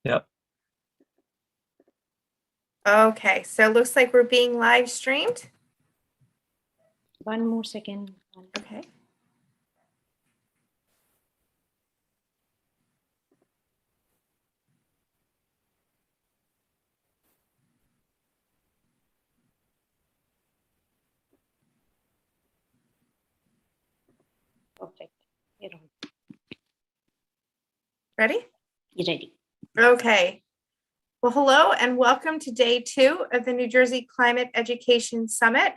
Yep. Okay, so it looks like we're being live streamed. One more second. Okay. Perfect. You're on. Ready? You're ready. Okay. Well, hello and welcome to day 2 of the New Jersey Climate Education Summit.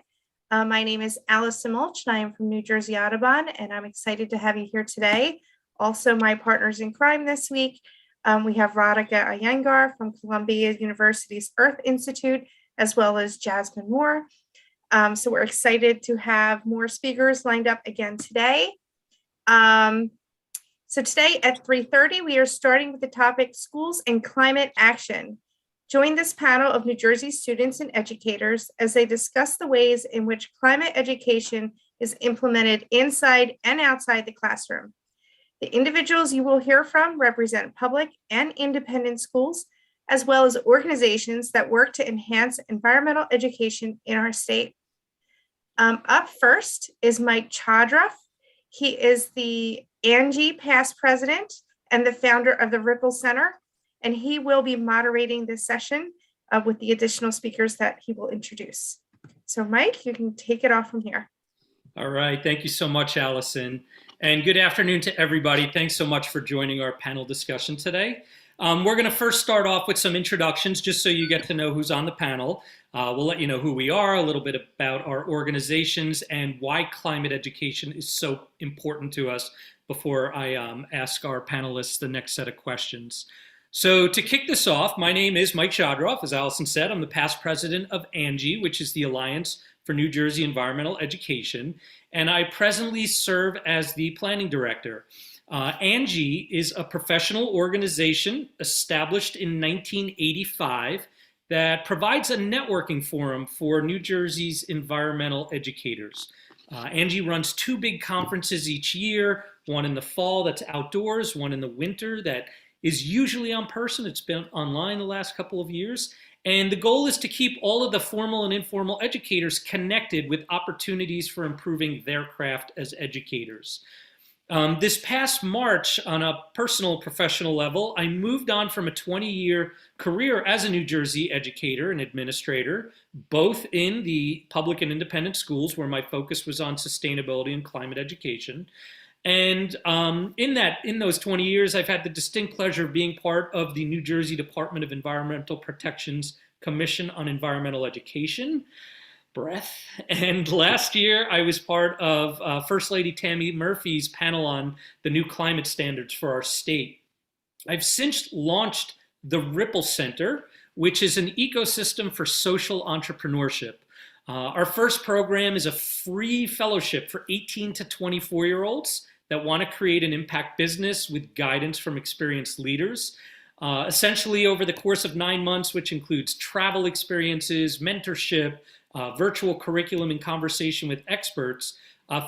My name is Allison Mulch and I am from New Jersey Audubon, and I'm excited to have you here today. Also, my partners in crime this week, we have Radhika Iyengar from Columbia University's Earth Institute, as well as Jasmine Moore. So we're excited to have more speakers lined up again today. So today at 3:30, we are starting with the topic Schools and Climate Action. Join this panel of New Jersey students and educators as they discuss the ways in which climate education is implemented inside and outside the classroom. The individuals you will hear from represent public and independent schools, as well as organizations that work to enhance environmental education in our state. Up first is Mike Chadra. He is the Angie past president and the founder of the Ripple Center, and he will be moderating this session with the additional speakers that he will introduce. So Mike, you can take it off from here. All right, thank you so much, Allison. And good afternoon to everybody. Thanks so much for joining our panel discussion today. We're gonna first start off with some introductions just so you get to know who's on the panel. We'll let you know who we are, a little bit about our organizations and why climate education is so important to us before I ask our panelists the next set of questions. So to kick this off, my name is Mike Chadra. As Allison said, I'm the past president of ANGIE, which is the Alliance for New Jersey Environmental Education, and I presently serve as the planning director. ANGIE is a professional organization established in 1985 that provides a networking forum for New Jersey's environmental educators. ANGIE runs 2 big conferences each year, one in the fall that's outdoors, one in the winter that is usually in person. It's been online the last couple of years. And the goal is to keep all of the formal and informal educators connected with opportunities for improving their craft as educators. This past March, on a personal professional level, I moved on from a 20-year career as a New Jersey educator and administrator, both in the public and independent schools where my focus was on sustainability and climate education. And in those 20 years, I've had the distinct pleasure of being part of the New Jersey Department of Environmental Protection's Commission on Environmental Education, breath. And last year, I was part of First Lady Tammy Murphy's panel on the new climate standards for our state. I've since launched the Ripple Center, which is an ecosystem for social entrepreneurship. Our first program is a free fellowship for 18 to 24-year-olds that want to create an impact business with guidance from experienced leaders. Essentially, over the course of 9 months, which includes travel experiences, mentorship, virtual curriculum, and conversation with experts,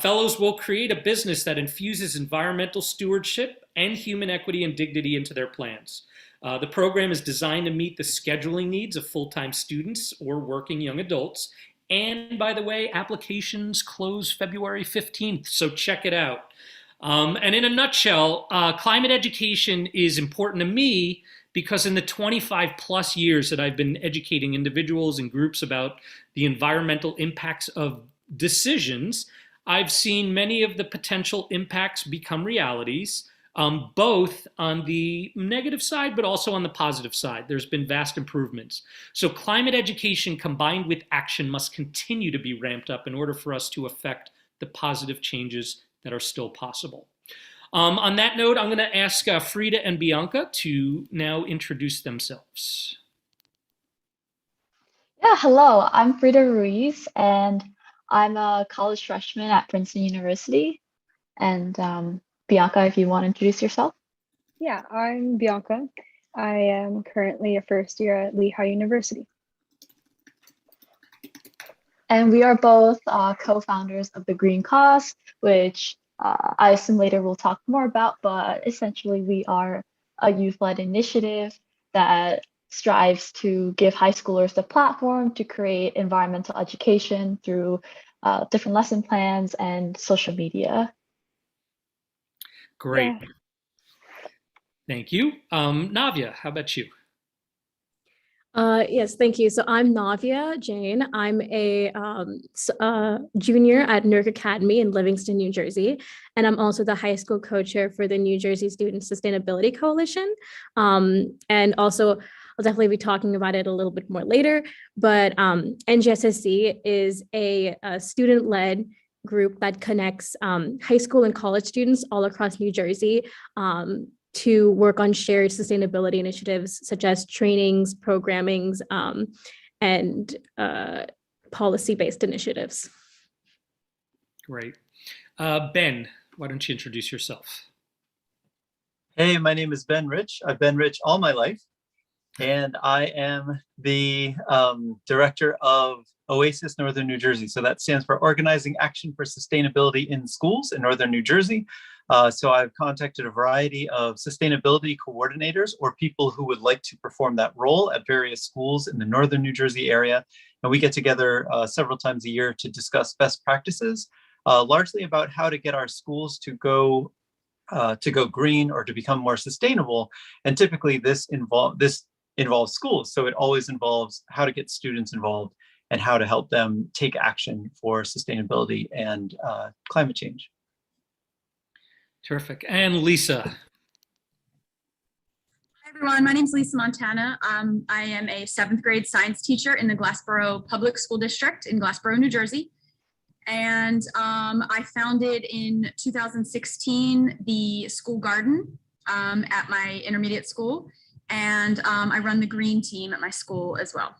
fellows will create a business that infuses environmental stewardship and human equity and dignity into their plans. The program is designed to meet the scheduling needs of full-time students or working young adults. And by the way, applications close February 15th, so check it out. And in a nutshell, climate education is important to me because in the 25 plus years that I've been educating individuals and groups about the environmental impacts of decisions, I've seen many of the potential impacts become realities, both on the negative side, but also on the positive side. There's been vast improvements. So climate education combined with action must continue to be ramped up in order for us to affect the positive changes that are still possible. On that note, I'm going to ask Frida and Bianca to now introduce themselves. Yeah, hello, I'm Frida Ruiz, and I'm a college freshman at Princeton University. And Bianca, if you want to introduce yourself. Yeah, I'm Bianca. I am currently a first year at Lehigh University. And we are both co-founders of the Green Cause, which I assume later we'll talk more about, but essentially we are a youth-led initiative that strives to give high schoolers the platform to create environmental education through different lesson plans and social media. Great. Yeah. Thank you. Navya, how about you? Yes, thank you. So I'm Navya Jain. I'm a junior at Newark Academy in Livingston, New Jersey. And I'm also the high school co-chair for the New Jersey Student Sustainability Coalition. And also, I'll definitely be talking about it a little bit more later. But NGSSC is a student-led group that connects high school and college students all across New Jersey to work on shared sustainability initiatives such as trainings, programmings, and policy-based initiatives. Great. Ben, why don't you introduce yourself? Hey, my name is Ben Rich. I've been rich all my life, and I am the director of OASIS Northern New Jersey. So that stands for Organizing Action for Sustainability in Schools in Northern New Jersey. So I've contacted a variety of sustainability coordinators or people who would like to perform that role at various schools in the Northern New Jersey area. And we get together several times a year to discuss best practices, largely about how to get our schools to go green or to become more sustainable. And typically this involves schools. So it always involves how to get students involved and how to help them take action for sustainability and climate change. Terrific. And Lisa. Hi everyone, my name is Lisa Montana. I am a 7th grade science teacher in the Glassboro Public School District in Glassboro, New Jersey. And I founded in 2016 the school garden at my intermediate school. And I run the green team at my school as well.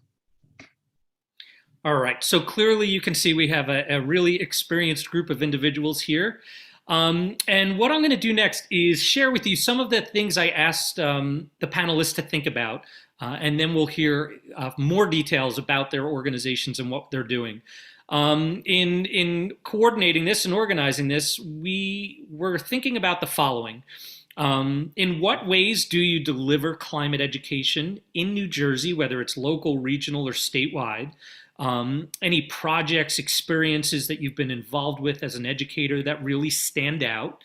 All right, so clearly you can see we have a really experienced group of individuals here. And what I'm going to do next is share with you some of the things I asked the panelists to think about, and then we'll hear more details about their organizations and what they're doing. In coordinating this and organizing this, we were thinking about the following. In what ways do you deliver climate education in New Jersey, whether it's local, regional, or statewide? Any projects, experiences that you've been involved with as an educator that really stand out?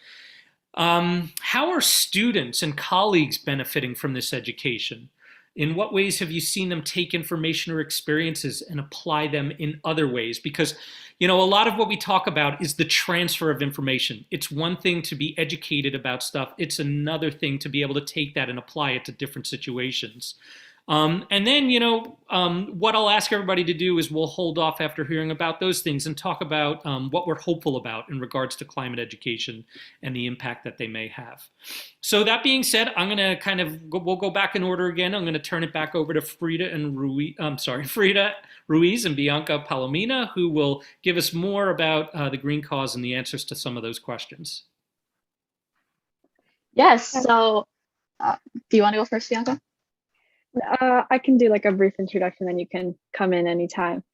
How are students and colleagues benefiting from this education? In what ways have you seen them take information or experiences and apply them in other ways? Because, you know, a lot of what we talk about is the transfer of information. It's one thing to be educated about stuff. It's another thing to be able to take that and apply it to different situations. And then, you know, what I'll ask everybody to do is we'll hold off after hearing about those things and talk about what we're hopeful about in regards to climate education and the impact that they may have. So that being said, I'm going to we'll go back in order again. I'm going to turn it back over to Frida Ruiz and Bianca Palomina, who will give us more about the Green Cause and the answers to some of those questions. Yes, so do you want to go first, Bianca? I can do like a brief introduction, then you can come in anytime.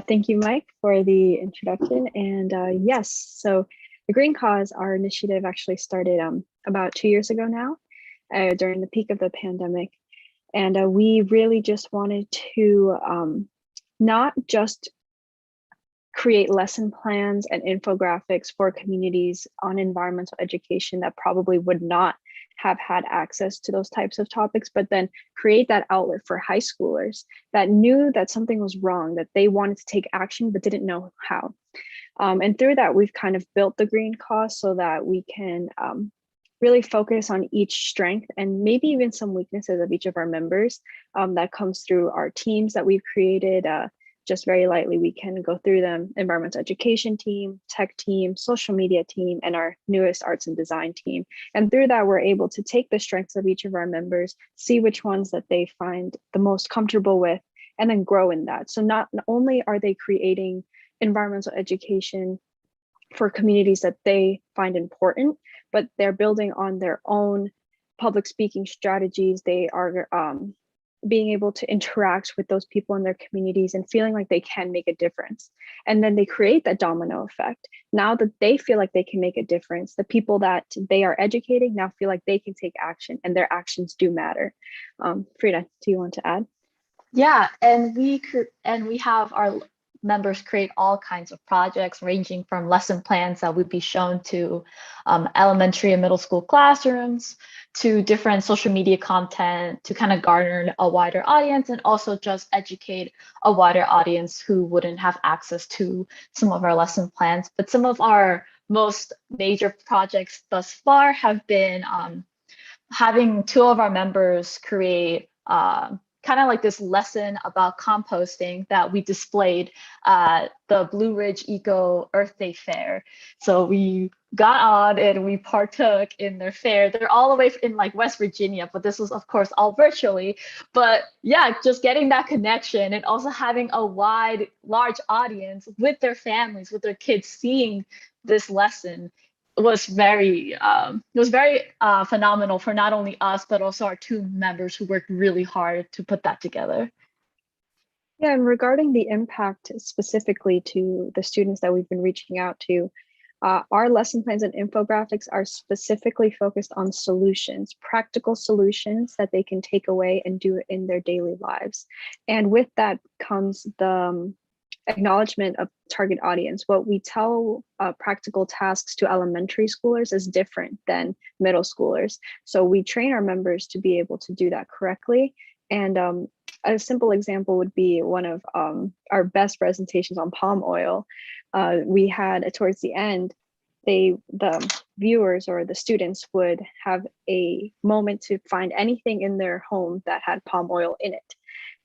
Thank you, Mike, for the introduction. And yes, so the Green Cause, our initiative actually started about 2 years ago now, during the peak of the pandemic. And we really just wanted to not just create lesson plans and infographics for communities on environmental education that probably would not have had access to those types of topics, but then create that outlet for high schoolers that knew that something was wrong, that they wanted to take action, but didn't know how. And through that, we've kind of built the Green Cause so that we can really focus on each strength and maybe even some weaknesses of each of our members. That comes through our teams that we've created. Just very lightly, we can go through them: environmental education team, tech team, social media team, and our newest arts and design team. And through that, we're able to take the strengths of each of our members, see which ones that they find the most comfortable with, and then grow in that. So not only are they creating environmental education for communities that they find important, but they're building on their own public speaking strategies. They are being able to interact with those people in their communities and feeling like they can make a difference. And then they create that domino effect. Now that they feel like they can make a difference, the people that they are educating now feel like they can take action, and their actions do matter. Frida, do you want to add? Yeah, and we have our members create all kinds of projects, ranging from lesson plans that would be shown to elementary and middle school classrooms, to different social media content to kind of garner a wider audience, and also just educate a wider audience who wouldn't have access to some of our lesson plans. But some of our most major projects thus far have been having two of our members create kind of like this lesson about composting that we displayed at the Blue Ridge Eco Earth Day Fair. So we got on and we partook in their fair. They're all the way in like West Virginia, but this was of course all virtually. But yeah, just getting that connection and also having a large audience with their families, with their kids, seeing this lesson was very phenomenal for not only us, but also our two members who worked really hard to put that together. Yeah, and regarding the impact specifically to the students that we've been reaching out to, our lesson plans and infographics are specifically focused on solutions, practical solutions that they can take away and do in their daily lives. And with that comes the acknowledgement of target audience. What we tell practical tasks to elementary schoolers is different than middle schoolers. So we train our members to be able to do that correctly. And a simple example would be one of our best presentations on palm oil. We had towards the end, the viewers or the students would have a moment to find anything in their home that had palm oil in it.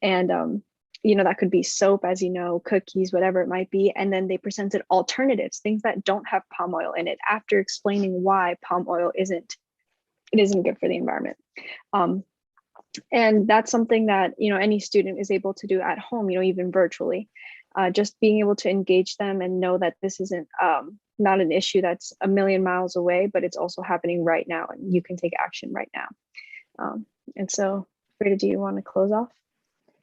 And you know, that could be soap, as you know, cookies, whatever it might be. And then they presented alternatives, things that don't have palm oil in it, after explaining why palm oil isn't good for the environment. And that's something that, you know, any student is able to do at home, you know, even virtually. Just being able to engage them and know that this isn't not an issue that's a million miles away, but it's also happening right now, and you can take action right now. And so, Frida, do you want to close off?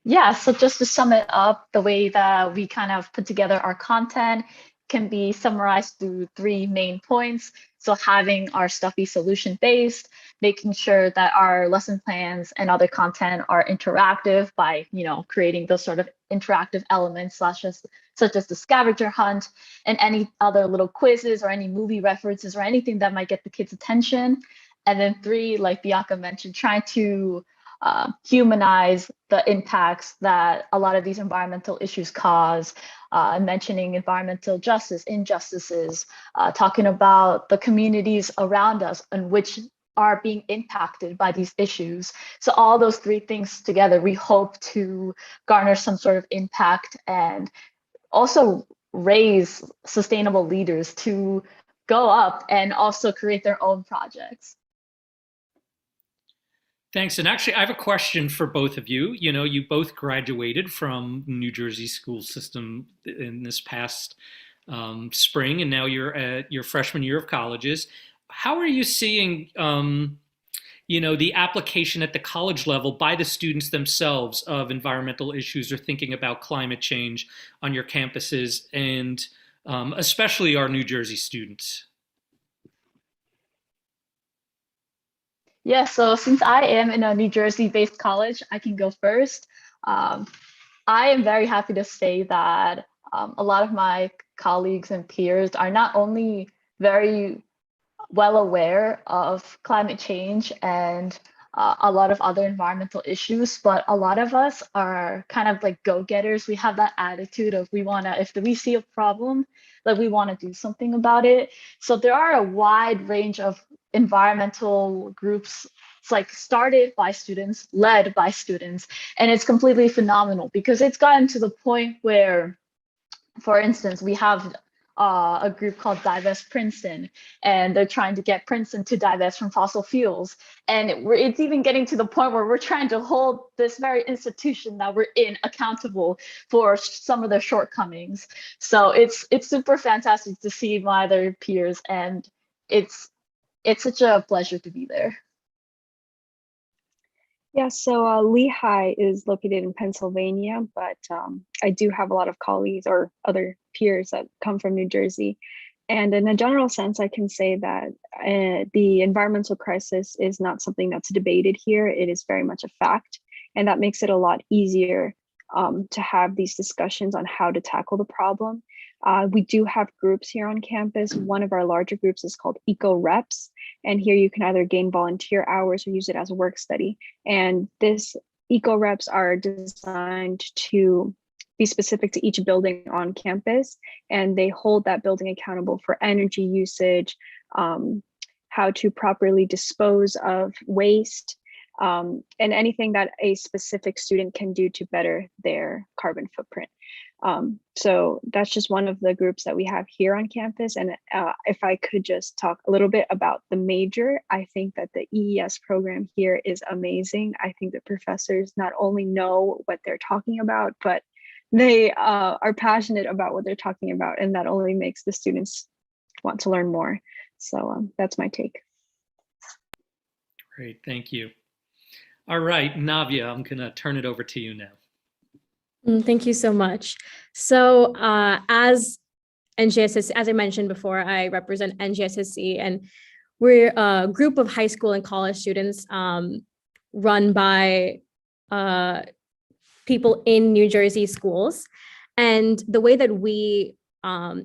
Yeah, so just to sum it up, the way that we kind of put together our content can be summarized through three main points. So having our stuff be solution-based, making sure that our lesson plans and other content are interactive by, you know, creating those sort of interactive elements such as the scavenger hunt and any other little quizzes or any movie references or anything that might get the kids' attention. And then three, like Bianca mentioned, trying to humanize the impacts that a lot of these environmental issues cause, mentioning environmental justice, injustices, talking about the communities around us and which are being impacted by these issues. So all those three things together, we hope to garner some sort of impact and also raise sustainable leaders to go up and also create their own projects. Thanks. And actually, I have a question for both of you. You know, you both graduated from New Jersey school system in this past spring, and now you're at your freshman year of colleges. How are you seeing, you know, the application at the college level by the students themselves of environmental issues or thinking about climate change on your campuses, and especially our New Jersey students? Yeah, so since I am in a New Jersey-based college, I can go first. I am very happy to say that a lot of my colleagues and peers are not only very well aware of climate change and a lot of other environmental issues, but a lot of us are kind of like go-getters. We have that attitude of if we see a problem, like we want to do something about it. So there are a wide range of environmental groups. It's like started by students, led by students, and it's completely phenomenal because it's gotten to the point where, for instance, we have a group called Divest Princeton, and they're trying to get Princeton to divest from fossil fuels. And it's even getting to the point where we're trying to hold this very institution that we're in accountable for some of their shortcomings. So it's super fantastic to see my other peers, and it's such a pleasure to be there. Yeah, so Lehigh is located in Pennsylvania, but I do have a lot of colleagues or other peers that come from New Jersey. And in a general sense, I can say that the environmental crisis is not something that's debated here. It is very much a fact. And that makes it a lot easier to have these discussions on how to tackle the problem. We do have groups here on campus. One of our larger groups is called Eco Reps. And here you can either gain volunteer hours or use it as a work study. And this Eco Reps are designed to be specific to each building on campus. And they hold that building accountable for energy usage, how to properly dispose of waste, and anything that a specific student can do to better their carbon footprint. So that's just one of the groups that we have here on campus. And if I could just talk a little bit about the major, I think that the EES program here is amazing. I think that professors not only know what they're talking about, but they are passionate about what they're talking about. And that only makes the students want to learn more. So that's my take. Great, thank you. All right, Navia, I'm gonna turn it over to you now. Thank you so much. So as NJSSC, as I mentioned before, I represent NJSSC, and we're a group of high school and college students run by people in New Jersey schools. And the way that we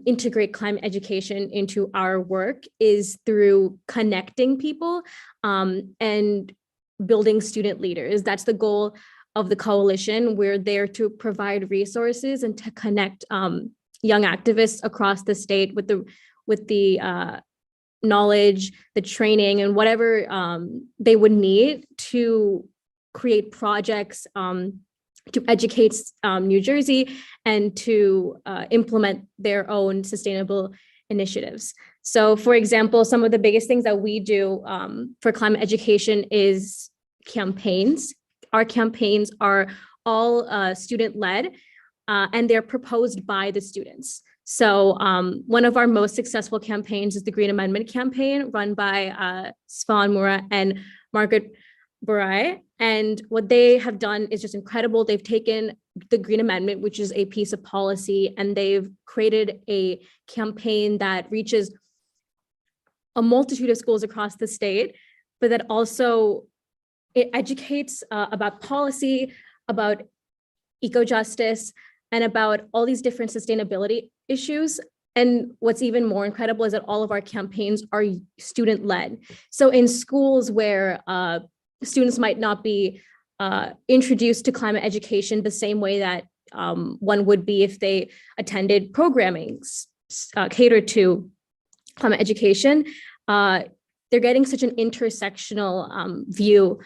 integrate climate education into our work is through connecting people and building student leaders. That's the goal of the coalition. We're there to provide resources and to connect young activists across the state with the knowledge, the training, and whatever they would need to create projects to educate New Jersey and to implement their own sustainable initiatives. So, for example, some of the biggest things that we do for climate education is campaigns. Our campaigns are all student-led, and they're proposed by the students. So one of our most successful campaigns is the Green Amendment campaign run by Svan Mura and Margaret Burai. And what they have done is just incredible. They've taken the Green Amendment, which is a piece of policy, and they've created a campaign that reaches a multitude of schools across the state, but that also it educates about policy, about eco-justice, and about all these different sustainability issues. And what's even more incredible is that all of our campaigns are student-led. So in schools where students might not be introduced to climate education the same way that one would be if they attended programming catered to climate education, they're getting such an intersectional view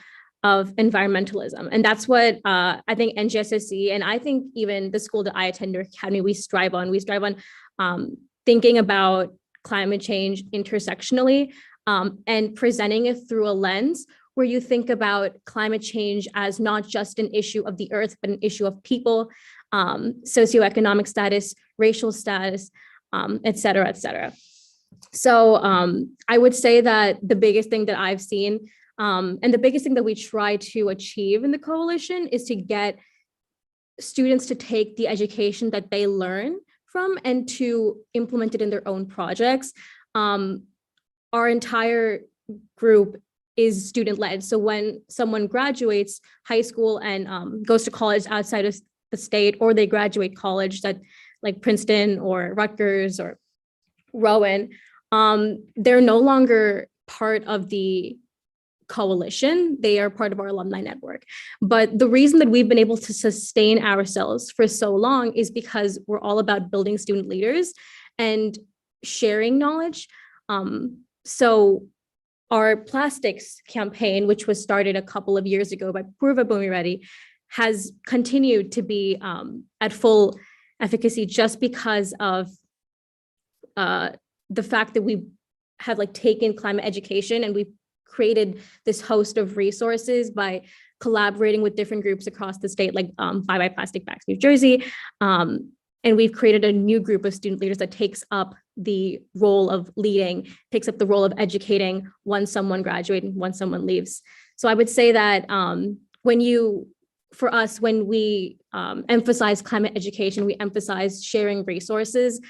of environmentalism. And that's what I think NJSSC, and I think even the school that I attend, Newark Academy, we strive on. We strive on thinking about climate change intersectionally and presenting it through a lens where you think about climate change as not just an issue of the earth, but an issue of people, socioeconomic status, racial status, et cetera, et cetera. So I would say that the biggest thing that I've seen and the biggest thing that we try to achieve in the coalition is to get students to take the education that they learn from and to implement it in their own projects. Our entire group is student-led. So when someone graduates high school and goes to college outside of the state, or they graduate college that like Princeton or Rutgers or Rowan, they're no longer part of the coalition. They are part of our alumni network. But the reason that we've been able to sustain ourselves for so long is because we're all about building student leaders and sharing knowledge. So our plastics campaign, which was started a couple of years ago by Purva Bhumiredi, has continued to be at full efficacy just because of the fact that we have like taken climate education and we've created this host of resources by collaborating with different groups across the state, like Bye Bye Plastic Bags New Jersey. And we've created a new group of student leaders that takes up the role of leading, takes up the role of educating once someone graduates and once someone leaves. So I would say that for us, when we emphasize climate education, we emphasize sharing resources.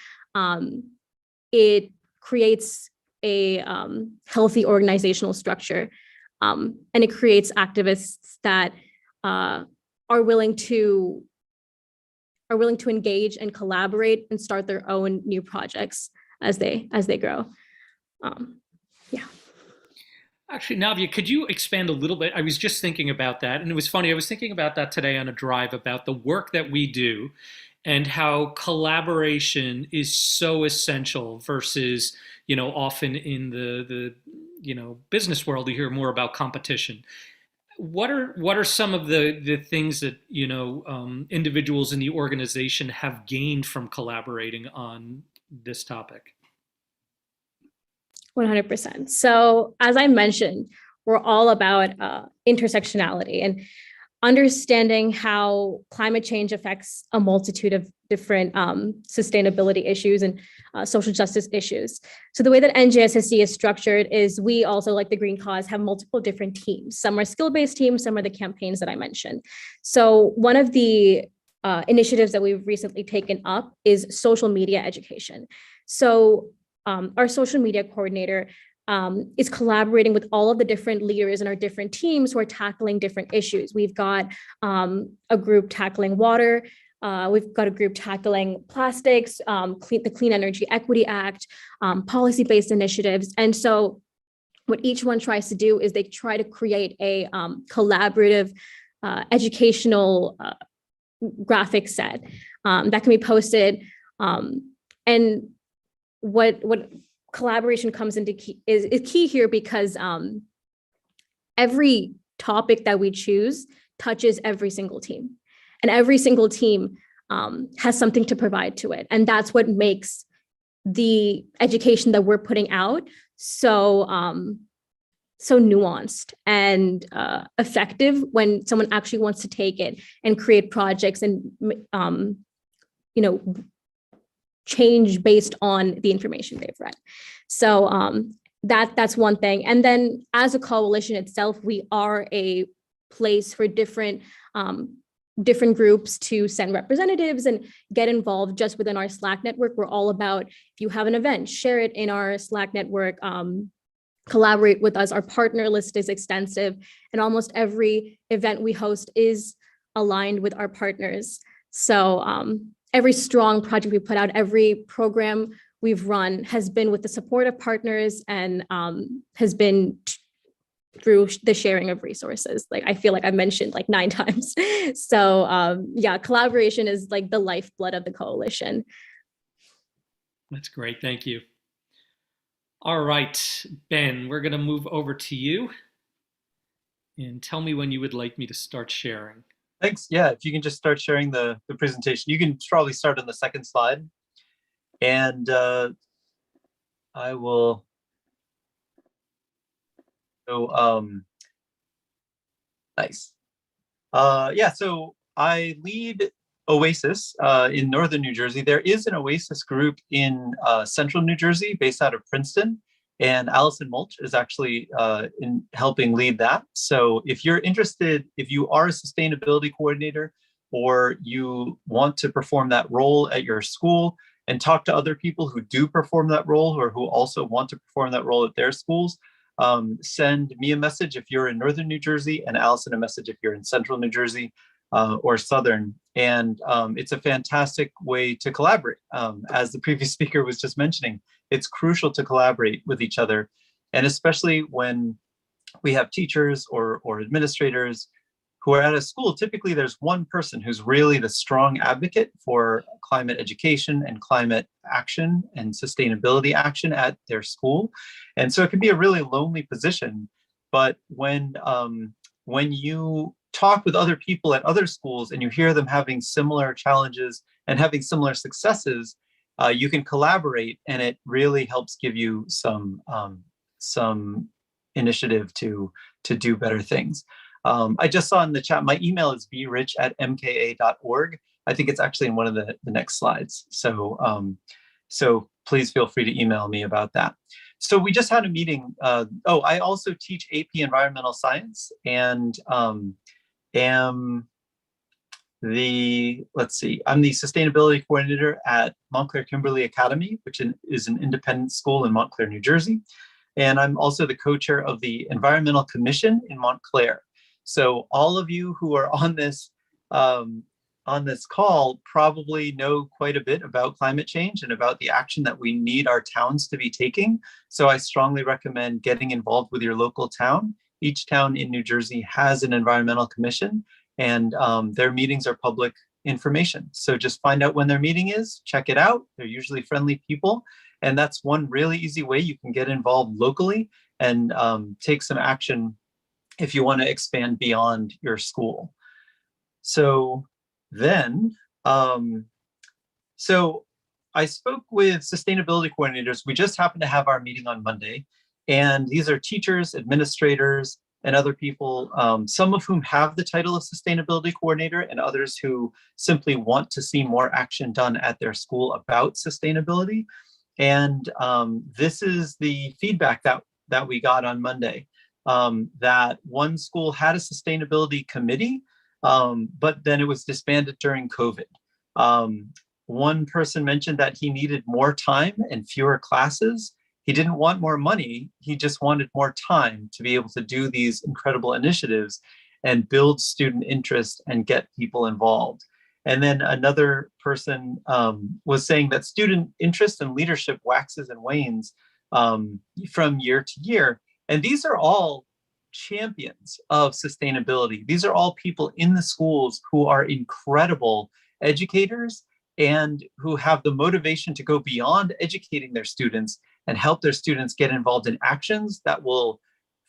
It creates a healthy organizational structure, and it creates activists that are willing to engage and collaborate and start their own new projects as they grow. Yeah. Actually, Navia, could you expand a little bit? I was just thinking about that, and it was funny. I was thinking about that today on a drive about the work that we do and how collaboration is so essential versus, often in the business world, you hear more about competition. What are some of the things that, individuals in the organization have gained from collaborating on this topic? 100%. So as I mentioned, we're all about intersectionality and understanding how climate change affects a multitude of different sustainability issues and social justice issues. So the way that NJSSC is structured is we also, like the Green Cause, have multiple different teams. Some are skill-based teams, some are the campaigns that I mentioned. So one of the initiatives that we've recently taken up is social media education. So our social media coordinator is collaborating with all of the different leaders in our different teams who are tackling different issues. We've got a group tackling water. We've got a group tackling plastics, the Clean Energy Equity Act, policy-based initiatives. And so what each one tries to do is they try to create a collaborative educational graphic set that can be posted. And what collaboration comes into is key here, because every topic that we choose touches every single team, and every single team has something to provide to it. And that's what makes the education that we're putting out so nuanced and effective when someone actually wants to take it and create projects and change based on the information they've read. So that's one thing. And then as a coalition itself, we are a place for different groups to send representatives and get involved just within our Slack network. We're all about, if you have an event, share it in our Slack network, collaborate with us. Our partner list is extensive, and almost every event we host is aligned with our partners. So every strong project we put out, every program we've run has been with the support of partners and has been through the sharing of resources. Like, I feel like I've mentioned like 9 times. So yeah, collaboration is like the lifeblood of the coalition. That's great. Thank you. All right, Ben, we're going to move over to you and tell me when you would like me to start sharing. Thanks. Yeah, if you can just start sharing the presentation. You can probably start on the second slide. And I will. So, nice. Yeah, so I lead Oasis in northern New Jersey. There is an Oasis group in central New Jersey based out of Princeton. And Allison Mulch is actually in helping lead that. So if you're interested, if you are a sustainability coordinator or you want to perform that role at your school and talk to other people who do perform that role or who also want to perform that role at their schools, send me a message if you're in northern New Jersey and Allison a message if you're in central New Jersey or southern. And it's a fantastic way to collaborate. As the previous speaker was just mentioning, it's crucial to collaborate with each other. And especially when we have teachers or administrators who are at a school, typically there's one person who's really the strong advocate for climate education and climate action and sustainability action at their school. And so it can be a really lonely position. But when you talk with other people at other schools and you hear them having similar challenges and having similar successes, you can collaborate, and it really helps give you some initiative to do better things. I just saw in the chat, my email is brich@mka.org. I think it's actually in one of the next slides. So, so please feel free to email me about that. So we just had a meeting. I also teach AP Environmental Science, and am I'm the sustainability coordinator at Montclair Kimberly Academy, which is an independent school in Montclair, New Jersey. And I'm also the co-chair of the Environmental Commission in Montclair. So all of you who are on this call probably know quite a bit about climate change and about the action that we need our towns to be taking. So I strongly recommend getting involved with your local town. Each town in New Jersey has an environmental commission, and their meetings are public information. So just find out when their meeting is, check it out. They're usually friendly people. And that's one really easy way you can get involved locally and take some action if you want to expand beyond your school. So then, so I spoke with sustainability coordinators. We just happened to have our meeting on Monday, and these are teachers, administrators, and other people, some of whom have the title of sustainability coordinator and others who simply want to see more action done at their school about sustainability. And this is the feedback that we got on Monday, that one school had a sustainability committee, but then it was disbanded during COVID. One person mentioned that he needed more time and fewer classes. He didn't want more money. He just wanted more time to be able to do these incredible initiatives and build student interest and get people involved. And then another person was saying that student interest and leadership waxes and wanes from year to year. And these are all champions of sustainability. These are all people in the schools who are incredible educators and who have the motivation to go beyond educating their students and help their students get involved in actions that will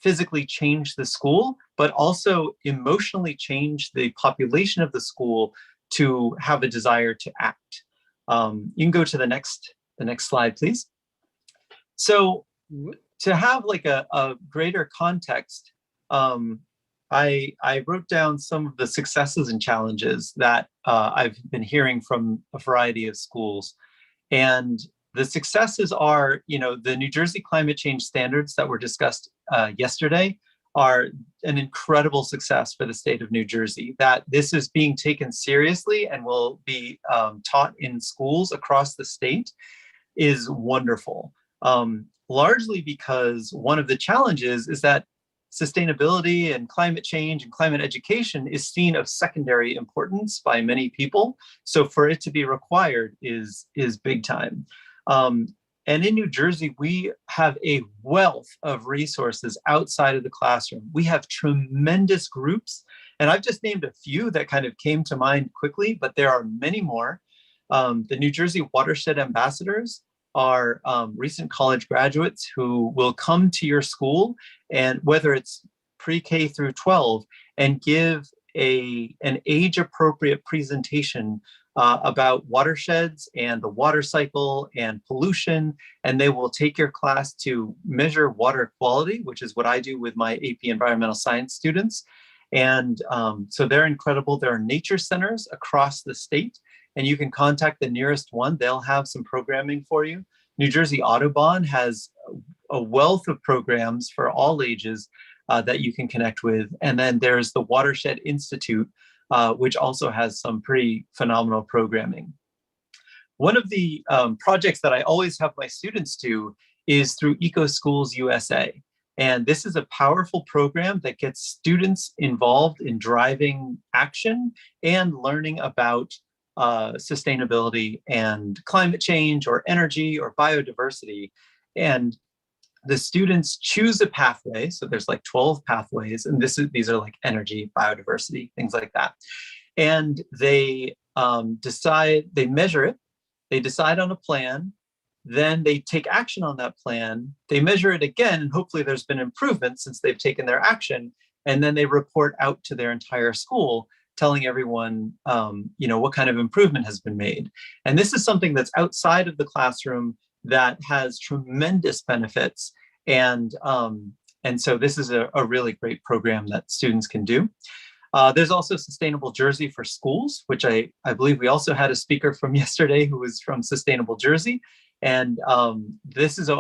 physically change the school, but also emotionally change the population of the school to have a desire to act. You can go to the next slide, please. So to have like a greater context, I wrote down some of the successes and challenges that I've been hearing from a variety of schools. And the successes are, the New Jersey climate change standards that were discussed yesterday are an incredible success for the state of New Jersey, that this is being taken seriously and will be taught in schools across the state is wonderful. Largely because one of the challenges is that sustainability and climate change and climate education is seen of secondary importance by many people. So for it to be required is big time. And in New Jersey, we have a wealth of resources outside of the classroom. We have tremendous groups, and I've just named a few that kind of came to mind quickly, but there are many more. The New Jersey Watershed ambassadors are recent college graduates who will come to your school, and whether it's pre-K through 12, and give an age-appropriate presentation about watersheds and the water cycle and pollution, and they will take your class to measure water quality, which is what I do with my AP Environmental Science students. And so they're incredible. There are nature centers across the state, and you can contact the nearest one. They'll have some programming for you. New Jersey Audubon has a wealth of programs for all ages that you can connect with. And then there's the Watershed Institute, which also has some pretty phenomenal programming. One of the projects that I always have my students do is through EcoSchools USA. And this is a powerful program that gets students involved in driving action and learning about sustainability and climate change or energy or biodiversity. And the students choose a pathway. So there's like 12 pathways, and these are like energy, biodiversity, things like that. And they they measure it, they decide on a plan, then they take action on that plan, they measure it again, and hopefully there's been improvement since they've taken their action, and then they report out to their entire school, telling everyone what kind of improvement has been made. And this is something that's outside of the classroom that has tremendous benefits. And so this is a really great program that students can do. There's also Sustainable Jersey for Schools, which I believe we also had a speaker from yesterday who was from Sustainable Jersey. And this is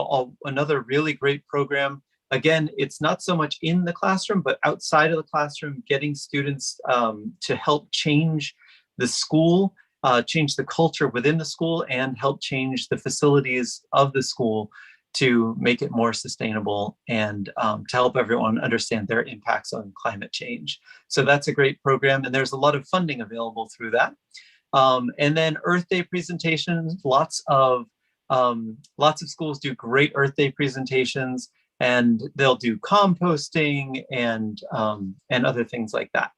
another really great program Again, it's not so much in the classroom, but outside of the classroom, getting students to help change the school, change the culture within the school, and help change the facilities of the school to make it more sustainable and to help everyone understand their impacts on climate change. So that's a great program, and there's a lot of funding available through that. And then Earth Day presentations, lots of schools do great Earth Day presentations, and they'll do composting and other things like that.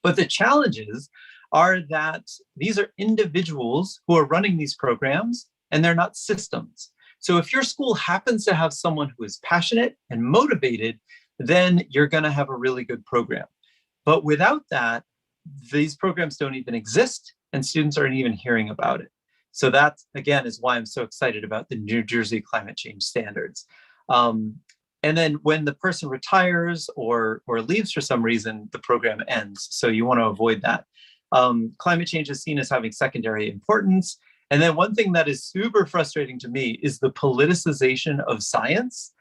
But the challenges are that these are individuals who are running these programs, and they're not systems. So if your school happens to have someone who is passionate and motivated, then you're going to have a really good program. But without that, these programs don't even exist, and students aren't even hearing about it. So that, again, is why I'm so excited about the New Jersey climate change standards. And then when the person retires or leaves for some reason, the program ends. So you want to avoid that. Climate change is seen as having secondary importance. And then one thing that is super frustrating to me is the politicization of science.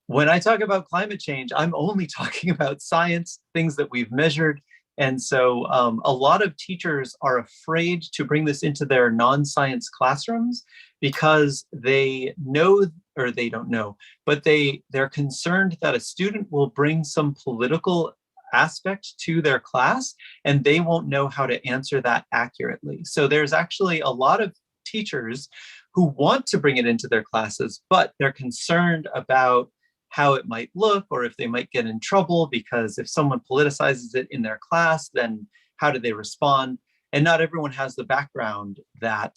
When I talk about climate change, I'm only talking about science, things that we've measured. And so a lot of teachers are afraid to bring this into their non-science classrooms because they know, or they don't know, but they're concerned that a student will bring some political aspect to their class and they won't know how to answer that accurately. So there's actually a lot of teachers who want to bring it into their classes, but they're concerned about how it might look, or if they might get in trouble, because if someone politicizes it in their class, then how do they respond? And not everyone has the background that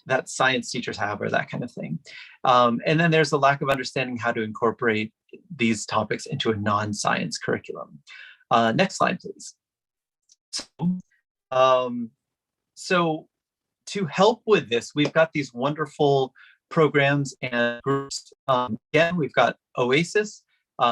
that science teachers have, or that kind of thing. And then there's a lack of understanding how to incorporate these topics into a non-science curriculum. Next slide, please. So to help with this, we've got these wonderful programs and groups. Again, we've got Oasis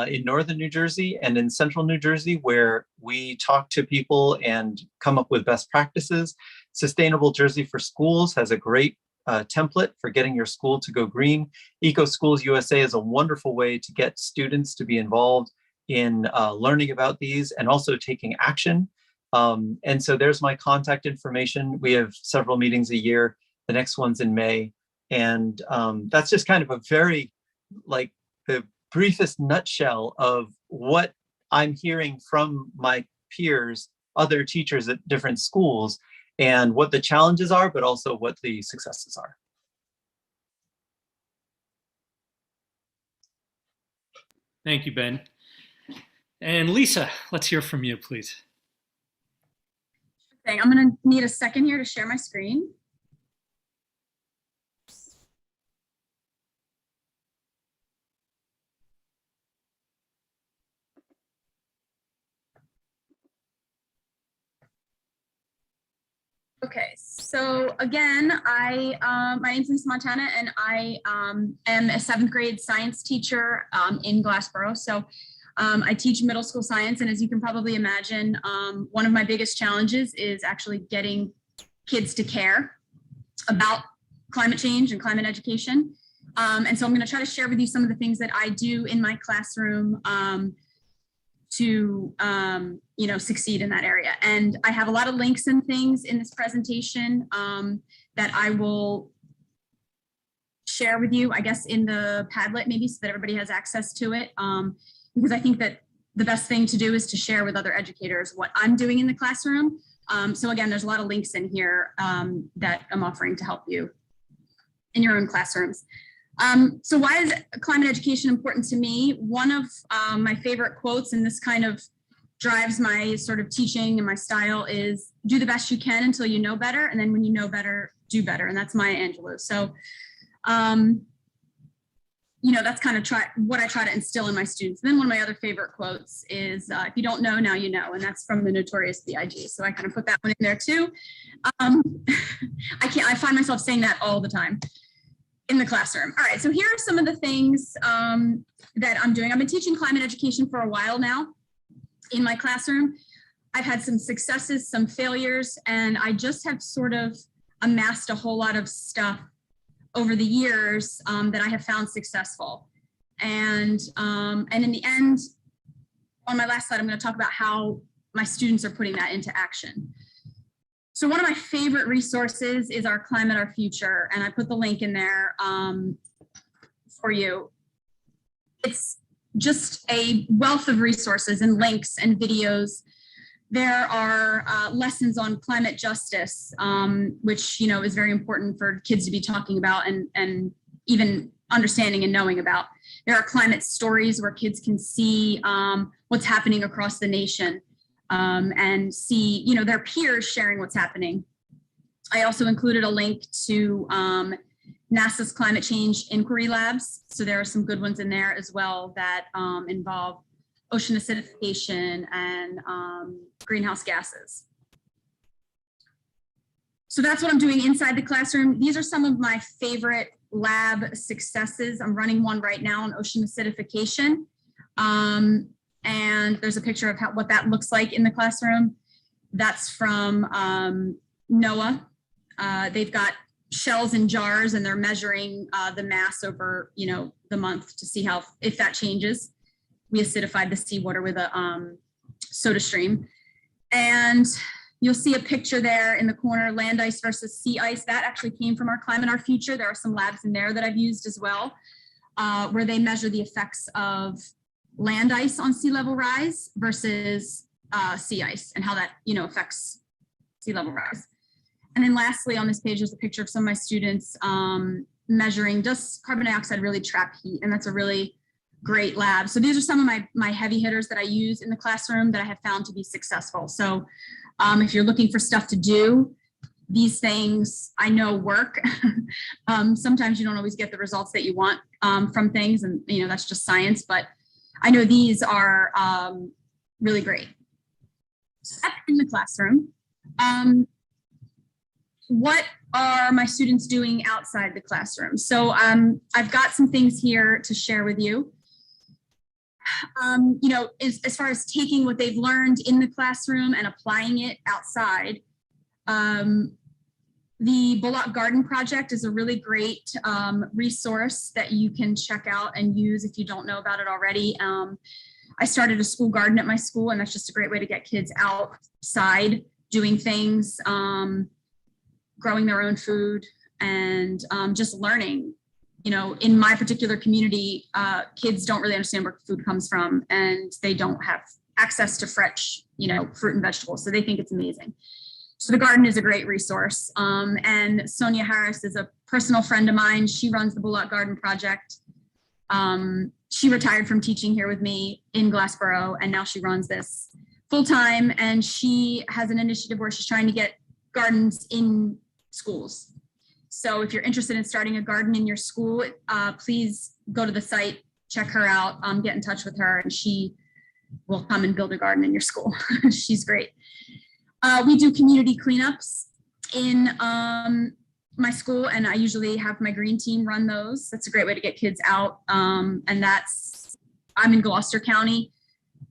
in northern New Jersey and in central New Jersey, where we talk to people and come up with best practices. Sustainable Jersey for Schools has a great template for getting your school to go green. Eco Schools USA is a wonderful way to get students to be involved in learning about these and also taking action. And so there's my contact information. We have several meetings a year. The next one's in May. And that's just kind of a very, like, the briefest nutshell of what I'm hearing from my peers, other teachers at different schools, and what the challenges are, but also what the successes are. Thank you, Ben. And Lisa, let's hear from you, please. I'm going to need a second here to share my screen. Okay, so again, my name's Lisa Montana, and I am a 7th grade science teacher in Glassboro. So I teach middle school science, and as you can probably imagine, one of my biggest challenges is actually getting kids to care about climate change and climate education. And so I'm going to try to share with you some of the things that I do in my classroom to succeed in that area. And I have a lot of links and things in this presentation that I will share with you, I guess, in the Padlet maybe, so that everybody has access to it. Because I think that the best thing to do is to share with other educators what I'm doing in the classroom. So again, there's a lot of links in here that I'm offering to help you in your own classrooms. So why is climate education important to me? One of my favorite quotes, and this kind of drives my sort of teaching and my style, is do the best you can until you know better. And then when you know better, do better. And that's Maya Angelou. So, that's kind of what I try to instill in my students. And then one of my other favorite quotes is, if you don't know, now you know. And that's from the Notorious B.I.G. So I kind of put that one in there too. I find myself saying that all the time in the classroom. All right, so here are some of the things that I'm doing. I've been teaching climate education for a while now in my classroom. I've had some successes, some failures, and I just have sort of amassed a whole lot of stuff over the years that I have found successful. And in the end, on my last slide, I'm going to talk about how my students are putting that into action. So one of my favorite resources is our Climate, Our Future, and I put the link in there for you. It's just a wealth of resources and links and videos. There are lessons on climate justice, which is very important for kids to be talking about and even understanding and knowing about. There are climate stories where kids can see what's happening across the nation and see their peers sharing what's happening. I also included a link to NASA's climate change inquiry labs. So there are some good ones in there as well that involve ocean acidification and greenhouse gases. So that's what I'm doing inside the classroom. These are some of my favorite lab successes. I'm running one right now on ocean acidification. And there's a picture of what that looks like in the classroom. That's from NOAA. They've got shells in jars and they're measuring the mass over the month to see if that changes. We acidified the seawater with a soda stream. And you'll see a picture there in the corner, land ice versus sea ice. That actually came from our Climate, Our Future. There are some labs in there that I've used as well, where they measure the effects of land ice on sea level rise versus sea ice and how that affects sea level rise. And then lastly, on this page is a picture of some of my students measuring, does carbon dioxide really trap heat? And that's a really great lab. So these are some of my heavy hitters that I use in the classroom that I have found to be successful. So if you're looking for stuff to do, these things I know work. Sometimes you don't always get the results that you want from things, and that's just science, but I know these are really great. So that's in the classroom. What are my students doing outside the classroom? So I've got some things here to share with you. As far as taking what they've learned in the classroom and applying it outside, the Bullock Garden Project is a really great resource that you can check out and use if you don't know about it already. I started a school garden at my school, and that's just a great way to get kids outside doing things, growing their own food, and just learning. In my particular community, kids don't really understand where food comes from, and they don't have access to fresh, fruit and vegetables. So they think it's amazing. So the garden is a great resource. And Sonia Harris is a personal friend of mine. She runs the Bullock Garden Project. She retired from teaching here with me in Glassboro, and now she runs this full time. And she has an initiative where she's trying to get gardens in schools. So if you're interested in starting a garden in your school, please go to the site, check her out, get in touch with her, and she will come and build a garden in your school. She's great. We do community cleanups in my school, and I usually have my green team run those. That's a great way to get kids out. And I'm in Gloucester County,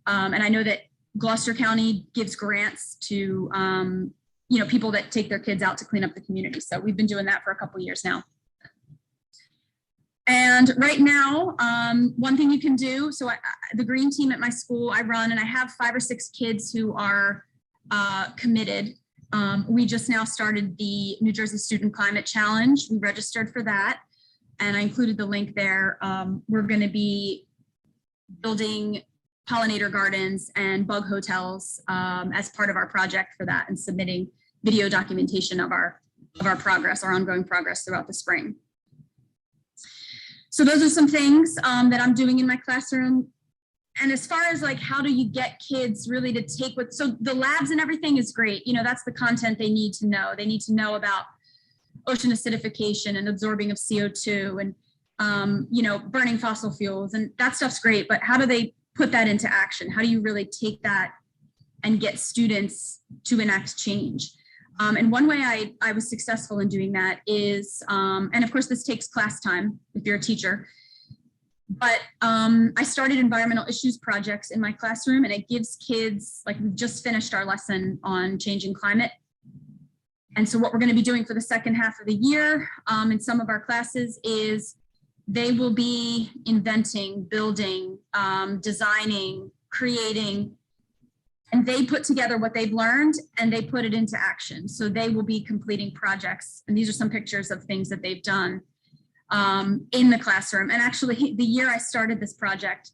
and I know that Gloucester County gives grants to people that take their kids out to clean up the community. So we've been doing that for a couple of years now. And right now, one thing you can do, so the green team at my school I run, and I have 5 or 6 kids who are committed. We just now started the New Jersey Student Climate Challenge. We registered for that, and I included the link there. We're going to be building pollinator gardens and bug hotels as part of our project for that, and submitting video documentation of our progress, our ongoing progress throughout the spring. So those are some things that I'm doing in my classroom. And as far as how do you get kids really to take so the labs and everything is great. That's the content they need to know. They need to know about ocean acidification and absorbing of CO2 and, burning fossil fuels, and that stuff's great, but how do they put that into action? How do you really take that and get students to enact change? And one way I was successful in doing that is, and of course this takes class time if you're a teacher, but I started environmental issues projects in my classroom, and it gives kids, we've just finished our lesson on changing climate. And so what we're going to be doing for the second half of the year in some of our classes is they will be inventing, building, designing, creating, and they put together what they've learned and they put it into action. So they will be completing projects. And these are some pictures of things that they've done in the classroom. And actually, the year I started this project,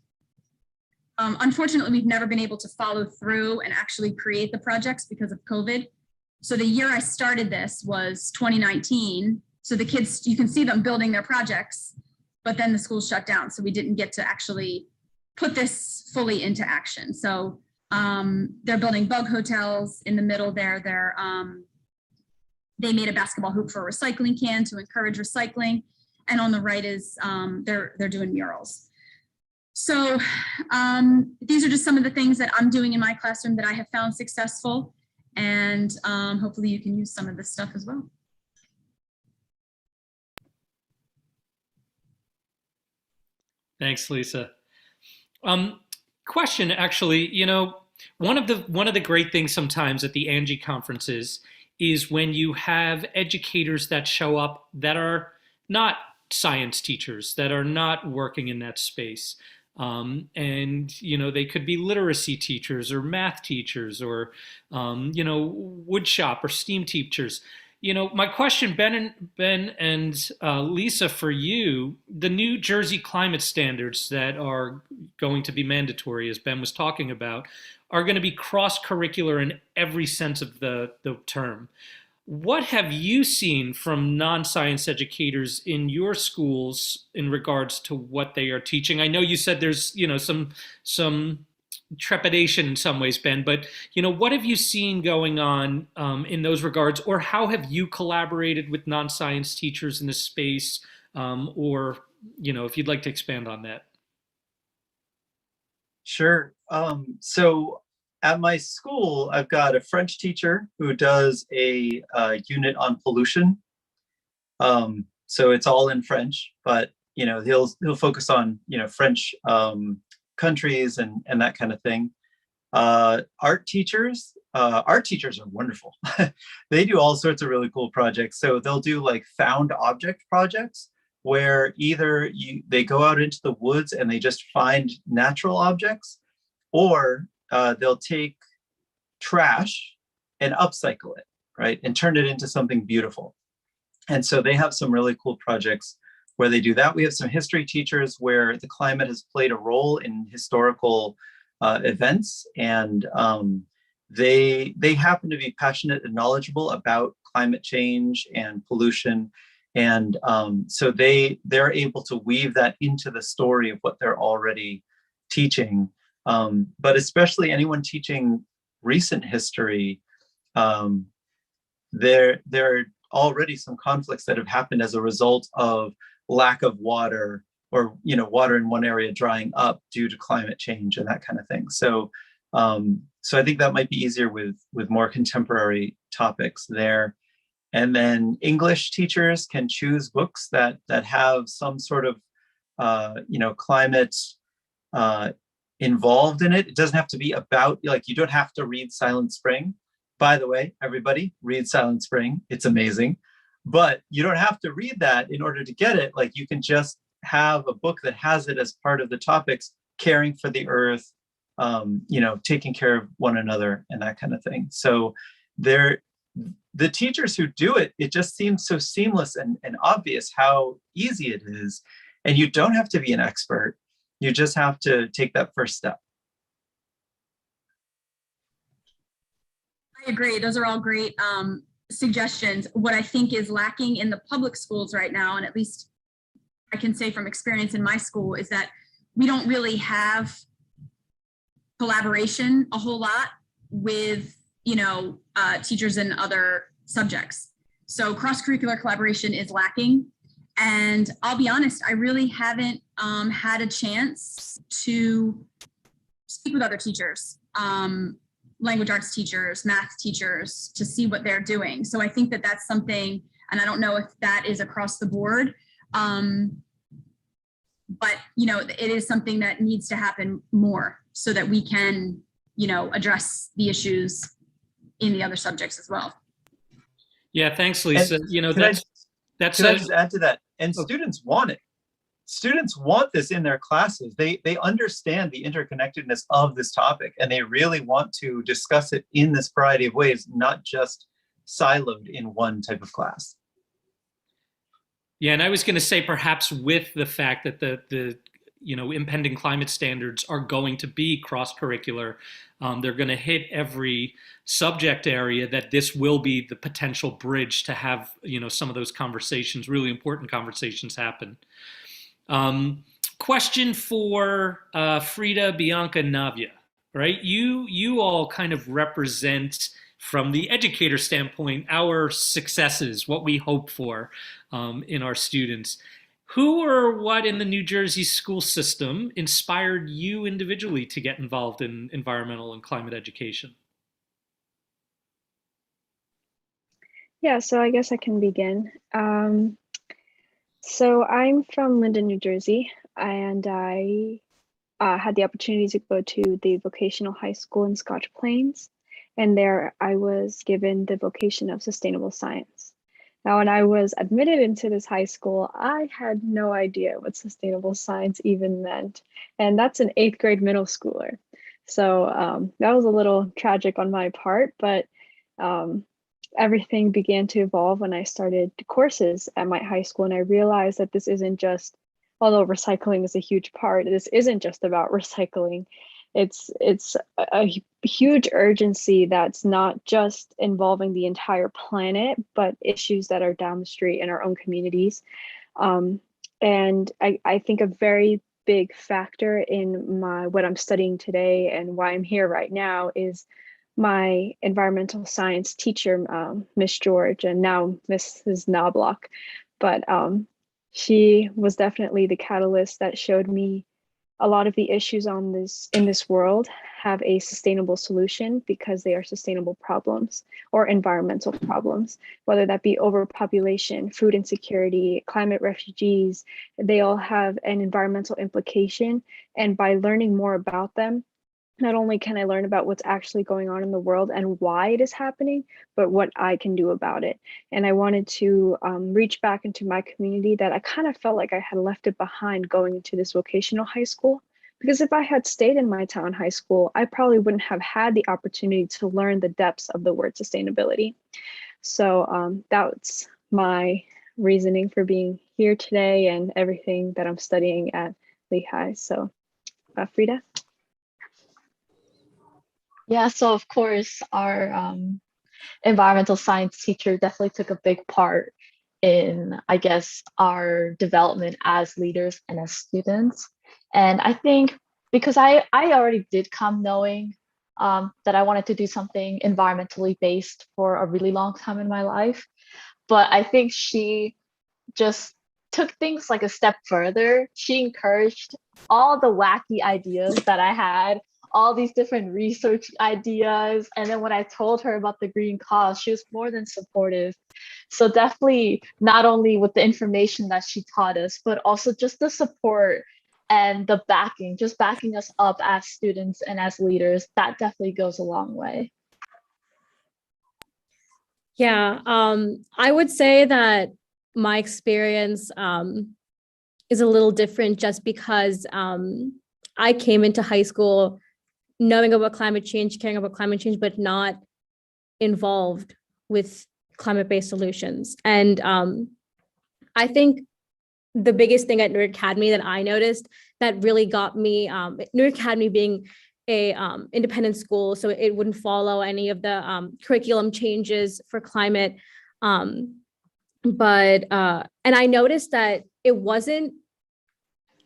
unfortunately, we've never been able to follow through and actually create the projects because of COVID. So the year I started this was 2019. So the kids, you can see them building their projects, but then the school shut down. So we didn't get to actually put this fully into action. So they're building bug hotels in the middle there. They made a basketball hoop for a recycling can to encourage recycling. And on the right is they're doing murals. So these are just some of the things that I'm doing in my classroom that I have found successful. And hopefully you can use some of this stuff as well. Thanks, Lisa. Question, actually, you know, one of the great things sometimes at the Angie conferences is when you have educators that show up that are not science teachers, that are not working in that space. And, you know, they could be literacy teachers or math teachers or, you know, wood shop or STEAM teachers. You know, my question, Ben and Lisa, for you, the New Jersey climate standards that are going to be mandatory, as Ben was talking about, are going to be cross-curricular in every sense of the term. What have you seen from non-science educators in your schools in regards to what they are teaching? I know you said there's, you know, some trepidation in some ways, Ben, but, you know, what have you seen going on in those regards, or how have you collaborated with non-science teachers in this space, or, you know, if you'd like to expand on that. Sure. So at my school, I've got a French teacher who does a unit on pollution. So it's all in French, but, you know, he'll focus on, you know, French countries and that kind of thing. Art teachers are wonderful. They do all sorts of really cool projects. So they'll do like found object projects where either they go out into the woods and they just find natural objects, or they'll take trash and upcycle it, right? And turn it into something beautiful. And so they have some really cool projects where they do that. We have some history teachers where the climate has played a role in historical events, and they happen to be passionate and knowledgeable about climate change and pollution. And so they're able to weave that into the story of what they're already teaching. But especially anyone teaching recent history, there are already some conflicts that have happened as a result of lack of water, or, you know, water in one area drying up due to climate change and that kind of thing. So so I think that might be easier with more contemporary topics there. And then English teachers can choose books that have some sort of you know, climate involved in it. It doesn't have to be about, like, you don't have to read Silent Spring. By the way, everybody, read Silent Spring. It's amazing. But you don't have to read that in order to get it. Like, you can just have a book that has it as part of the topics, caring for the earth, you know, taking care of one another and that kind of thing. So the teachers who do it, it just seems so seamless and obvious how easy it is. And you don't have to be an expert. You just have to take that first step. I agree. Those are all great suggestions. What I think is lacking in the public schools right now, and at least I can say from experience in my school, is that we don't really have collaboration a whole lot with, you know, teachers in other subjects. So cross-curricular collaboration is lacking. And I'll be honest, I really haven't had a chance to speak with other teachers, language arts teachers, math teachers, to see what they're doing. So I think that that's something, and I don't know if that is across the board, but, you know, it is something that needs to happen more so that we can, you know, address the issues in the other subjects as well. Yeah, thanks, Lisa. And you know, can I that's just add to that? And students want it. students want this in their classes. They understand the interconnectedness of this topic, and they really want to discuss it in this variety of ways, not just siloed in one type of class. Yeah, and I was going to say, perhaps with the fact that the impending climate standards are going to be cross-curricular, they're going to hit every subject area, that this will be the potential bridge to have some of those conversations, really important conversations, happen. Question for Frida, Bianca, Navia, right? You all kind of represent, from the educator standpoint, our successes, what we hope for in our students. Who or what in the New Jersey school system inspired you individually to get involved in environmental and climate education? Yeah, so I guess I can begin. So I'm from Linden, New Jersey, and I had the opportunity to go to the vocational high school in Scotch Plains, and there I was given the vocation of sustainable science. Now, when I was admitted into this high school, I had no idea what sustainable science even meant, and that's an 8th grade middle schooler. So that was a little tragic on my part, but everything began to evolve when I started courses at my high school, and I realized that this isn't just, although recycling is a huge part, this isn't just about recycling. It's a huge urgency that's not just involving the entire planet, but issues that are down the street in our own communities. And I think a very big factor in what I'm studying today and why I'm here right now is my environmental science teacher, Miss George, and now Mrs. Knobloch. But she was definitely the catalyst that showed me a lot of the issues in this world have a sustainable solution because they are sustainable problems or environmental problems, whether that be overpopulation, food insecurity, climate refugees. They all have an environmental implication. And by learning more about them, not only can I learn about what's actually going on in the world and why it is happening, but what I can do about it. And I wanted to reach back into my community that I kind of felt like I had left it behind going into this vocational high school. Because if I had stayed in my town high school, I probably wouldn't have had the opportunity to learn the depths of the word sustainability. So that's my reasoning for being here today and everything that I'm studying at Lehigh. So Frida? Yeah, so of course, our environmental science teacher definitely took a big part in, I guess, our development as leaders and as students. And I think because I already did come knowing that I wanted to do something environmentally based for a really long time in my life, but I think she just took things like a step further. She encouraged all the wacky ideas that I had, all these different research ideas. And then when I told her about the green cause, she was more than supportive. So definitely not only with the information that she taught us, but also just the support and the backing, just backing us up as students and as leaders. That definitely goes a long way. Yeah, I would say that my experience is a little different just because I came into high school knowing about climate change, caring about climate change, but not involved with climate-based solutions. And I think the biggest thing at Newark Academy that I noticed that really got me, Newark Academy being a independent school, so it wouldn't follow any of the curriculum changes for climate. And I noticed that it wasn't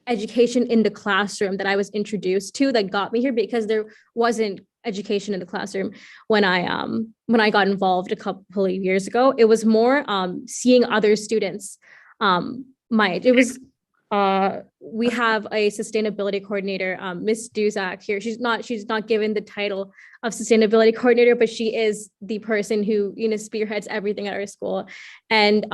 education in the classroom that I was introduced to that got me here, because there wasn't education in the classroom when I got involved a couple of years ago. It was more seeing other students my age. It was we have a sustainability coordinator, Miss Duzak here. She's not given the title of sustainability coordinator, but she is the person who spearheads everything at our school. And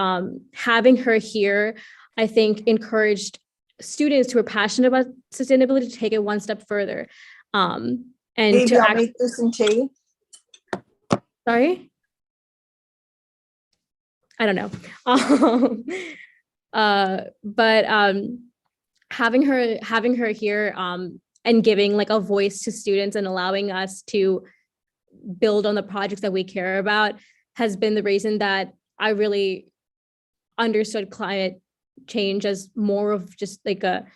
having her here, I think, encouraged students who are passionate about sustainability to take it one step further. And Maybe to I'll make this some tea. Sorry? I don't know. having her here and giving like a voice to students and allowing us to build on the projects that we care about has been the reason that I really understood climate change as more of just like a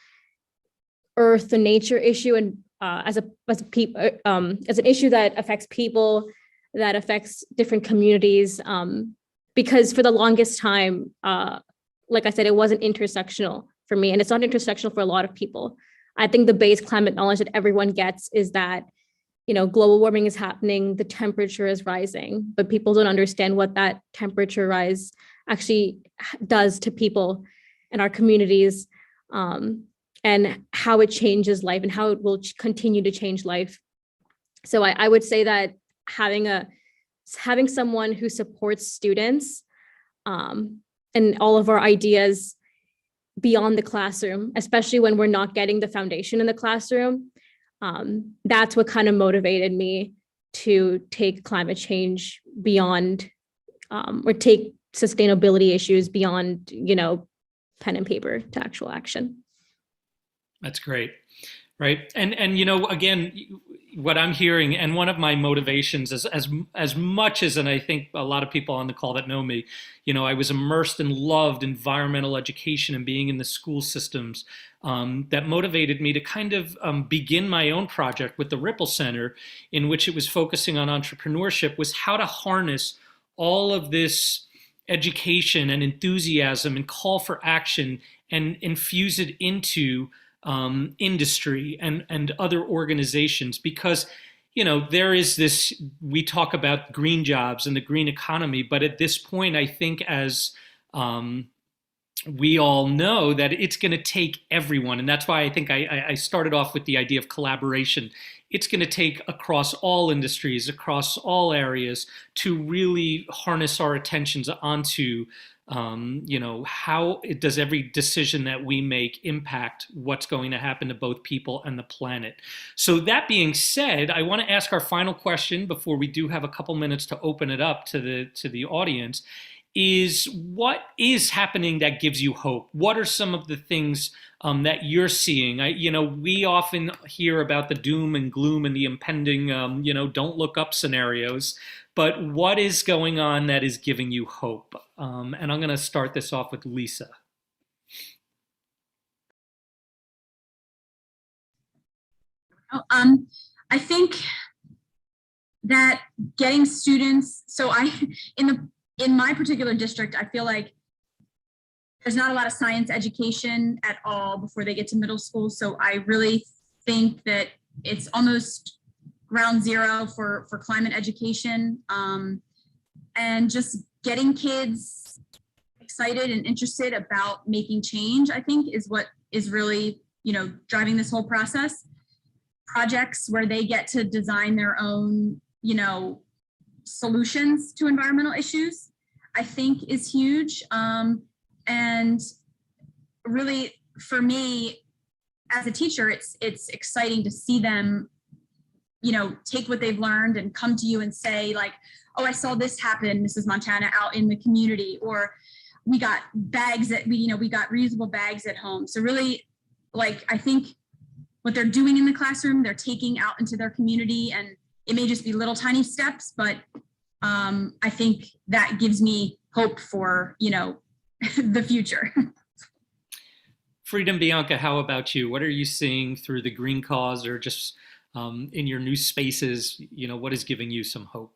earth and nature issue, and as an issue that affects people, that affects different communities, because for the longest time, like I said, it wasn't intersectional for me, and it's not intersectional for a lot of people. I think the base climate knowledge that everyone gets is that, you know, global warming is happening, the temperature is rising, but people don't understand what that temperature rise actually does to people and our communities, and how it changes life and how it will continue to change life. So I would say that having someone who supports students and all of our ideas beyond the classroom, especially when we're not getting the foundation in the classroom, that's what kind of motivated me to take climate change beyond, or take sustainability issues beyond, you know, pen and paper to actual action. That's great. Right. And you know, again, what I'm hearing, and one of my motivations is as much as, and I think a lot of people on the call that know me, you know, I was immersed and loved environmental education and being in the school systems, that motivated me to kind of begin my own project with the Ripple Center, in which it was focusing on entrepreneurship, was how to harness all of this education and enthusiasm and call for action and infuse it into industry and other organizations. Because, you know, there is this, we talk about green jobs and the green economy, but at this point, I think as we all know that it's going to take everyone. And that's why I think I started off with the idea of collaboration. It's going to take across all industries, across all areas, to really harness our attentions onto you know, how does every decision that we make impact what's going to happen to both people and the planet. So that being said, I want to ask our final question before we do have a couple minutes to open it up to the audience, is what is happening that gives you hope? What are some of the things that you're seeing? You know, we often hear about the doom and gloom and the impending, you know, don't look up scenarios. But what is going on that is giving you hope? And I'm going to start this off with Lisa. I think that getting students, so in my particular district, I feel like there's not a lot of science education at all before they get to middle school. So I really think that it's almost ground zero for climate education, and just getting kids excited and interested about making change, I think, is what is really, you know, driving this whole process. Projects where they get to design their own, you know, solutions to environmental issues, I think is huge. And really, for me as a teacher, it's exciting to see them, you know, take what they've learned and come to you and say, like, oh, I saw this happen, Mrs. Montana, out in the community, or we got bags that we got reusable bags at home. So really, like, I think what they're doing in the classroom, they're taking out into their community, and it may just be little tiny steps, but I think that gives me hope for, you know, the future. Freedom, Bianca, how about you? What are you seeing through the green cause, or just in your new spaces? You know, what is giving you some hope?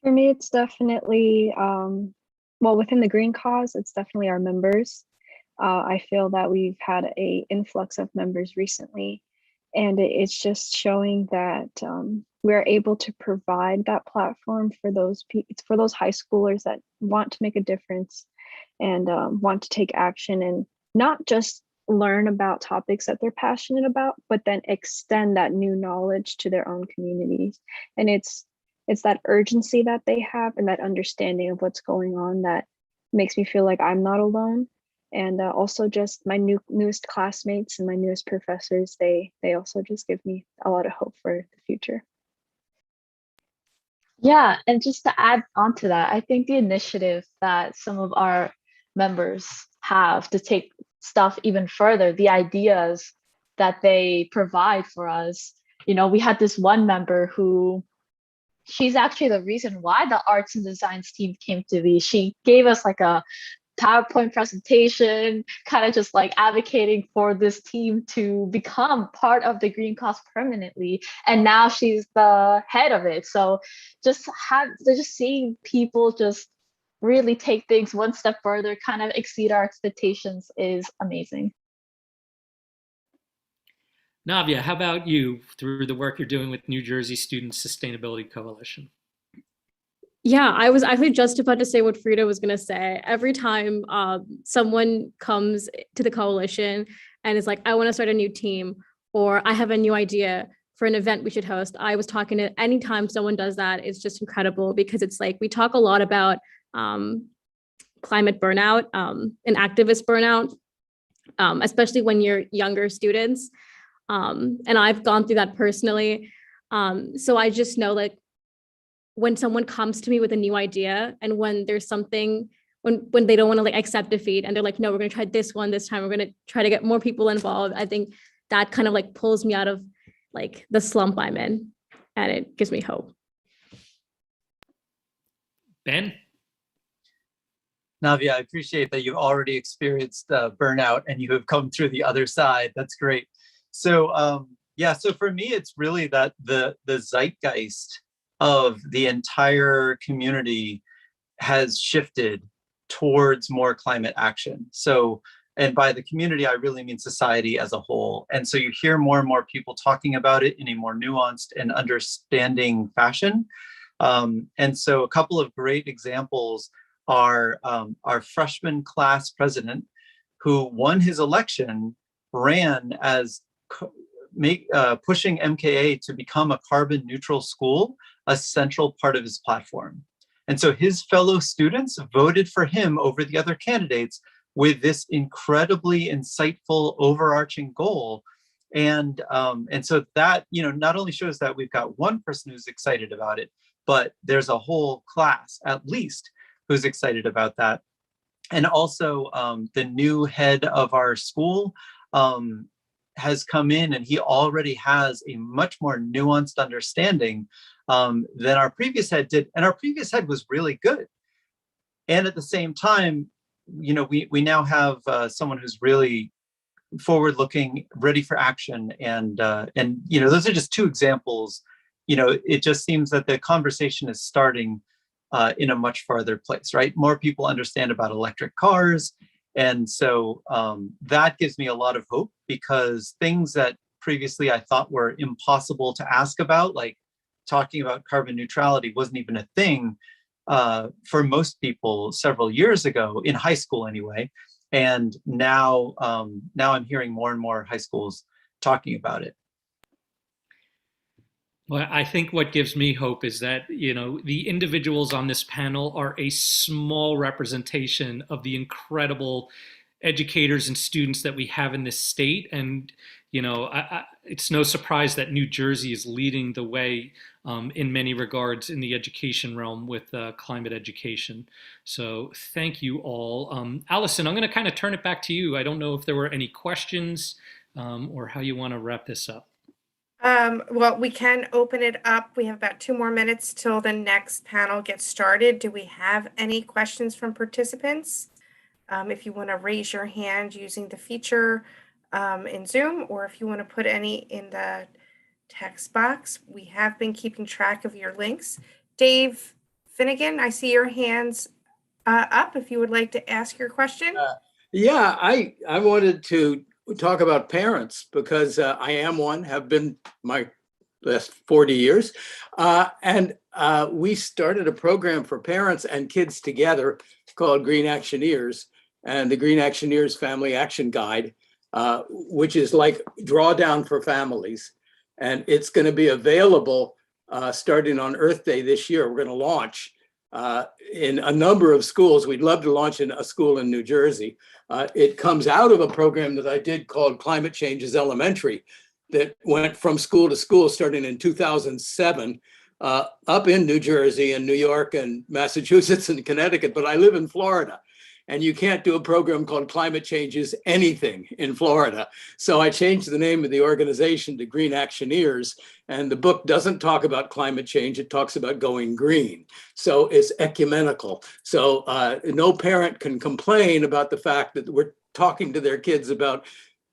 For me, it's definitely, well, within the green cause, it's definitely our members. I feel that we've had an influx of members recently, and it's just showing that we're able to provide that platform for those high schoolers that want to make a difference and want to take action, and not just learn about topics that they're passionate about, but then extend that new knowledge to their own communities. And it's that urgency that they have and that understanding of what's going on that makes me feel like I'm not alone. And also just my newest classmates and my newest professors, they also just give me a lot of hope for the future. Yeah, and just to add on to that, I think the initiative that some of our members have to take stuff even further, the ideas that they provide for us. You know, we had this one member who, she's actually the reason why the arts and designs team came to be. She gave us like a PowerPoint presentation, kind of just like advocating for this team to become part of the Green Cause permanently. And now she's the head of it. So just seeing people just really take things one step further, kind of exceed our expectations is amazing. Navia, how about you through the work you're doing with New Jersey Student Sustainability Coalition? Yeah, I was actually just about to say what Frida was going to say. Every time someone comes to the coalition and is like, I want to start a new team, or I have a new idea for an event we should host, I was talking to, anytime someone does that, it's just incredible, because it's like, we talk a lot about climate burnout and activist burnout, especially when you're younger students. And I've gone through that personally. So I just know, like, when someone comes to me with a new idea, and when there's something, when they don't want to like accept defeat, and they're like, no, we're going to try this one this time, we're going to try to get more people involved, I think that kind of like pulls me out of like the slump I'm in, and it gives me hope. Ben? Navia, I appreciate that you've already experienced burnout and you have come through the other side. That's great. So yeah, so for me, it's really that the zeitgeist of the entire community has shifted towards more climate action. So, and by the community, I really mean society as a whole. And so you hear more and more people talking about it in a more nuanced and understanding fashion. And so a couple of great examples are our freshman class president, who won his election, ran as pushing MKA to become a carbon neutral school, a central part of his platform. And so his fellow students voted for him over the other candidates with this incredibly insightful overarching goal. And so that, you know, not only shows that we've got one person who's excited about it, but there's a whole class at least who's excited about that. And also the new head of our school has come in, and he already has a much more nuanced understanding than our previous head did. And our previous head was really good. And at the same time, you know, we now have someone who's really forward-looking, ready for action. And you know, those are just two examples. You know, it just seems that the conversation is starting in a much farther place, right? More people understand about electric cars. And so that gives me a lot of hope, because things that previously I thought were impossible to ask about, like talking about carbon neutrality, wasn't even a thing for most people several years ago, in high school anyway. And now I'm hearing more and more high schools talking about it. Well, I think what gives me hope is that, you know, the individuals on this panel are a small representation of the incredible educators and students that we have in this state. And, you know, it's no surprise that New Jersey is leading the way in many regards in the education realm with climate education. So thank you all. Allison, I'm going to kind of turn it back to you. I don't know if there were any questions or how you want to wrap this up. Well, we can open it up. We have about 2 more minutes till the next panel gets started. Do we have any questions from participants? If you want to raise your hand using the feature in Zoom, or if you want to put any in the text box, we have been keeping track of your links. Dave Finnegan, I see your hands up if you would like to ask your question. Yeah, I wanted to talk about parents, because I am one, have been my last 40 years. And we started a program for parents and kids together called Green Actioneers, and the Green Actioneers Family Action Guide, which is like drawdown for families. And it's going to be available starting on Earth Day this year. We're going to launch in a number of schools. We'd love to launch in a school in New Jersey. It comes out of a program that I did called Climate Change is Elementary, that went from school to school starting in 2007, up in New Jersey and New York and Massachusetts and Connecticut, but I live in Florida. and you can't do a program called Climate Change is Anything in Florida. So I changed the name of the organization to Green Actioneers, and the book doesn't talk about climate change, it talks about going green. So it's ecumenical. So no parent can complain about the fact that we're talking to their kids about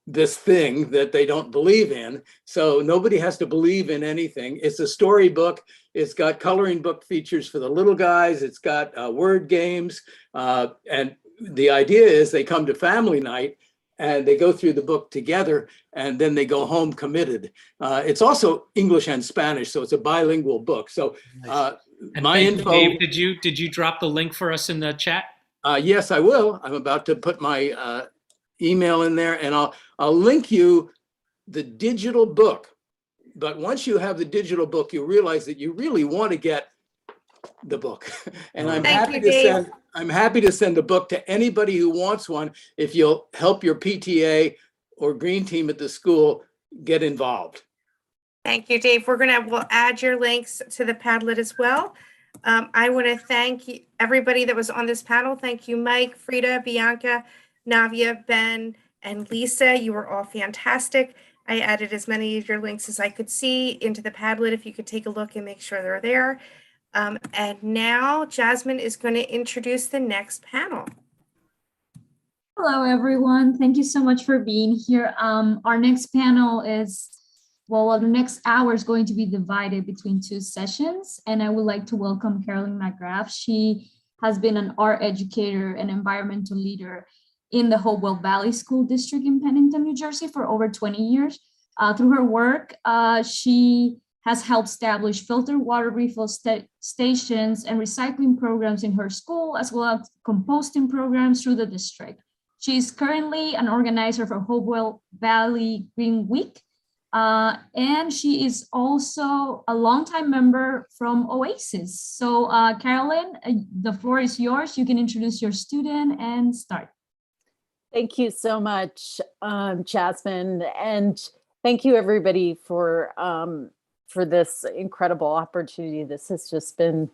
this thing that they don't believe in. So nobody has to believe in anything. It's a storybook. It's got coloring book features for the little guys. It's got word games. And the idea is they come to family night and they go through the book together, and then they go home committed. It's also English and Spanish, so it's a bilingual book. So And my thank you, info. Dave, did you drop the link for us in the chat? Yes, I will. I'm about to put my email in there, and I'll link you the digital book. But once you have the digital book, you realize that you really want to get the book. And I'm Thank happy you, to Dave. send the book to anybody who wants one. If you'll help your PTA or green team at the school get involved. Thank you, Dave. We'll add your links to the Padlet as well. I want to thank everybody that was on this panel. Thank you, Mike, Frida, Bianca, Navia, Ben, and Lisa. You were all fantastic. I added as many of your links as I could see into the Padlet. If you could take a look and make sure they're there. And now Jasmine is going to introduce the next panel. Hello, everyone. Thank you so much for being here. Our next panel is, well, the next hour is going to be divided between two sessions, and I would like to welcome Carolyn Mcgrath. She has been an art educator and environmental leader in the Hopewell Valley School District in Pennington, New Jersey for over 20 years. Through her work, she has helped establish filtered water refill stations and recycling programs in her school, as well as composting programs through the district. She is currently an organizer for Hopewell Valley Green Week, and she is also a longtime member from Oasis. So Carolyn, the floor is yours. You can introduce your student and start. Thank you so much, Jasmine, and thank you everybody for this incredible opportunity. This has just been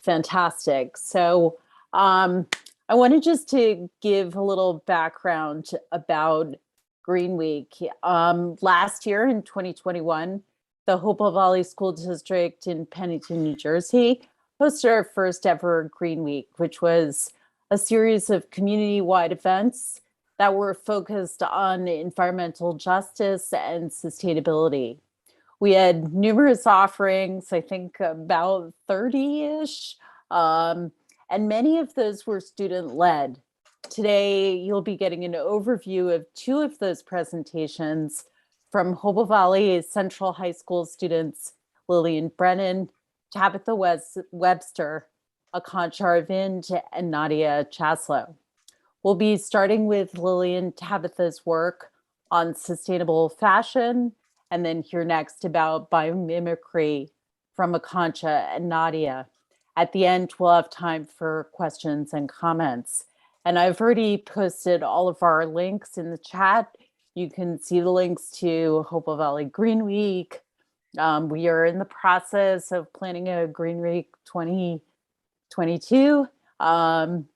fantastic. So I wanted just to give a little background about Green Week. Last year in 2021, the Hopewell Valley School District in Pennington, New Jersey, hosted our first ever Green Week, which was a series of community-wide events that were focused on environmental justice and sustainability. We had numerous offerings, I think about 30-ish, and many of those were student-led. Today, you'll be getting an overview of two of those presentations from Hopewell Valley Central High School students, Lillian Brennan, Tabitha Webster, Akanksha Arvind, and Nadia Chaslow. We'll be starting with Lillian Tabitha's work on sustainable fashion, and then hear next about biomimicry from Akanksha and Nadia. At the end, we'll have time for questions and comments. And I've already posted all of our links in the chat. You can see the links to Hopewell Valley Green Week. We are in the process of planning a Green Week 2022.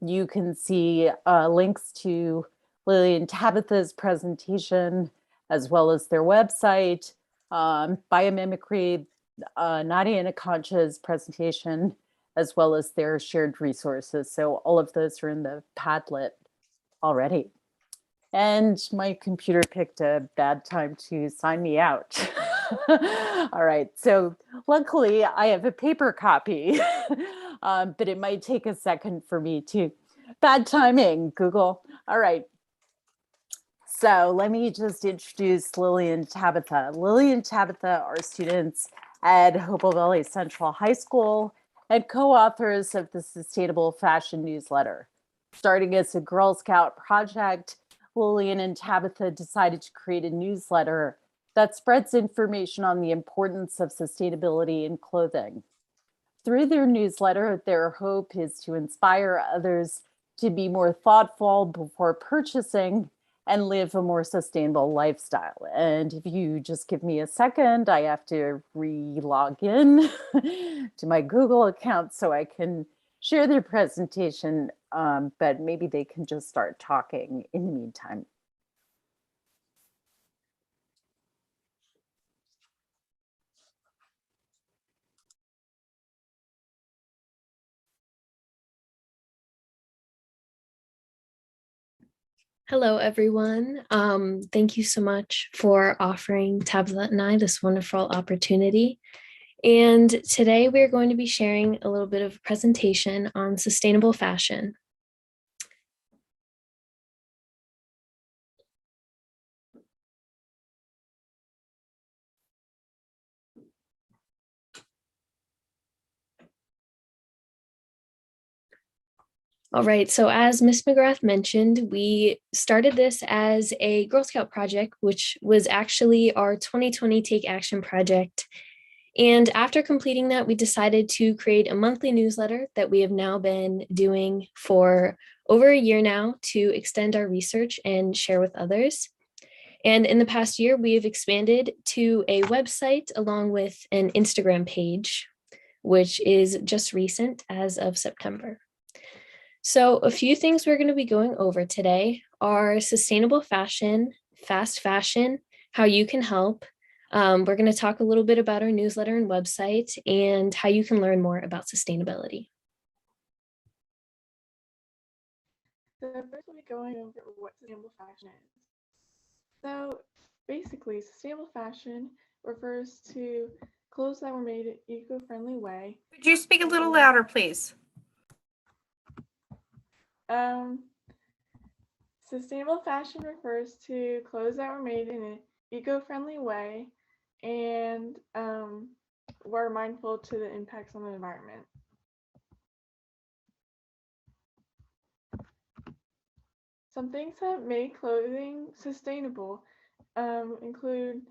You can see links to Lily and Tabitha's presentation, as well as their website, Biomimicry, Nadia and Akanksha's presentation, as well as their shared resources. So all of those are in the Padlet already. And my computer picked a bad time to sign me out. All right, so luckily I have a paper copy, but it might take a second for me to. Bad timing, Google. All right. So let me just introduce Lily and Tabitha. Lily and Tabitha are students at Hopewell Valley Central High School and co-authors of the Sustainable Fashion newsletter. Starting as a Girl Scout project, Lillian and Tabitha decided to create a newsletter that spreads information on the importance of sustainability in clothing. Through their newsletter, their hope is to inspire others to be more thoughtful before purchasing and live a more sustainable lifestyle. And if you just give me a second, I have to re-log in to my Google account so I can share their presentation, but maybe they can just start talking in the meantime. Hello, everyone. Thank you so much for offering Tabitha and I this wonderful opportunity. And today we're going to be sharing a little bit of a presentation on sustainable fashion. All right, so as Ms. Mcgrath mentioned, we started this as a Girl Scout project, which was actually our 2020 Take Action project. And after completing that, we decided to create a monthly newsletter that we have now been doing for over a year now to extend our research and share with others. And in the past year, we have expanded to a website along with an Instagram page, which is just recent as of September. So a few things we're going to be going over today are sustainable fashion, fast fashion, how you can help. We're going to talk a little bit about our newsletter and website and how you can learn more about sustainability. So first we'll be going over what sustainable fashion is. So basically, sustainable fashion refers to clothes that were made in an eco-friendly way. Could you speak a little louder, please? Sustainable fashion refers to clothes that were made in an eco-friendly way and were mindful to the impacts on the environment. Some things that make clothing sustainable include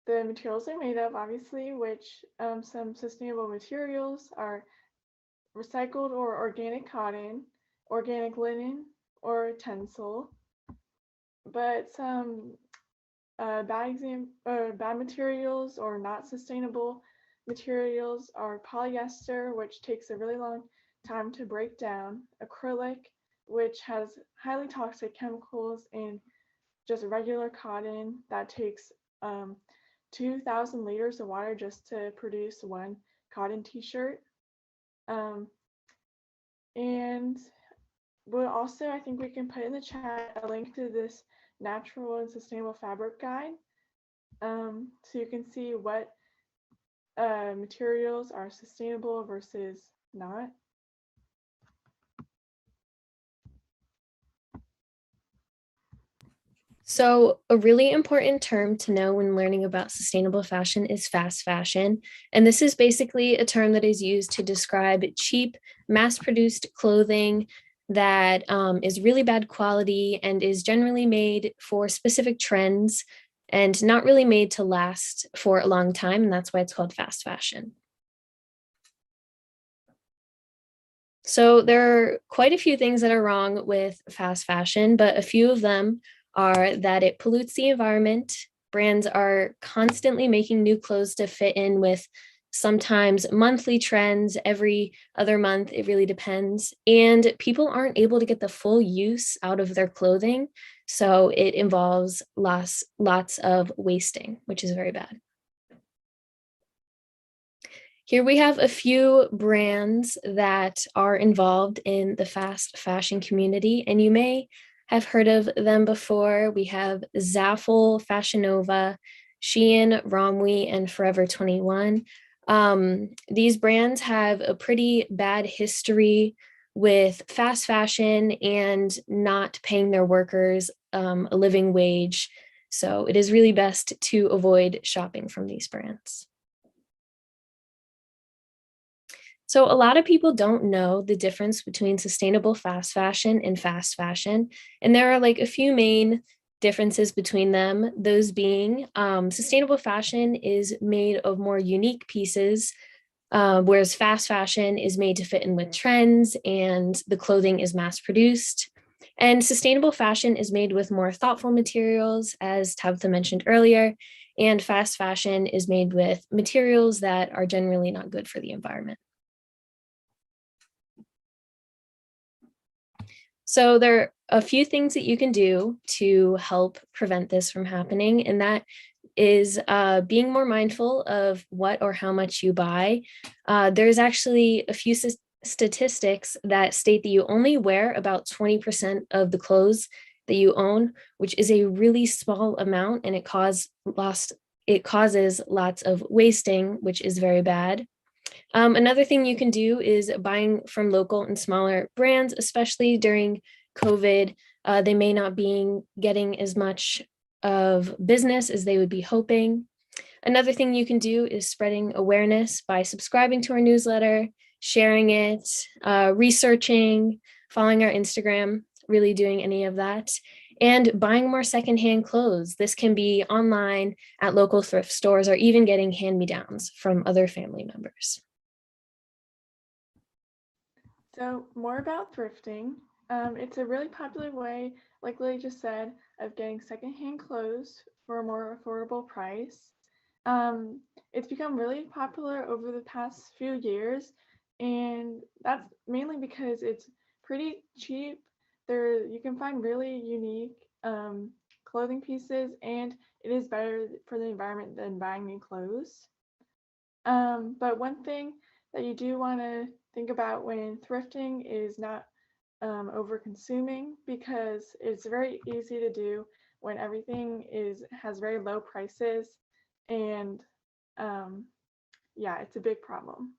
the materials they're made of, obviously, which some sustainable materials are recycled or organic cotton, organic linen, or tencel. But some bad materials or not sustainable materials are polyester, which takes a really long time to break down, acrylic, which has highly toxic chemicals, and just regular cotton that takes 2,000 liters of water just to produce one cotton t-shirt. And we'll also, I think we can put in the chat a link to this natural and sustainable fabric guide, so you can see what materials are sustainable versus not. So a really important term to know when learning about sustainable fashion is fast fashion. And this is basically a term that is used to describe cheap, mass-produced clothing that is really bad quality and is generally made for specific trends and not really made to last for a long time. And that's why it's called fast fashion. So there are quite a few things that are wrong with fast fashion, but a few of them are that it pollutes the environment. Brands are constantly making new clothes to fit in with sometimes monthly trends, every other month, it really depends. And people aren't able to get the full use out of their clothing. So it involves lots of wasting, which is very bad. Here we have a few brands that are involved in the fast fashion community, and you may have heard of them before. We have Zaful, Fashion Nova, Shein, Romwe, and Forever 21. These brands have a pretty bad history with fast fashion and not paying their workers a living wage. So it is really best to avoid shopping from these brands. So a lot of people don't know the difference between sustainable fast fashion and fast fashion. And there are like a few main differences between them, those being sustainable fashion is made of more unique pieces, whereas fast fashion is made to fit in with trends and the clothing is mass produced. And sustainable fashion is made with more thoughtful materials, as Tabitha mentioned earlier, and fast fashion is made with materials that are generally not good for the environment. So there are a few things that you can do to help prevent this from happening, and that is being more mindful of what or how much you buy. There's actually a few statistics that state that you only wear about 20% of the clothes that you own, which is a really small amount, and it causes lots of wasting, which is very bad. Another thing you can do is buying from local and smaller brands, especially during COVID. They may not be getting as much of business as they would be hoping. Another thing you can do is spreading awareness by subscribing to our newsletter, sharing it, researching, following our Instagram, really doing any of that, and buying more secondhand clothes. This can be online, at local thrift stores, or even getting hand-me-downs from other family members. So more about thrifting. It's a really popular way, like Lily just said, of getting secondhand clothes for a more affordable price. It's become really popular over the past few years, and that's mainly because it's pretty cheap. You can find really unique clothing pieces, and it is better for the environment than buying new clothes. But one thing that you do want to think about when thrifting is not over consuming, because it's very easy to do when everything has very low prices, and yeah, it's a big problem.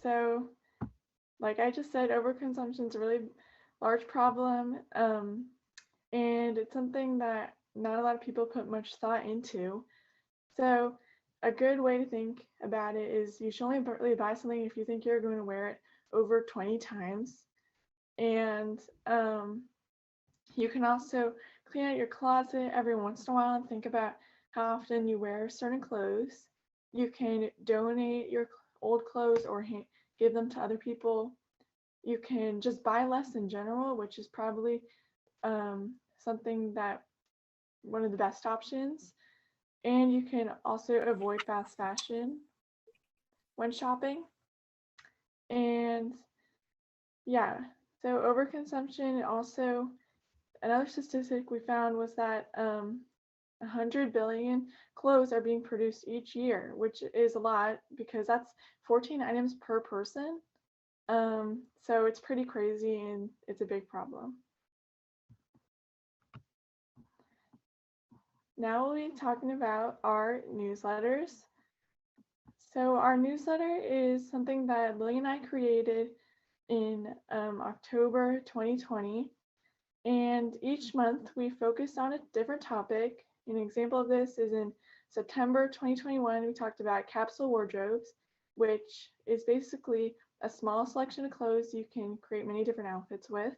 So like I just said, overconsumption is a really large problem, and it's something that not a lot of people put much thought into. So a good way to think about it is you should only really buy something if you think you're going to wear it over 20 times. And you can also clean out your closet every once in a while and think about how often you wear certain clothes. You can donate your old clothes or give them to other people. You can just buy less in general, which is probably something that one of the best options. And you can also avoid fast fashion when shopping. And yeah, so overconsumption, also another statistic we found was that 100 billion clothes are being produced each year, which is a lot because that's 14 items per person. So it's pretty crazy and it's a big problem. Now we'll be talking about our newsletters. So our newsletter is something that Lily and I created in October 2020. And each month we focus on a different topic. An example of this is in September 2021, we talked about capsule wardrobes, which is basically a small selection of clothes you can create many different outfits with.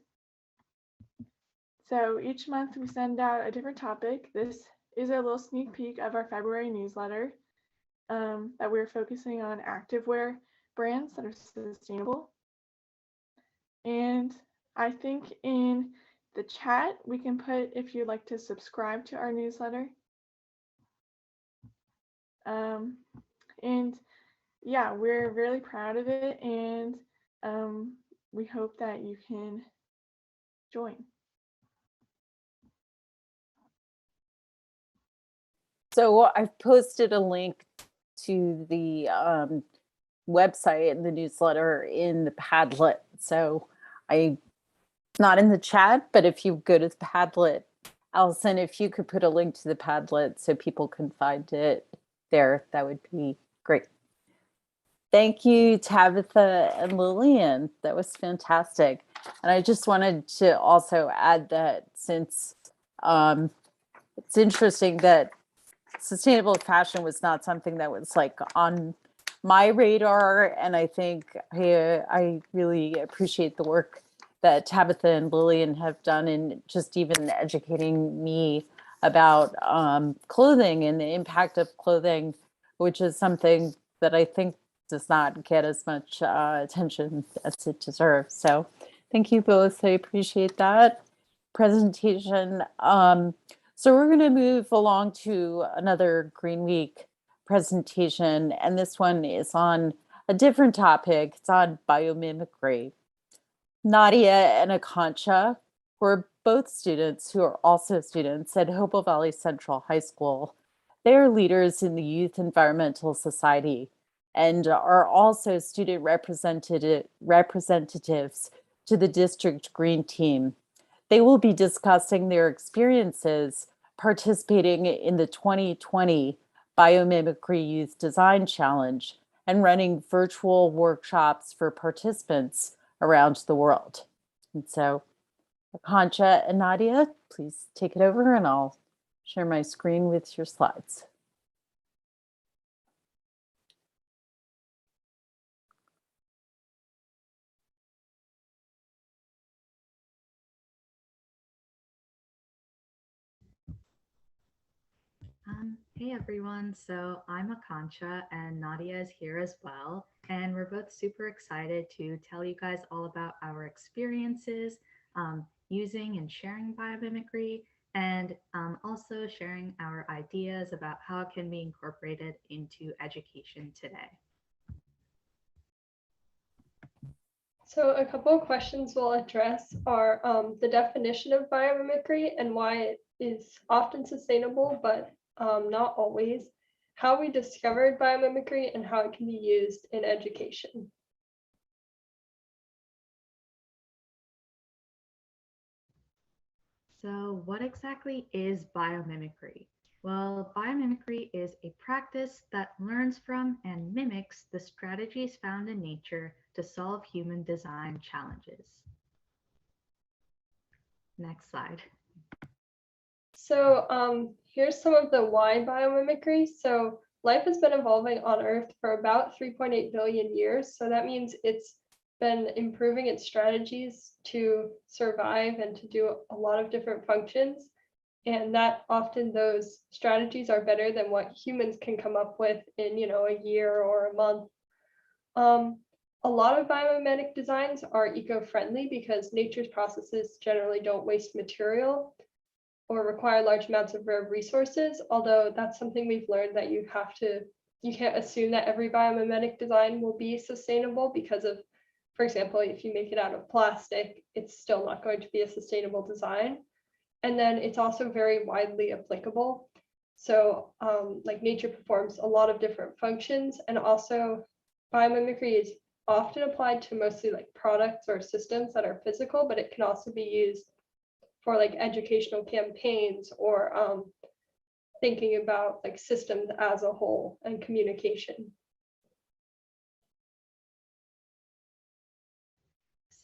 So each month we send out a different topic. This is a little sneak peek of our February newsletter that we're focusing on activewear brands that are sustainable. And I think in the chat we can put if you'd like to subscribe to our newsletter. And yeah, we're really proud of it, and we hope that you can join. So I've posted a link to the website and the newsletter in the Padlet. So it's not in the chat, but if you go to the Padlet, Allison, if you could put a link to the Padlet so people can find it there, that would be great. Thank you, Tabitha and Lillian. That was fantastic. And I just wanted to also add that since it's interesting that sustainable fashion was not something that was like on my radar. And I think I really appreciate the work that Tabitha and Lillian have done in just even educating me about clothing and the impact of clothing, which is something that I think does not get as much attention as it deserves. So thank you both. I appreciate that presentation. So we're going to move along to another Green Week presentation, and this one is on a different topic. It's on biomimicry. Nadia and Akanksha were both students who are also students at Hopewell Valley Central High School. They are leaders in the Youth Environmental Society and are also student representatives to the district green team. They will be discussing their experiences participating in the 2020 Biomimicry Youth Design Challenge and running virtual workshops for participants around the world. And so, Akanksha and Nadia, please take it over and I'll share my screen with your slides. Hey everyone, so I'm Akanksha and Nadia is here as well. And we're both super excited to tell you guys all about our experiences using and sharing biomimicry, and also sharing our ideas about how it can be incorporated into education today. So a couple of questions we'll address are the definition of biomimicry and why it is often sustainable, but not always, how we discovered biomimicry and how it can be used in education. So what exactly is biomimicry? Well, biomimicry is a practice that learns from and mimics the strategies found in nature to solve human design challenges. Next slide. So here's some of the why biomimicry. So life has been evolving on Earth for about 3.8 billion years. So that means it's been improving its strategies to survive and to do a lot of different functions. And that often those strategies are better than what humans can come up with in, a year or a month. A lot of biomimetic designs are eco-friendly because nature's processes generally don't waste material or require large amounts of rare resources, although that's something we've learned that you can't assume that every biomimetic design will be sustainable because of, for example, if you make it out of plastic, it's still not going to be a sustainable design. And then it's also very widely applicable. So like nature performs a lot of different functions, and also biomimicry is often applied to mostly like products or systems that are physical, but it can also be used for like educational campaigns or thinking about like systems as a whole and communication.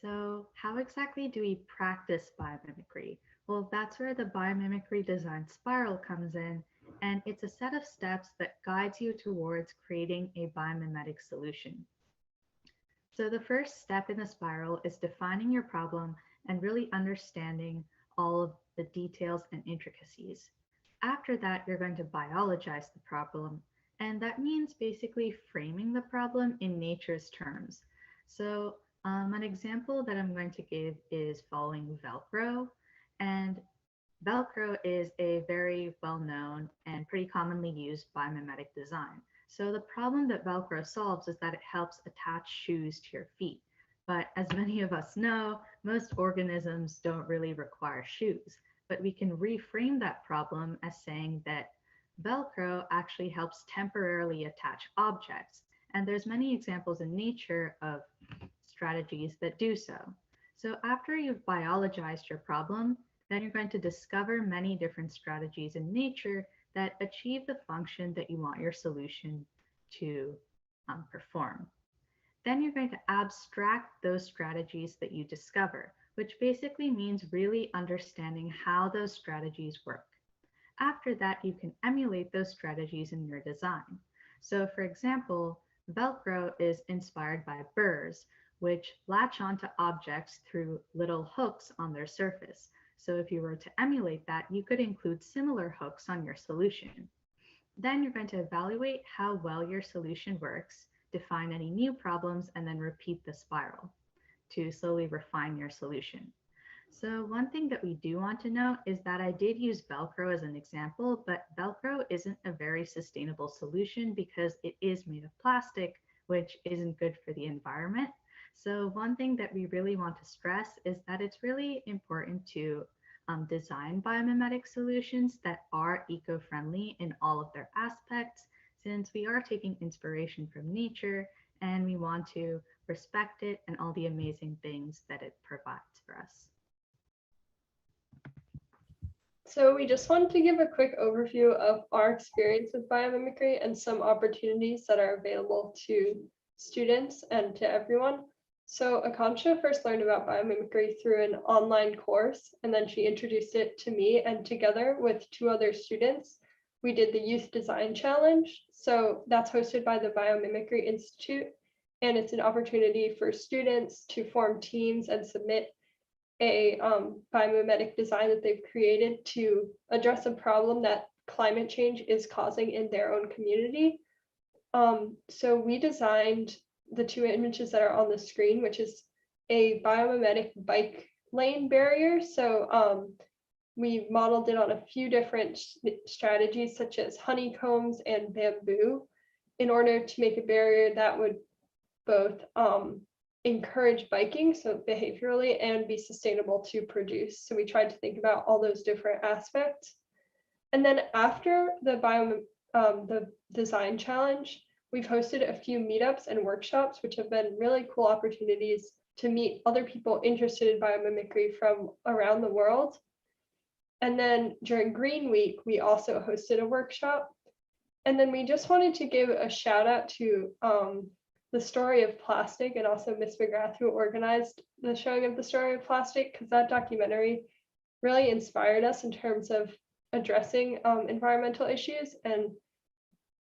So how exactly do we practice biomimicry? Well, that's where the biomimicry design spiral comes in, and it's a set of steps that guides you towards creating a biomimetic solution. So the first step in the spiral is defining your problem and really understanding all of the details and intricacies. After that, you're going to biologize the problem, and that means basically framing the problem in nature's terms. So an example that I'm going to give is following Velcro, and Velcro is a very well-known and pretty commonly used biomimetic design. So the problem that Velcro solves is that it helps attach shoes to your feet. But as many of us know, most organisms don't really require shoes. But we can reframe that problem as saying that Velcro actually helps temporarily attach objects. And there's many examples in nature of strategies that do so. So after you've biologized your problem, then you're going to discover many different strategies in nature that achieve the function that you want your solution to perform. Then you're going to abstract those strategies that you discover, which basically means really understanding how those strategies work. After that, you can emulate those strategies in your design. So for example, Velcro is inspired by burrs, which latch onto objects through little hooks on their surface. So if you were to emulate that, you could include similar hooks on your solution. Then you're going to evaluate how well your solution works, define any new problems, and then repeat the spiral to slowly refine your solution. So one thing that we do want to note is that I did use Velcro as an example, but Velcro isn't a very sustainable solution because it is made of plastic, which isn't good for the environment. So one thing that we really want to stress is that it's really important to design biomimetic solutions that are eco-friendly in all of their aspects, since we are taking inspiration from nature and we want to respect it and all the amazing things that it provides for us. So we just wanted to give a quick overview of our experience with biomimicry and some opportunities that are available to students and to everyone. So Akansha first learned about biomimicry through an online course, and then she introduced it to me, and together with 2 other students, we did the Youth Design Challenge. So that's hosted by the Biomimicry Institute, and it's an opportunity for students to form teams and submit a biomimetic design that they've created to address a problem that climate change is causing in their own community. So we designed the 2 images that are on the screen, which is a biomimetic bike lane barrier. So we modeled it on a few different strategies, such as honeycombs and bamboo, in order to make a barrier that would both encourage biking, so behaviorally, and be sustainable to produce. So we tried to think about all those different aspects. And then after the design challenge, we've hosted a few meetups and workshops, which have been really cool opportunities to meet other people interested in biomimicry from around the world. And then during Green Week, we also hosted a workshop. And then we just wanted to give a shout out to the Story of Plastic, and also Ms. Mcgrath, who organized the showing of the Story of Plastic, because that documentary really inspired us in terms of addressing environmental issues. And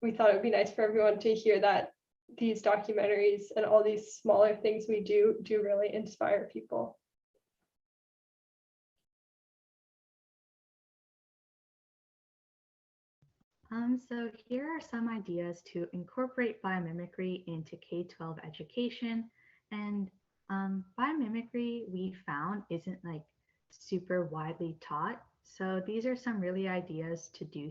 we thought it would be nice for everyone to hear that these documentaries and all these smaller things we do really inspire people. So here are some ideas to incorporate biomimicry into K-12 education. And biomimicry, we found, isn't like super widely taught. So these are some really ideas to do.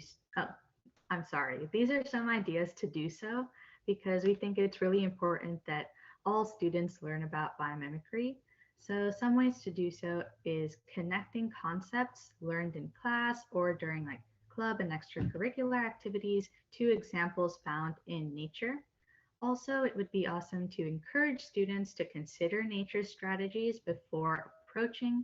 These are some ideas to do so, because we think it's really important that all students learn about biomimicry. So some ways to do so is connecting concepts learned in class or during like club and extracurricular activities to examples found in nature. Also, it would be awesome to encourage students to consider nature strategies before approaching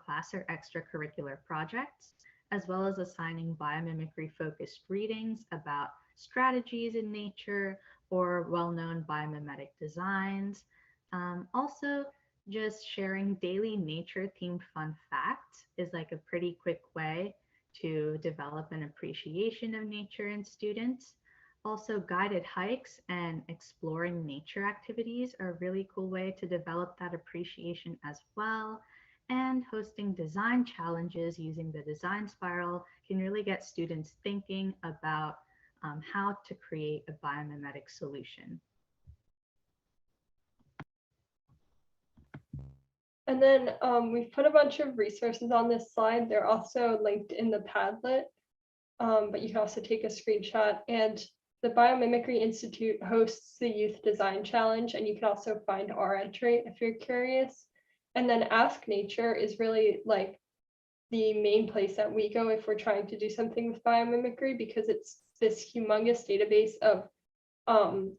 class or extracurricular projects, as well as assigning biomimicry focused readings about strategies in nature or well-known biomimetic designs. Also, just sharing daily nature themed fun facts is like a pretty quick way to develop an appreciation of nature in students. Also, guided hikes and exploring nature activities are a really cool way to develop that appreciation as well. And hosting design challenges using the design spiral can really get students thinking about how to create a biomimetic solution. And then we've put a bunch of resources on this slide. They're also linked in the Padlet, but you can also take a screenshot. And the Biomimicry Institute hosts the Youth Design Challenge, and you can also find our entry if you're curious. And then Ask Nature is really like the main place that we go if we're trying to do something with biomimicry, because it's this humongous database of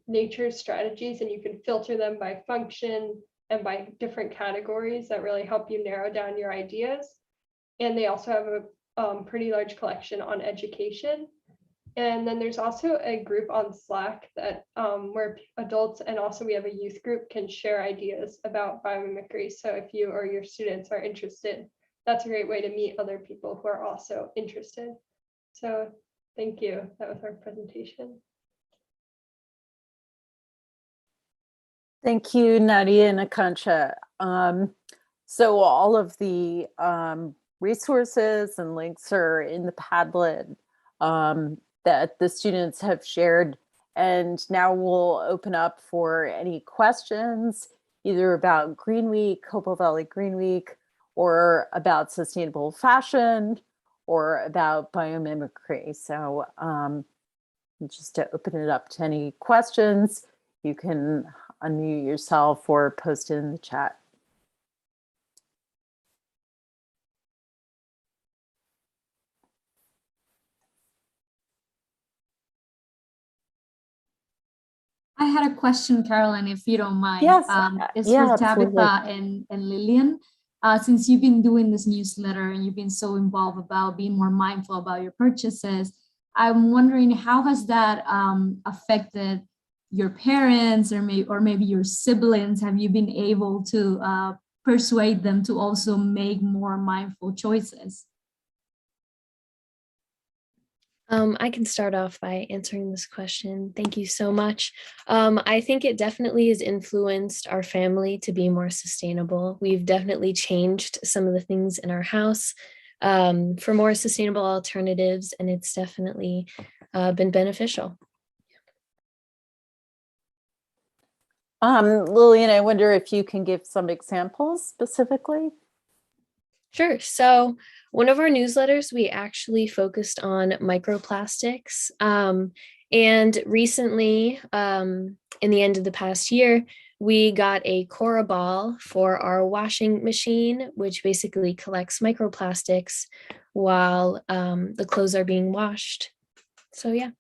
nature strategies, and you can filter them by function and by different categories that really help you narrow down your ideas. And they also have a pretty large collection on education. And then there's also a group on Slack that where adults and also we have a youth group can share ideas about biomimicry. So if you or your students are interested, that's a great way to meet other people who are also interested. So thank you. That was our presentation. Thank you, Nadia and Akansha. So all of the resources and links are in the Padlet that the students have shared. And now we'll open up for any questions, either about Green Week, Hopewell Valley Green Week, or about sustainable fashion, or about biomimicry. So just to open it up to any questions, you can unmute yourself or post it in the chat. I had a question, Caroline, if you don't mind. Yes, It's yeah, for Tabitha and Lillian. Since you've been doing this newsletter and you've been so involved about being more mindful about your purchases, I'm wondering how has that affected your parents or maybe your siblings? Have you been able to persuade them to also make more mindful choices? I can start off by answering this question. Thank you so much. I think it definitely has influenced our family to be more sustainable. We've definitely changed some of the things in our house for more sustainable alternatives, and it's definitely been beneficial. Lillian, I wonder if you can give some examples specifically? Sure. So one of our newsletters, we actually focused on microplastics. And recently, in the end of the past year, we got a Cora ball for our washing machine, which basically collects microplastics while the clothes are being washed. So yeah.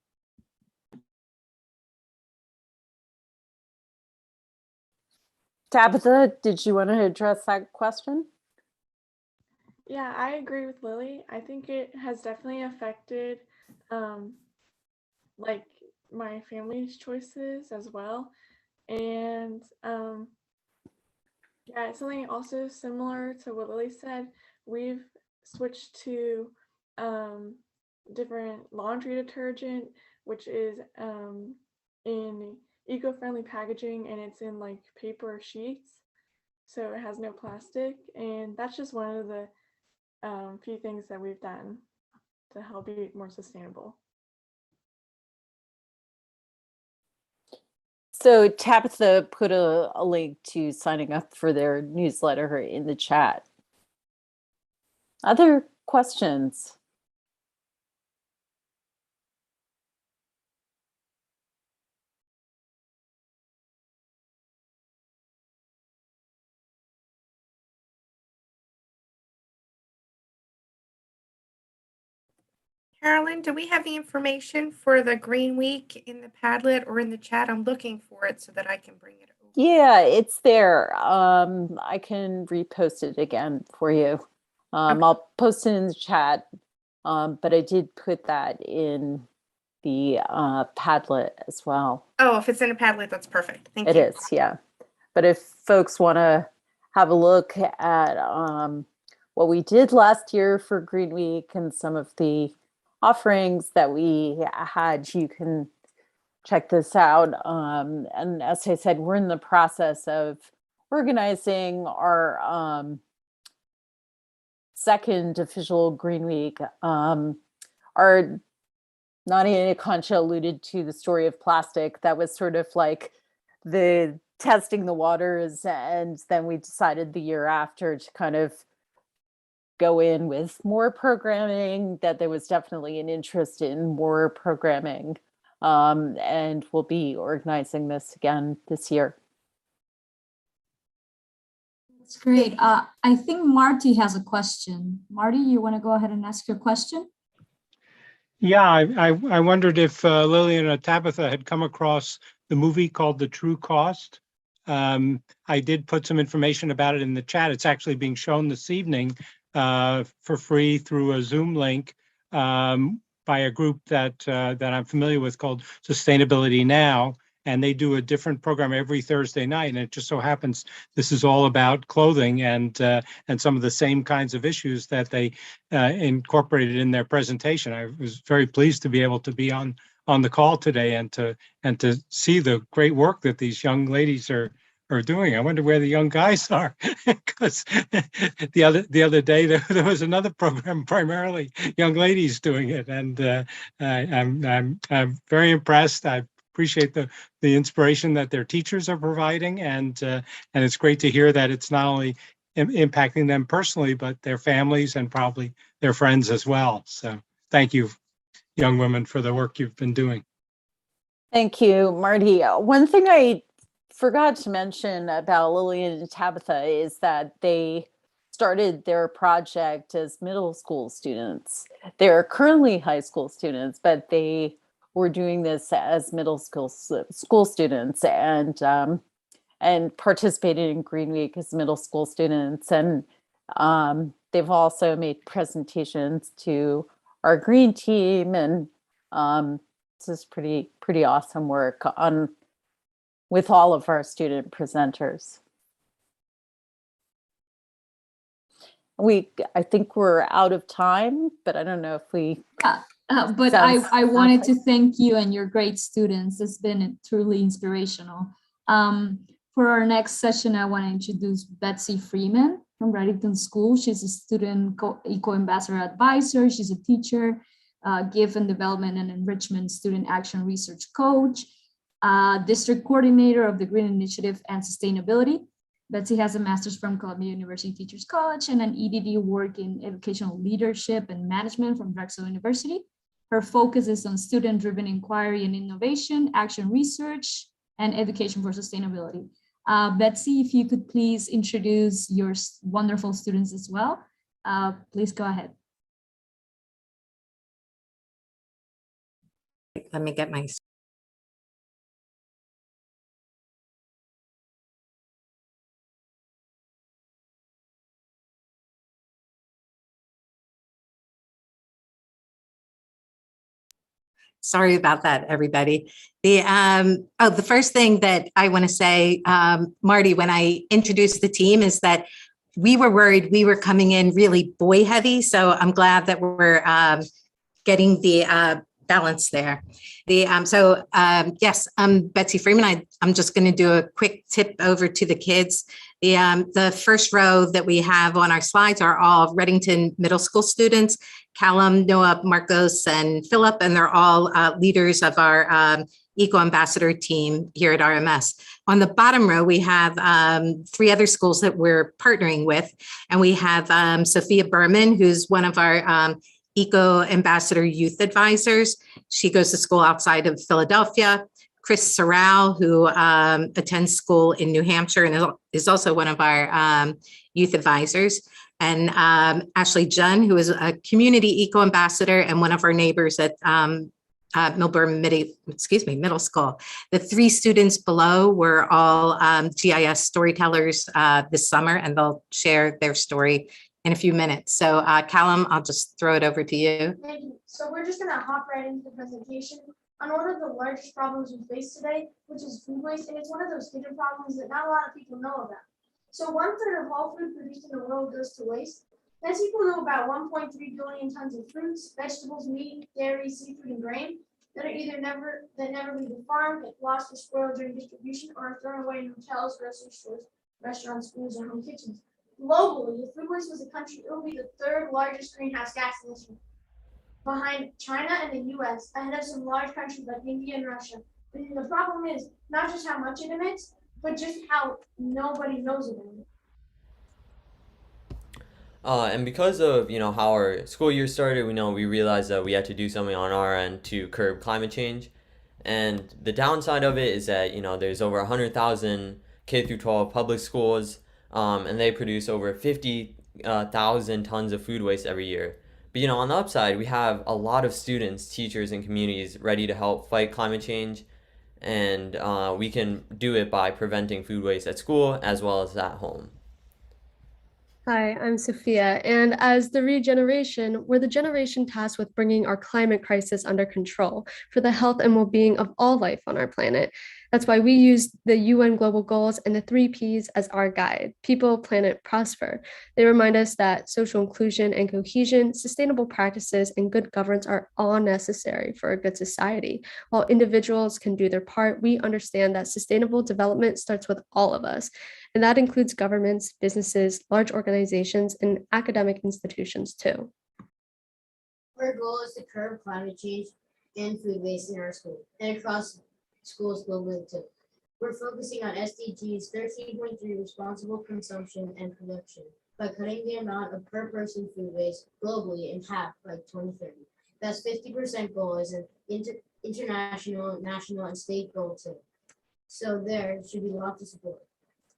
Tabitha, did you want to address that question? Yeah, I agree with Lily. I think it has definitely affected like my family's choices as well. And yeah, it's something also similar to what Lily said. We've switched to different laundry detergent, which is in eco-friendly packaging, and it's in like paper sheets, so it has no plastic. And that's just one of the few things that we've done to help be more sustainable. So Tabitha put a link to signing up for their newsletter in the chat. Other questions? Carolyn, do we have the information for the Green Week in the Padlet or in the chat? I'm looking for it so that I can bring it over. Yeah, it's there. I can repost it again for you. Okay. I'll post it in the chat, but I did put that in the Padlet as well. Oh, if it's in a Padlet, that's perfect. Thank you. It is, yeah. But if folks want to have a look at what we did last year for Green Week and some of the offerings that we had, you can check this out. And as I said, we're in the process of organizing our second official Green Week. Our Nadia Concha alluded to the story of plastic. That was sort of like the testing the waters, and then we decided the year after to kind of go in with more programming, that there was definitely an interest in more programming. And we'll be organizing this again this year. That's great. I think Marty has a question. Marty, you want to go ahead and ask your question? Yeah, I wondered if Lillian or Tabitha had come across the movie called The True Cost. I did put some information about it in the chat. It's actually being shown this evening for free through a Zoom link by a group that I'm familiar with called Sustainability Now. And they do a different program every Thursday night. And it just so happens this is all about clothing and some of the same kinds of issues that they incorporated in their presentation. I was very pleased to be able to be on the call today and to see the great work that these young ladies are doing. I wonder where the young guys are, because the other day there was another program, primarily young ladies doing it, and I'm very impressed. I appreciate the inspiration that their teachers are providing, and it's great to hear that it's not only impacting them personally, but their families and probably their friends as well. So thank you, young women, for the work you've been doing. Thank you, Marty. One thing I forgot to mention about Lillian and Tabitha is that they started their project as middle school students. They're currently high school students, but they were doing this as middle school students and participated in Green Week as middle school students. And they've also made presentations to our green team, and this is pretty awesome work with all of our student presenters. I think we're out of time, but I don't know if we. But I wanted to thank you and your great students. It's been truly inspirational. For our next session, I want to introduce Betsy Freeman from Reddington School. She's a student eco-ambassador advisor. She's a teacher, give and development and enrichment student action research coach, district coordinator of the Green Initiative and Sustainability. Betsy has a master's from Columbia University Teachers College and an EDD work in educational leadership and management from Drexel University. Her focus is on student-driven inquiry and innovation, action research, and education for sustainability. Betsy, if you could please introduce your wonderful students as well, please go ahead. Let me get my. Sorry about that, everybody. The first thing that I want to say, Marty, when I introduced the team, is that we were worried we were coming in really boy heavy. So I'm glad that we're getting the balance there. Yes, I'm Betsy Freeman. I'm just going to do a quick tip over to the kids. The first row that we have on our slides are all Reddington Middle School students, Callum, Noah, Marcos, and Philip, and they're all leaders of our Eco Ambassador team here at RMS. On the bottom row, we have 3 other schools that we're partnering with, and we have Sophia Berman, who's one of our Eco Ambassador Youth Advisors. She goes to school outside of Philadelphia. Chris Sorrell, who attends school in New Hampshire and is also one of our youth advisors. And Ashley Junn, who is a community eco ambassador and one of our neighbors at Milburn Middle School. The 3 students below were all GIS storytellers this summer, and they'll share their story in a few minutes. So Callum, I'll just throw it over to you. Thank you. So we're just gonna hop right into the presentation on one of the largest problems we face today, which is food waste, and it's one of those hidden problems that not a lot of people know about. So 1/3 of all food produced in the world goes to waste. That's equal to about 1.3 billion tons of fruits, vegetables, meat, dairy, seafood, and grain that are either never leave the farm, get lost or spoiled during distribution, or are thrown away in hotels, grocery stores, restaurants, schools, or home kitchens. Globally, if food waste was a country, it would be the 3rd largest greenhouse gas emission, behind China and the US, ahead of some large countries like India and Russia. And the problem is not just how much it emits, but just how nobody knows about it. And because of how our school year started, we realized that we had to do something on our end to curb climate change. And the downside of it is that there's over 100,000 K through 12 public schools, and they produce over 50,000 tons of food waste every year. But on the upside, we have a lot of students, teachers, and communities ready to help fight climate change, and we can do it by preventing food waste at school as well as at home. Hi, I'm Sophia, and as the Regeneration, we're the generation tasked with bringing our climate crisis under control for the health and well-being of all life on our planet. That's why we use the UN Global Goals and the 3 Ps as our guide: people, planet, prosper. They remind us that social inclusion and cohesion, sustainable practices, and good governance are all necessary for a good society. While individuals can do their part, we understand that sustainable development starts with all of us, and that includes governments, businesses, large organizations, and academic institutions too. Our goal is to curb climate change and food waste in our school and across schools globally too. We're focusing on SDGs 13.3, responsible consumption and production, by cutting the amount of per person food waste globally in half by 2030. That's 50% goal is an international, national, and state goal too. So there should be lots of support.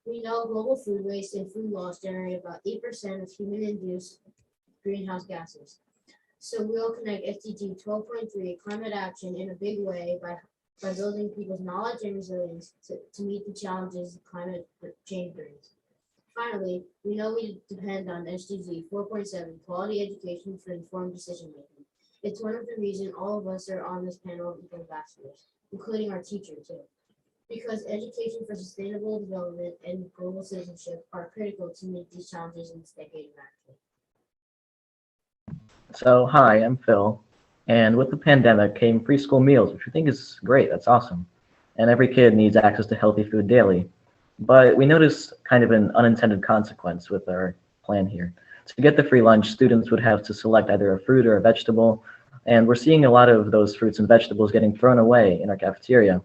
We know global food waste and food loss generate about 8% of human-induced greenhouse gases. So we'll connect SDG 12.3 climate action in a big way by building people's knowledge and resilience to meet the challenges climate change brings. Finally, we know we depend on SDG 4.7 quality education for informed decision making. It's one of the reasons all of us are on this panel of eco-ambassadors, including our teacher too. Because education for sustainable development and global citizenship are critical to meet these challenges in this decade of action. So, hi, I'm Phil. And with the pandemic came free school meals, which I think is great. That's awesome. And every kid needs access to healthy food daily. But we noticed kind of an unintended consequence with our plan here. To get the free lunch, students would have to select either a fruit or a vegetable. And we're seeing a lot of those fruits and vegetables getting thrown away in our cafeteria.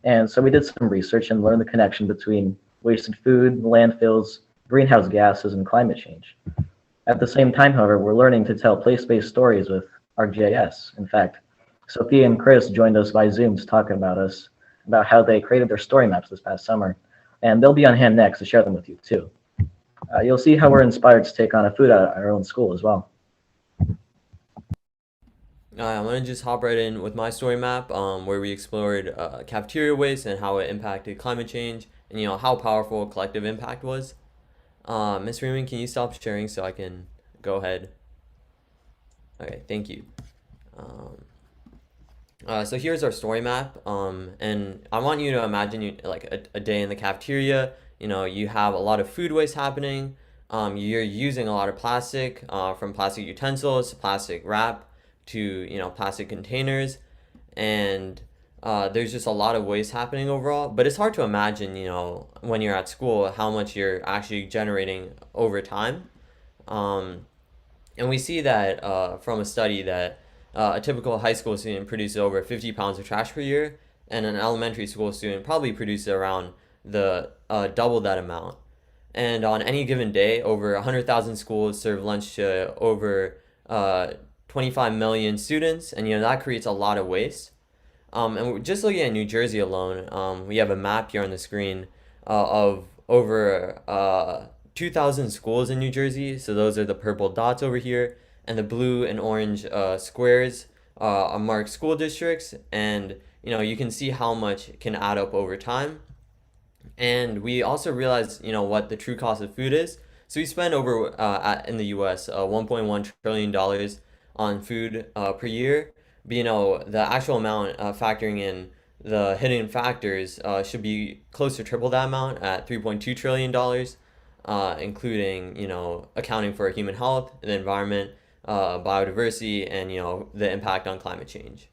And so we did some research and learned the connection between wasted food, landfills, greenhouse gases, and climate change. At the same time, however, we're learning to tell place-based stories with ArcGIS. In fact, Sophia and Chris joined us by Zoom to talk about how they created their story maps this past summer. And they'll be on hand next to share them with you too. You'll see how we're inspired to take on a food at our own school as well. I'm going to just hop right in with my story map where we explored cafeteria waste and how it impacted climate change and how powerful collective impact was. Ms. Freeman, can you stop sharing so I can go ahead? Okay, thank you. So here's our story map, and I want you to imagine like a day in the cafeteria. You have a lot of food waste happening. You're using a lot of plastic, from plastic utensils to plastic wrap to plastic containers, and there's just a lot of waste happening overall. But it's hard to imagine when you're at school how much you're actually generating over time. And we see that from a study that a typical high school student produces over 50 pounds of trash per year, and an elementary school student probably produces around the double that amount. And on any given day, over 100,000 schools serve lunch to over 25 million students, and that creates a lot of waste. And we're just looking at New Jersey alone, we have a map here on the screen of over 2,000 schools in New Jersey. So those are the purple dots over here, and the blue and orange squares are marked school districts. And you can see how much can add up over time. And we also realized what the true cost of food is. So we spend over in the US $1.1 trillion on food per year. But the actual amount factoring in the hidden factors should be close to triple that amount at $3.2 trillion, including accounting for human health, the environment, biodiversity, and the impact on climate change.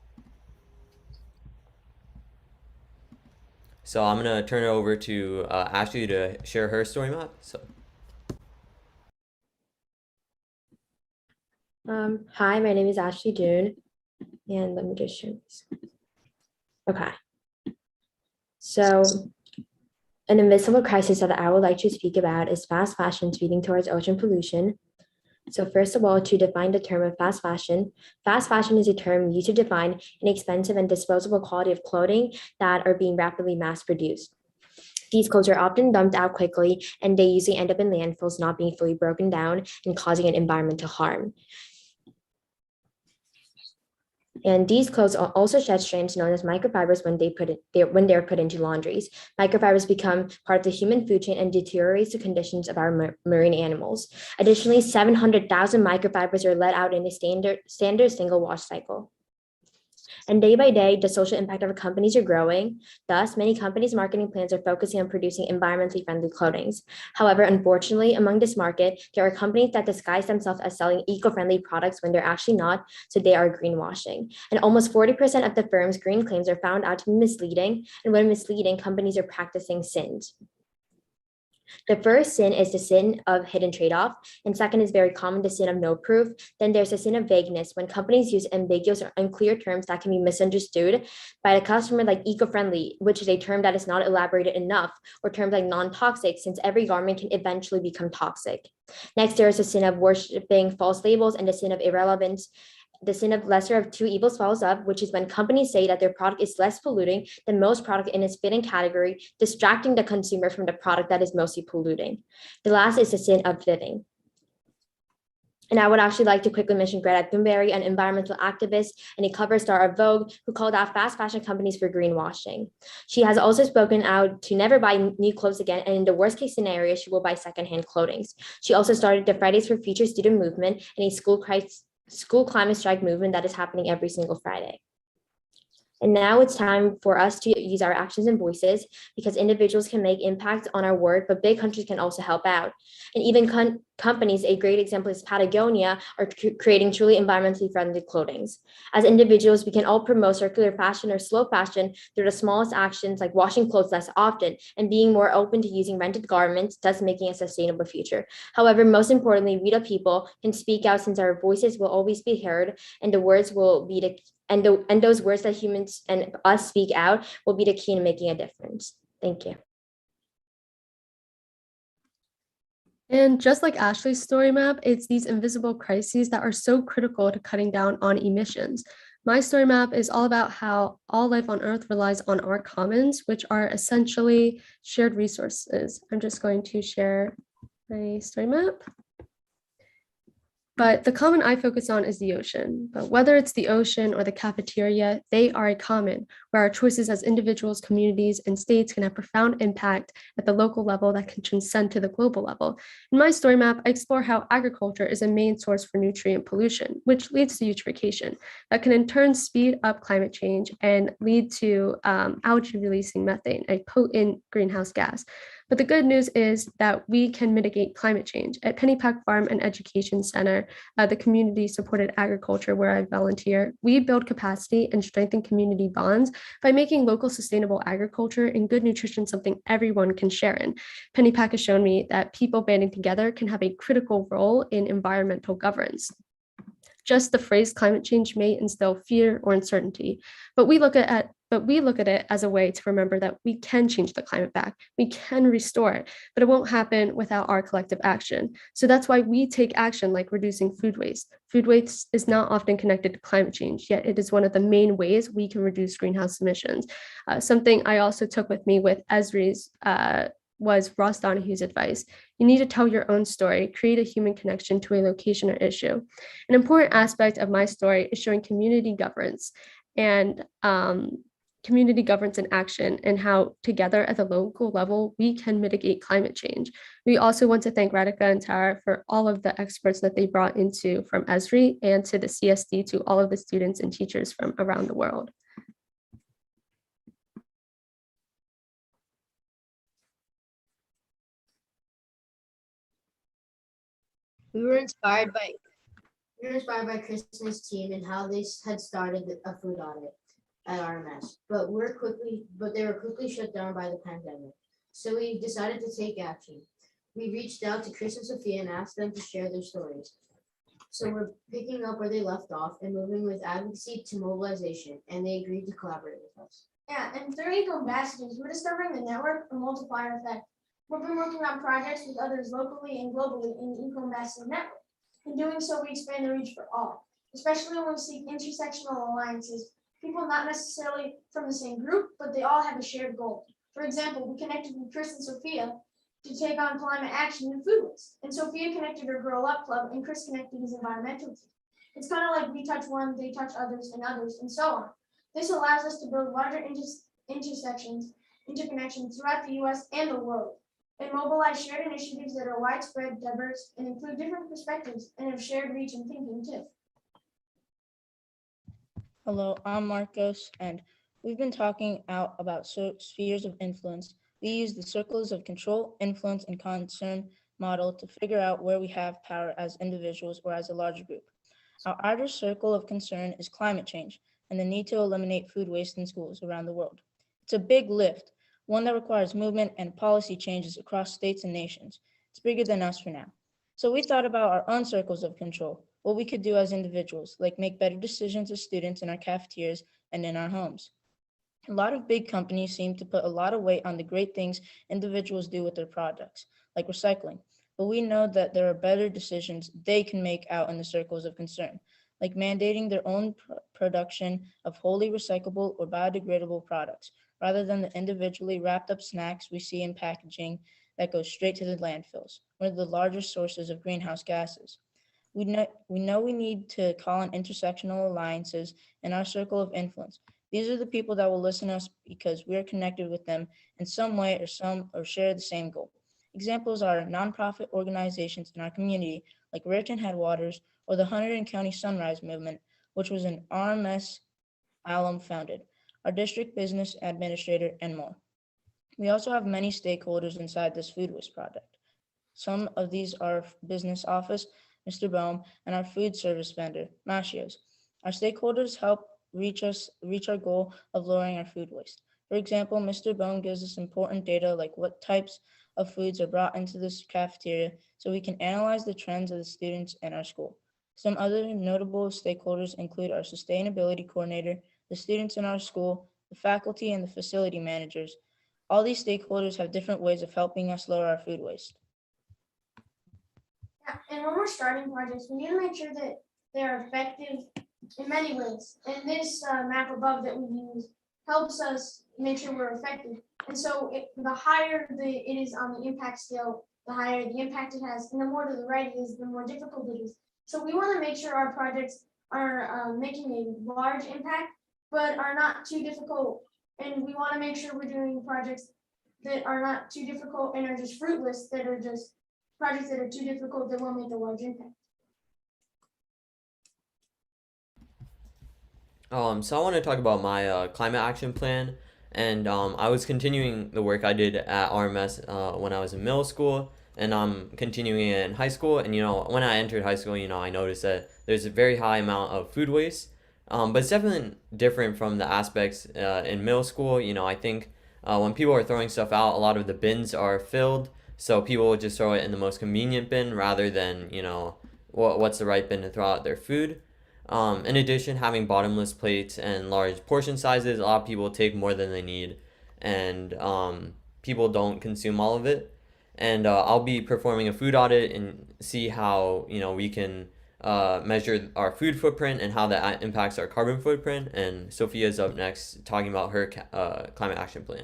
So I'm gonna turn it over to Ashley to share her story map. So. Hi, my name is Ashley June, and let me just share this. Okay. So, an invisible crisis that I would like to speak about is fast fashion speeding towards ocean pollution. So first of all, to define the term of fast fashion is a term used to define inexpensive and disposable quality of clothing that are being rapidly mass produced. These clothes are often dumped out quickly, and they usually end up in landfills, not being fully broken down and causing an environmental harm. And these clothes also shed strands known as microfibers when they are put into laundries. Microfibers become part of the human food chain and deteriorates the conditions of our marine animals. Additionally, 700,000 microfibers are let out in a standard single wash cycle. And day by day, the social impact of our companies are growing. Thus, many companies' marketing plans are focusing on producing environmentally friendly clothing. However, unfortunately, among this market, there are companies that disguise themselves as selling eco-friendly products when they're actually not, so they are greenwashing. And almost 40% of the firm's green claims are found out to be misleading, and when misleading, companies are practicing sins. The first sin is the sin of hidden trade-off, and second is very common, the sin of no proof. Then there's the sin of vagueness, when companies use ambiguous or unclear terms that can be misunderstood by the customer, like eco-friendly, which is a term that is not elaborated enough, or terms like non-toxic, since every garment can eventually become toxic. Next, there is the sin of worshiping false labels and the sin of irrelevance. the sin of lesser of two evils follows up, which is when companies say that their product is less polluting than most product in its fitting category, distracting the consumer from the product that is mostly polluting. The last is the sin of living. And I would actually like to quickly mention Greta Thunberg, an environmental activist and a cover star of Vogue, who called out fast fashion companies for greenwashing. She has also spoken out to never buy new clothes again, and in the worst case scenario, she will buy secondhand clothing. She also started the Fridays for Future student movement and a school climate strike movement that is happening every single Friday. And now it's time for us to use our actions and voices, because individuals can make impact on our work, but big countries can also help out. And even companies, a great example is Patagonia, are creating truly environmentally friendly clothing. As individuals, we can all promote circular fashion or slow fashion through the smallest actions, like washing clothes less often and being more open to using rented garments, thus making a sustainable future. However, most importantly, we the people can speak out, since our voices will always be heard, and the words will be the and those words that humans and us speak out will be the key in making a difference. Thank you. And just like Ashley's story map, it's these invisible crises that are so critical to cutting down on emissions. My story map is all about how all life on Earth relies on our commons, which are essentially shared resources. I'm just going to share my story map. But the common I focus on is the ocean. But whether it's the ocean or the cafeteria, they are a common where our choices as individuals, communities, and states can have profound impact at the local level that can transcend to the global level. In my story map, I explore how agriculture is a main source for nutrient pollution, which leads to eutrophication, that can in turn speed up climate change and lead to algae releasing methane, a potent greenhouse gas. But the good news is that we can mitigate climate change. At Pennypack Farm and Education Center, the community-supported agriculture where I volunteer, we build capacity and strengthen community bonds by making local sustainable agriculture and good nutrition something everyone can share in. Pennypack has shown me that people banding together can have a critical role in environmental governance. Just the phrase climate change may instill fear or uncertainty, but we look at it as a way to remember that we can change the climate back, we can restore it, but it won't happen without our collective action. So that's why we take action like reducing food waste. Food waste is not often connected to climate change, yet it is one of the main ways we can reduce greenhouse emissions. Something I also took with me with Esri's was Ross Donahue's advice. You need to tell your own story, create a human connection to a location or issue. An important aspect of my story is showing community governance and community governance in action, and how together at the local level, we can mitigate climate change. We also want to thank Radhika and Tara for all of the experts that they brought into from Esri and to the CSD, to all of the students and teachers from around the world. We were inspired by Kristen's team and how they had started a food audit at RMS, but they were quickly shut down by the pandemic. So we decided to take action. We reached out to Chris and Sophia and asked them to share their stories. So we're picking up where they left off and moving with advocacy to mobilization, and they agreed to collaborate with us. Yeah, and through Eco Ambassadors, we're discovering the network and multiplier effect. We've been working on projects with others locally and globally in the Eco Ambassador network. In doing so, we expand the reach for all, especially when we seek intersectional alliances, people not necessarily from the same group, but they all have a shared goal. For example, we connected with Chris and Sophia to take on climate action and food waste, and Sophia connected her Grow Up Club, and Chris connected his environmental team. It's kind of like we touch one, they touch others, and so on. This allows us to build larger interconnections throughout the US and the world, and mobilize shared initiatives that are widespread, diverse, and include different perspectives and have shared reach and thinking too. Hello, I'm Marcos, and we've been talking out about spheres of influence. We use the circles of control, influence, and concern model to figure out where we have power as individuals or as a larger group. Our outer circle of concern is climate change and the need to eliminate food waste in schools around the world. It's a big lift, one that requires movement and policy changes across states and nations. It's bigger than us for now. So we thought about our own circles of control, what we could do as individuals, like make better decisions as students in our cafeterias and in our homes. A lot of big companies seem to put a lot of weight on the great things individuals do with their products, like recycling. But we know that there are better decisions they can make out in the circles of concern, like mandating their own production of wholly recyclable or biodegradable products, rather than the individually wrapped up snacks we see in packaging that go straight to the landfills, one of the largest sources of greenhouse gases. We know we need to call on intersectional alliances in our circle of influence. These are the people that will listen to us because we are connected with them in some way or share the same goal. Examples are nonprofit organizations in our community like Raritan Headwaters or the Hunterdon County Sunrise Movement, which was an RMS alum founded, our district business administrator, and more. We also have many stakeholders inside this food waste project. Some of these are business office, Mr. Bohm, and our food service vendor, Mashios. Our stakeholders help reach our goal of lowering our food waste. For example, Mr. Bohm gives us important data like what types of foods are brought into this cafeteria so we can analyze the trends of the students in our school. Some other notable stakeholders include our sustainability coordinator, the students in our school, the faculty, and the facility managers. All these stakeholders have different ways of helping us lower our food waste. Yeah, and when we're starting projects, we need to make sure that they're effective in many ways. And this map above that we use helps us make sure we're effective. And so the higher it is on the impact scale, the higher the impact it has, and the more to the right it is, the more difficult it is. So we want to make sure our projects are making a large impact, but are not too difficult. And we want to make sure we're doing projects that are not too difficult and are just fruitless, that are just projects that are too difficult that won't make a large impact. So I want to talk about my climate action plan, and I was continuing the work I did at RMS when I was in middle school, and I'm continuing it in high school. And when I entered high school, I noticed that there's a very high amount of food waste, but it's definitely different from the aspects in middle school. I think when people are throwing stuff out, a lot of the bins are filled, so people will just throw it in the most convenient bin rather than what's the right bin to throw out their food. In addition, having bottomless plates and large portion sizes, a lot of people take more than they need, and people don't consume all of it. And I'll be performing a food audit and see how we can measure our food footprint and how that impacts our carbon footprint. And Sophia's up next talking about her climate action plan.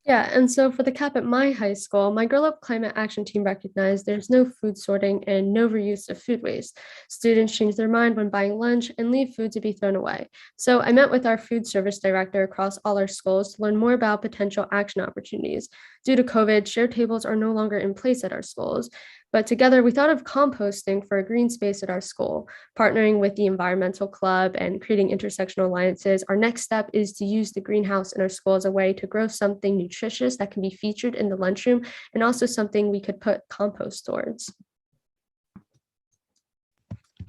Yeah, and so for the CAP at my high school, my Girl Up Climate Action Team recognized there's no food sorting and no reuse of food waste. Students change their mind when buying lunch and leave food to be thrown away. So I met with our food service director across all our schools to learn more about potential action opportunities. Due to COVID, share tables are no longer in place at our schools. But together, we thought of composting for a green space at our school, partnering with the environmental club and creating intersectional alliances. Our next step is to use the greenhouse in our school as a way to grow something nutritious that can be featured in the lunchroom, and also something we could put compost towards.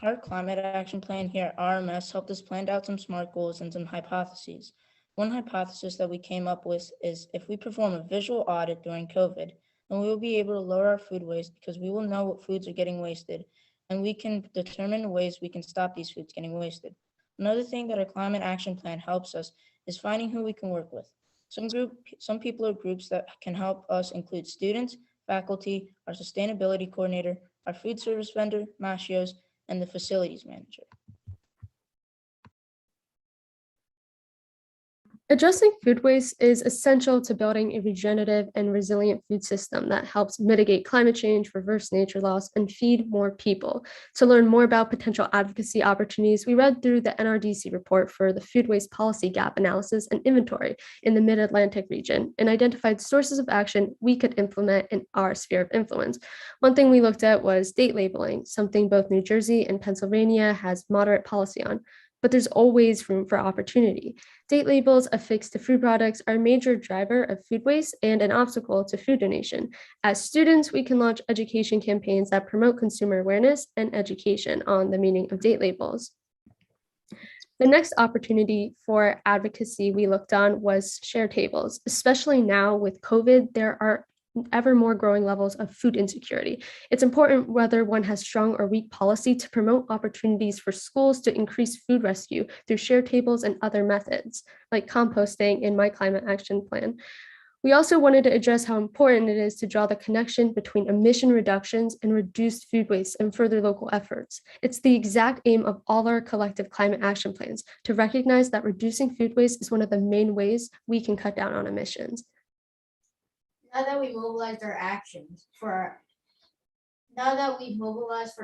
Our climate action plan here at RMS helped us plan out some SMART goals and some hypotheses. One hypothesis that we came up with is if we perform a visual audit during COVID, then we will be able to lower our food waste because we will know what foods are getting wasted, and we can determine ways we can stop these foods getting wasted. Another thing that our climate action plan helps us is finding who we can work with. Some people or groups that can help us include students, faculty, our sustainability coordinator, our food service vendor, Mashios, and the facilities manager. Addressing food waste is essential to building a regenerative and resilient food system that helps mitigate climate change, reverse nature loss, and feed more people. To learn more about potential advocacy opportunities, we read through the NRDC report for the food waste policy gap analysis and inventory in the Mid-Atlantic region and identified sources of action we could implement in our sphere of influence. One thing we looked at was date labeling, something both New Jersey and Pennsylvania has moderate policy on. But there's always room for opportunity. Date labels affixed to food products are a major driver of food waste and an obstacle to food donation. As students, we can launch education campaigns that promote consumer awareness and education on the meaning of date labels. The next opportunity for advocacy we looked on was share tables. Especially now with COVID, there are ever more growing levels of food insecurity. It's important whether one has strong or weak policy to promote opportunities for schools to increase food rescue through share tables and other methods, like composting in my climate action plan. We also wanted to address how important it is to draw the connection between emission reductions and reduced food waste and further local efforts. It's the exact aim of all our collective climate action plans to recognize that reducing food waste is one of the main ways we can cut down on emissions. Now that we've mobilized for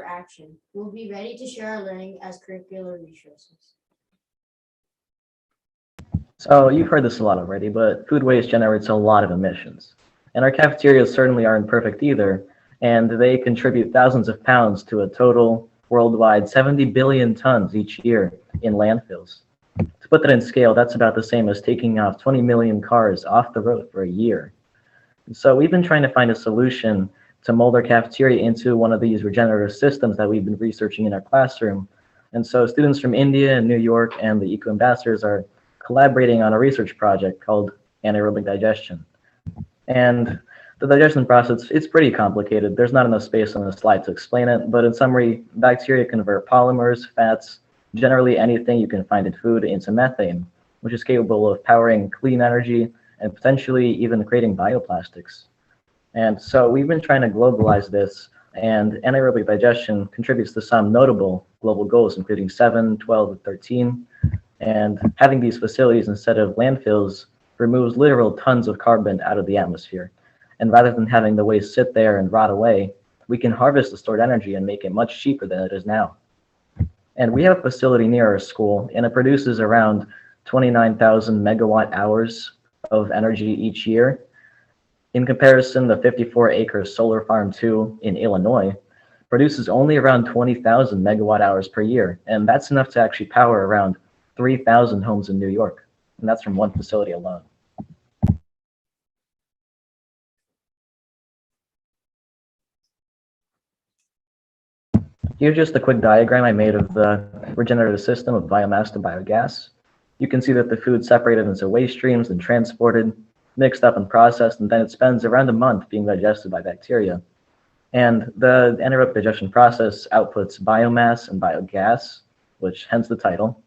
action, we'll be ready to share our learning as curricular resources. So you've heard this a lot already, but food waste generates a lot of emissions. And our cafeterias certainly aren't perfect either, and they contribute thousands of pounds to a total worldwide 70 billion tons each year in landfills. To put that in scale, that's about the same as taking off 20 million cars off the road for a year. So we've been trying to find a solution to mold our cafeteria into one of these regenerative systems that we've been researching in our classroom. And so students from India and New York and the Eco Ambassadors are collaborating on a research project called anaerobic digestion. And the digestion process, it's pretty complicated. There's not enough space on the slide to explain it, but in summary, bacteria convert polymers, fats, generally anything you can find in food into methane, which is capable of powering clean energy and potentially even creating bioplastics. And so we've been trying to globalize this, and anaerobic digestion contributes to some notable global goals, including 7, 12, and 13. And having these facilities instead of landfills removes literal tons of carbon out of the atmosphere. And rather than having the waste sit there and rot away, we can harvest the stored energy and make it much cheaper than it is now. And we have a facility near our school, and it produces around 29,000 megawatt hours of energy each year. In comparison, the 54-acre solar farm 2 in Illinois produces only around 20,000 megawatt hours per year, and that's enough to actually power around 3,000 homes in New York, and that's from one facility alone. Here's just a quick diagram I made of the regenerative system of biomass to biogas. You can see that the food's separated into waste streams and transported, mixed up and processed, and then it spends around a month being digested by bacteria. And the anaerobic digestion process outputs biomass and biogas, which hence the title.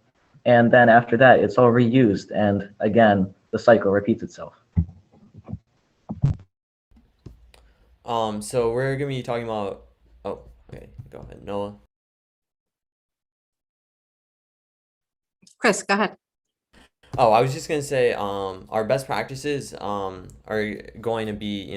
And then after that, it's all reused, and again, the cycle repeats itself. So we're gonna be talking about, oh, okay, go ahead, Noah. Chris, go ahead. Oh, I was just gonna say, our best practices are going to be,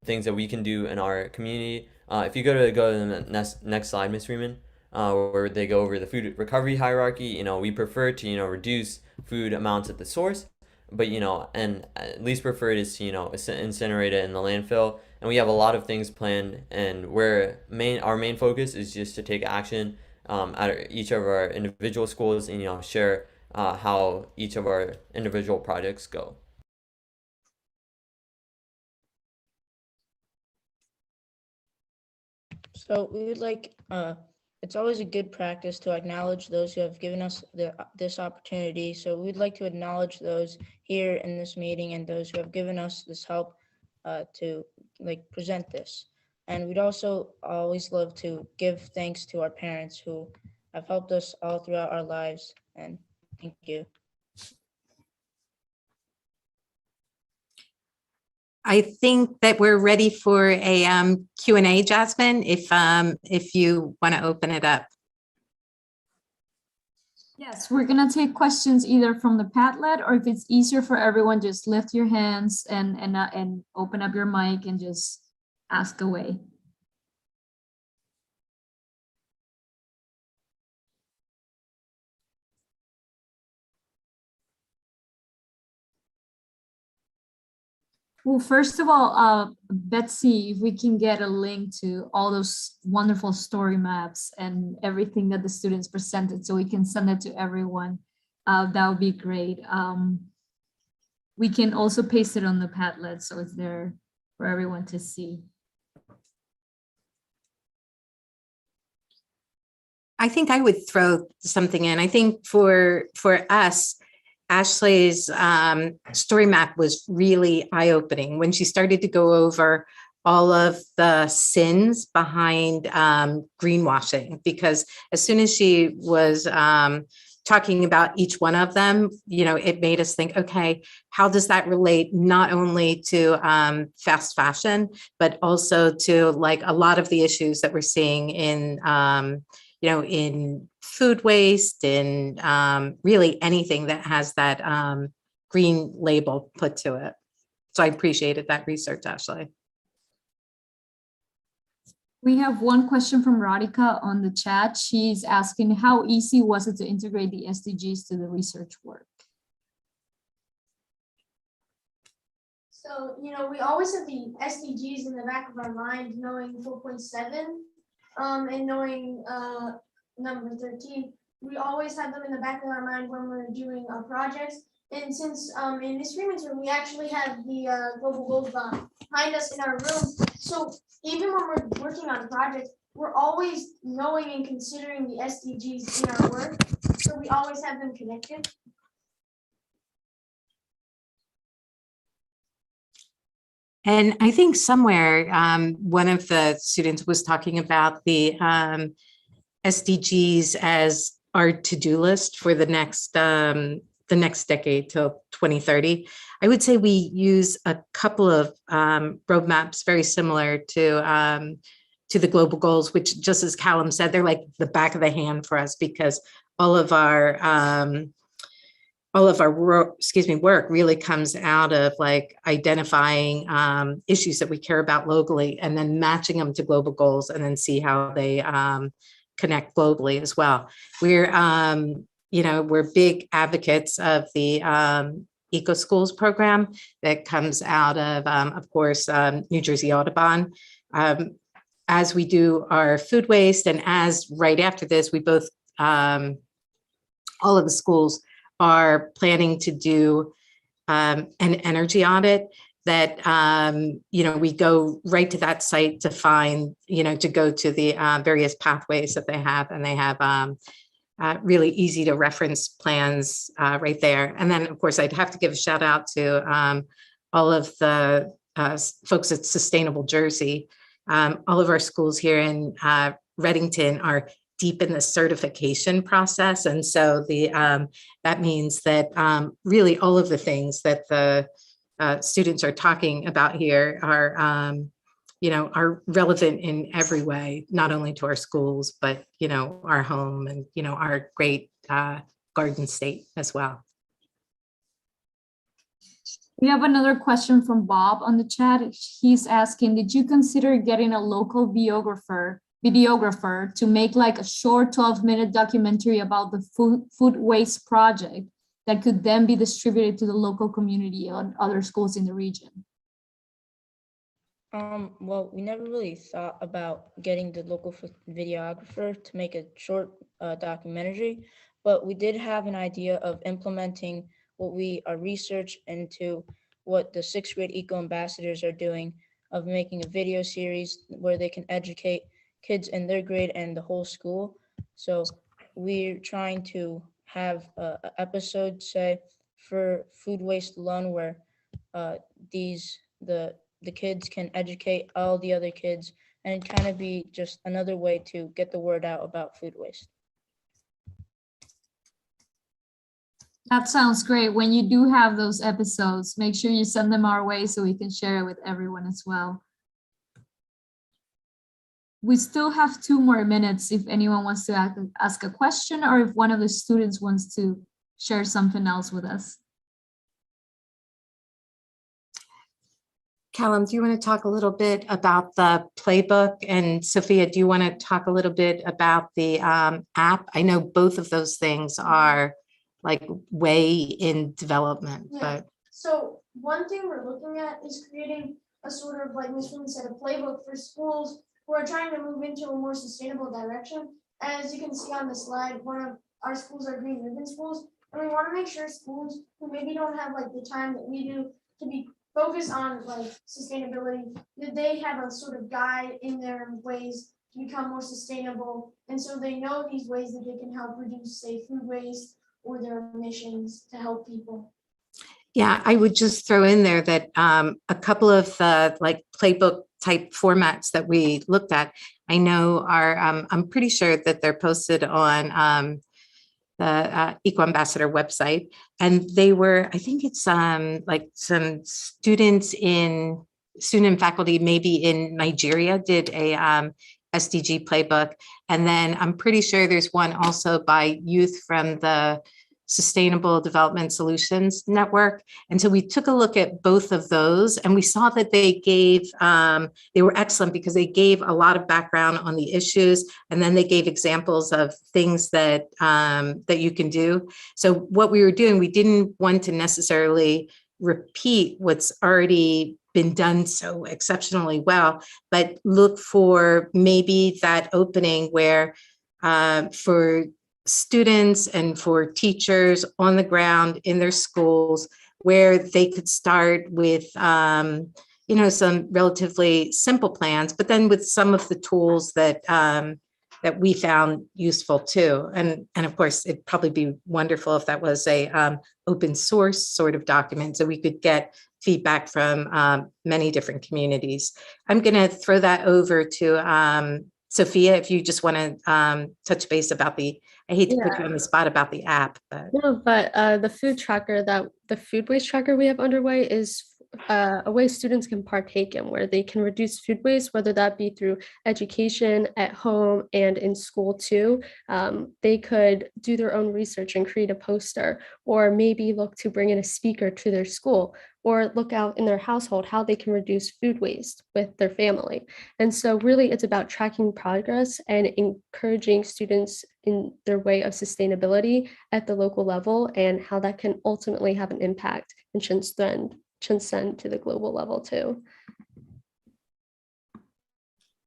things that we can do in our community. If you go to the next slide, Ms. Freeman, where they go over the food recovery hierarchy, we prefer to, reduce food amounts at the source, but, and least preferred is to, incinerate it in the landfill. And we have a lot of things planned, and our main focus is just to take action at each of our individual schools and, share how each of our individual projects go. So we would like, it's always a good practice to acknowledge those who have given us this opportunity. So we'd like to acknowledge those here in this meeting and those who have given us this help to present this. And we'd also always love to give thanks to our parents who have helped us all throughout our lives. And thank you. I think that we're ready for a Q&A, Jasmine, if you want to open it up. Yes, we're gonna take questions either from the Padlet, or if it's easier for everyone, just lift your hands and open up your mic and just ask away. Well, first of all, Betsy, if we can get a link to all those wonderful story maps and everything that the students presented so we can send it to everyone, that would be great. We can also paste it on the Padlet so it's there for everyone to see. I think I would throw something in. I think for us, Ashley's story map was really eye-opening when she started to go over all of the sins behind greenwashing, because as soon as she was talking about each one of them, it made us think, okay, how does that relate not only to fast fashion, but also to like a lot of the issues that we're seeing in, in food waste, and really anything that has that green label put to it. So I appreciated that research, Ashley. We have one question from Radhika on the chat. She's asking, how easy was it to integrate the SDGs to the research work? So, we always have the SDGs in the back of our mind, knowing 4.7 and knowing number 13. We always have them in the back of our mind when we're doing our projects. And since in this agreement room, we actually have the global goals behind us in our room. So even when we're working on projects, we're always knowing and considering the SDGs in our work. So we always have them connected. And I think somewhere one of the students was talking about the SDGs as our to-do list for the next decade till 2030. I would say we use a couple of roadmaps very similar to the global goals, which, just as Callum said, they're like the back of the hand for us, because all of our work really comes out of like identifying issues that we care about locally, and then matching them to global goals, and then see how they connect globally as well. We're big advocates of the Eco Schools program that comes out of course, New Jersey Audubon. As we do our food waste, and as right after this, we both, all of the schools are planning to do an energy audit that, we go right to that site to find, to go to the various pathways that they have, and they have really easy to reference plans right there. And then, of course, I'd have to give a shout out to all of the folks at Sustainable Jersey. All of our schools here in Reddington are deep in the certification process. And so that means that really all of the things that the students are talking about here are relevant in every way, not only to our schools, but, our home and, our great Garden State as well. We have another question from Bob on the chat. He's asking, did you consider getting a local videographer to make like a short 12-minute documentary about the food waste project that could then be distributed to the local community and other schools in the region? Well, we never really thought about getting the local videographer to make a short documentary, but we did have an idea of implementing what we are research into what the 6th grade eco ambassadors are doing, of making a video series where they can educate kids in their grade and the whole school. So we're trying to have an episode, say, for food waste alone, where the kids can educate all the other kids, and kind of be just another way to get the word out about food waste. That sounds great. When you do have those episodes, make sure you send them our way so we can share it with everyone as well. We still have 2 more minutes if anyone wants to ask a question, or if one of the students wants to share something else with us. Callum, do you want to talk a little bit about the playbook? And Sophia, do you want to talk a little bit about the app? I know both of those things are like way in development, but. So one thing we're looking at is creating a sort of, like Ms. Freeman said, a playbook for schools who are trying to move into a more sustainable direction. As you can see on the slide, one of our schools are green ribbon schools, and we want to make sure schools who maybe don't have like the time that we do to be focused on like sustainability, that they have a sort of guide in their ways to become more sustainable. And so they know these ways that they can help reduce, say, food waste or their emissions to help people. Yeah, I would just throw in there that a couple of the like playbook type formats that we looked at, I know are, I'm pretty sure that they're posted on Eco Ambassador website. And they were, I think it's like some students in student and faculty, maybe in Nigeria, did a SDG playbook. And then I'm pretty sure there's one also by youth from the Sustainable Development Solutions Network. And so we took a look at both of those, and we saw that they gave, they were excellent because they gave a lot of background on the issues, and then they gave examples of things that, that you can do. So what we were doing, we didn't want to necessarily repeat what's already been done so exceptionally well, but look for maybe that opening where for students and for teachers on the ground in their schools, where they could start with you know, some relatively simple plans, but then with some of the tools that that we found useful too. And of course, it'd probably be wonderful if that was a open source sort of document, so we could get feedback from many different communities. I'm going to throw that over to Sophia, if you just want to touch base about the, I hate to put you on the spot about the app, but. No, but the food tracker, the food waste tracker we have underway is a way students can partake in, where they can reduce food waste, whether that be through education at home and in school too. They could do their own research and create a poster, or maybe look to bring in a speaker to their school, or look out in their household how they can reduce food waste with their family. And so really it's about tracking progress and encouraging students in their way of sustainability at the local level, and how that can ultimately have an impact and transcend to the global level too.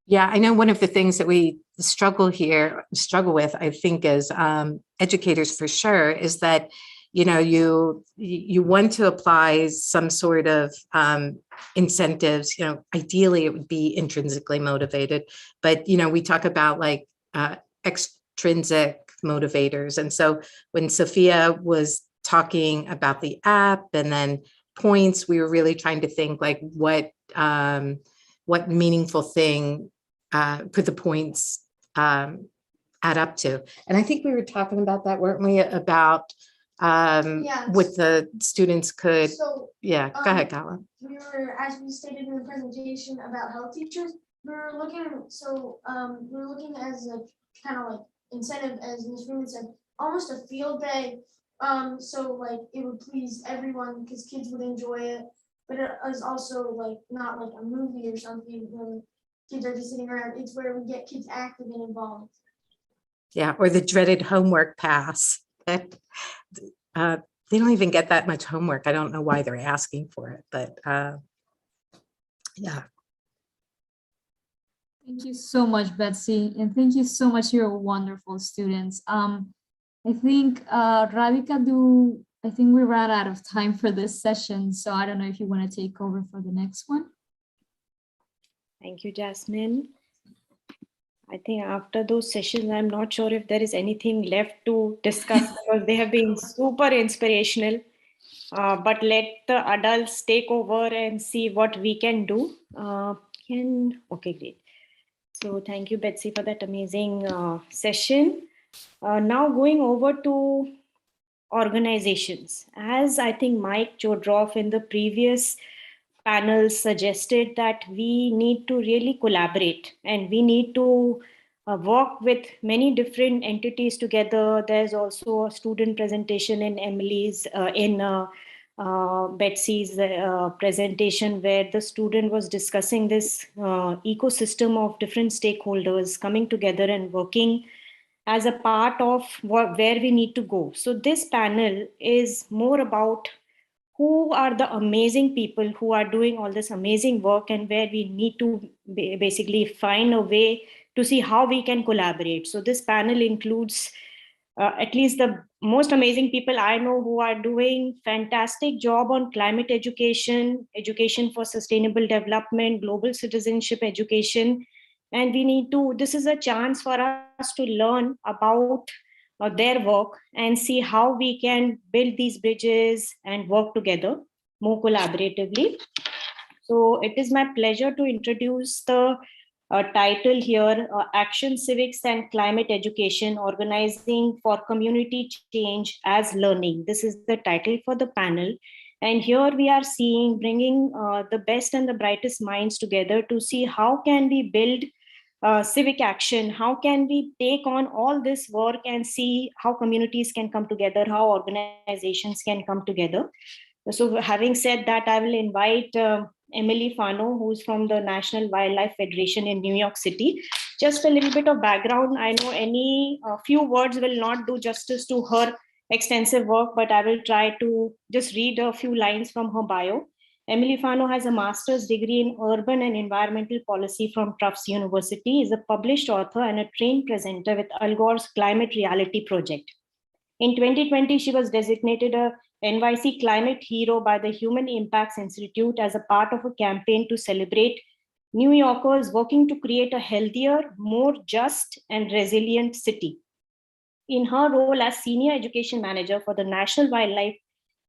Yeah, I know one of the things that we struggle with, I think, as educators for sure, is that, you know, you want to apply some sort of incentives. You know, ideally it would be intrinsically motivated, but, you know, we talk about like extrinsic motivators. And so when Sophia was talking about the app and then points, we were really trying to think like what meaningful thing could the points add up to. And I think we were talking about that, weren't we, about what the students could. So, yeah, go ahead, Gala. We were, as we stated in the presentation about health teachers, we were looking, we were looking as a kind of like incentive, as Ms. Freeman said, almost a field day. So like it would please everyone because kids would enjoy it, but it is also like not like a movie or something when kids are just sitting around. It's where we get kids active and involved. Yeah, or the dreaded homework pass. They don't even get that much homework. I don't know why they're asking for it, but yeah. Thank you so much, Betsy, and thank you so much. You're wonderful students. I think Radhika, I think we ran out of time for this session, so I don't know if you want to take over for the next one. Thank you, Jasmine. I think after those sessions, I'm not sure if there is anything left to discuss because they have been super inspirational. But let the adults take over and see what we can do. Okay, great. So thank you, Betsy, for that amazing session. Now going over to organizations. As I think Mike Chodroff in the previous panel suggested, that we need to really collaborate and we need to work with many different entities together. There's also a student presentation in Emily's, Betsy's presentation, where the student was discussing this ecosystem of different stakeholders coming together and working as a part of where we need to go. So this panel is more about who are the amazing people who are doing all this amazing work, and where we need to basically find a way to see how we can collaborate. So this panel includes at least the most amazing people I know who are doing fantastic job on climate education, education for sustainable development, global citizenship education. And we need to, this is a chance for us to learn about their work and see how we can build these bridges and work together more collaboratively. So it is my pleasure to introduce the title here, Action, Civics and Climate Education, Organizing for Community Change as Learning. This is the title for the panel. And here we are seeing bringing the best and the brightest minds together to see how can we build civic action, how can we take on all this work and see how communities can come together, how organizations can come together. So having said that, I will invite Emily Whanau, who's from the National Wildlife Federation in New York City. Just a little bit of background. I know few words will not do justice to her extensive work, but I will try to just read a few lines from her bio. Emily Whanau has a master's degree in urban and environmental policy from Tufts University, is a published author and a trained presenter with Al Gore's Climate Reality Project. In 2020, she was designated a NYC Climate Hero by the Human Impacts Institute as a part of a campaign to celebrate New Yorkers working to create a healthier, more just and resilient city. In her role as Senior Education Manager for the National Wildlife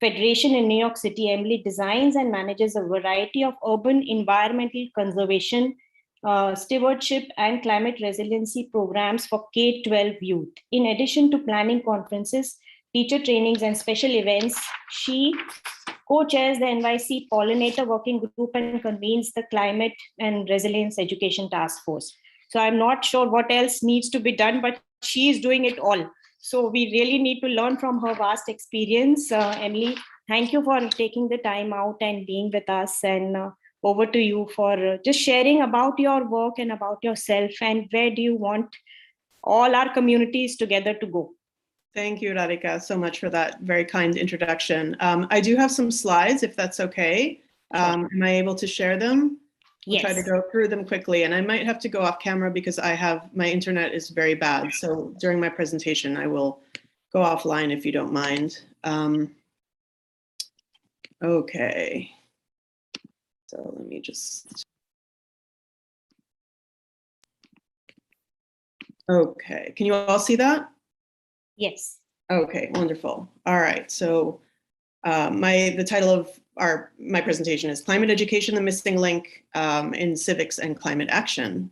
Federation in New York City, Emily designs and manages a variety of urban environmental conservation, stewardship, and climate resiliency programs for K-12 youth. In addition to planning conferences, teacher trainings, and special events, she co-chairs the NYC Pollinator Working Group and convenes the Climate and Resilience Education Task Force. So I'm not sure what else needs to be done, but she is doing it all. So we really need to learn from her vast experience. Emily, thank you for taking the time out and being with us. And over to you for just sharing about your work and about yourself and where do you want all our communities together to go. Thank you, Radhika, so much for that very kind introduction. I do have some slides, if that's okay. Am I able to share them? I'll try to go through them quickly, and I might have to go off camera because my internet is very bad. So during my presentation, I will go offline if you don't mind. Okay. So let me just. Okay, can you all see that? Yes. Okay, wonderful. All right, so the title of my presentation is Climate Education, the Missing Link in Civics and Climate Action.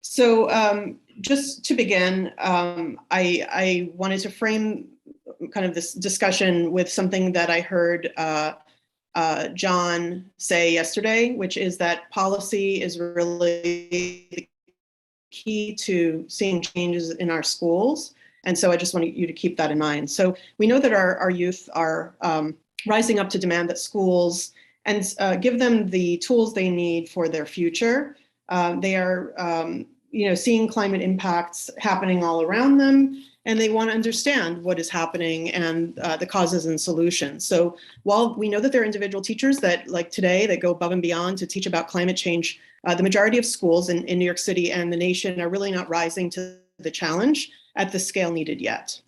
So just to begin, I wanted to frame kind of this discussion with something that I heard John say yesterday, which is that policy is really the key to seeing changes in our schools. And so I just want you to keep that in mind. So we know that our youth are rising up to demand that schools and give them the tools they need for their future. They are seeing climate impacts happening all around them, and they want to understand what is happening and the causes and solutions. So while we know that there are individual teachers that, like today, that go above and beyond to teach about climate change, the majority of schools in New York City and the nation are really not rising to the challenge at the scale needed yet.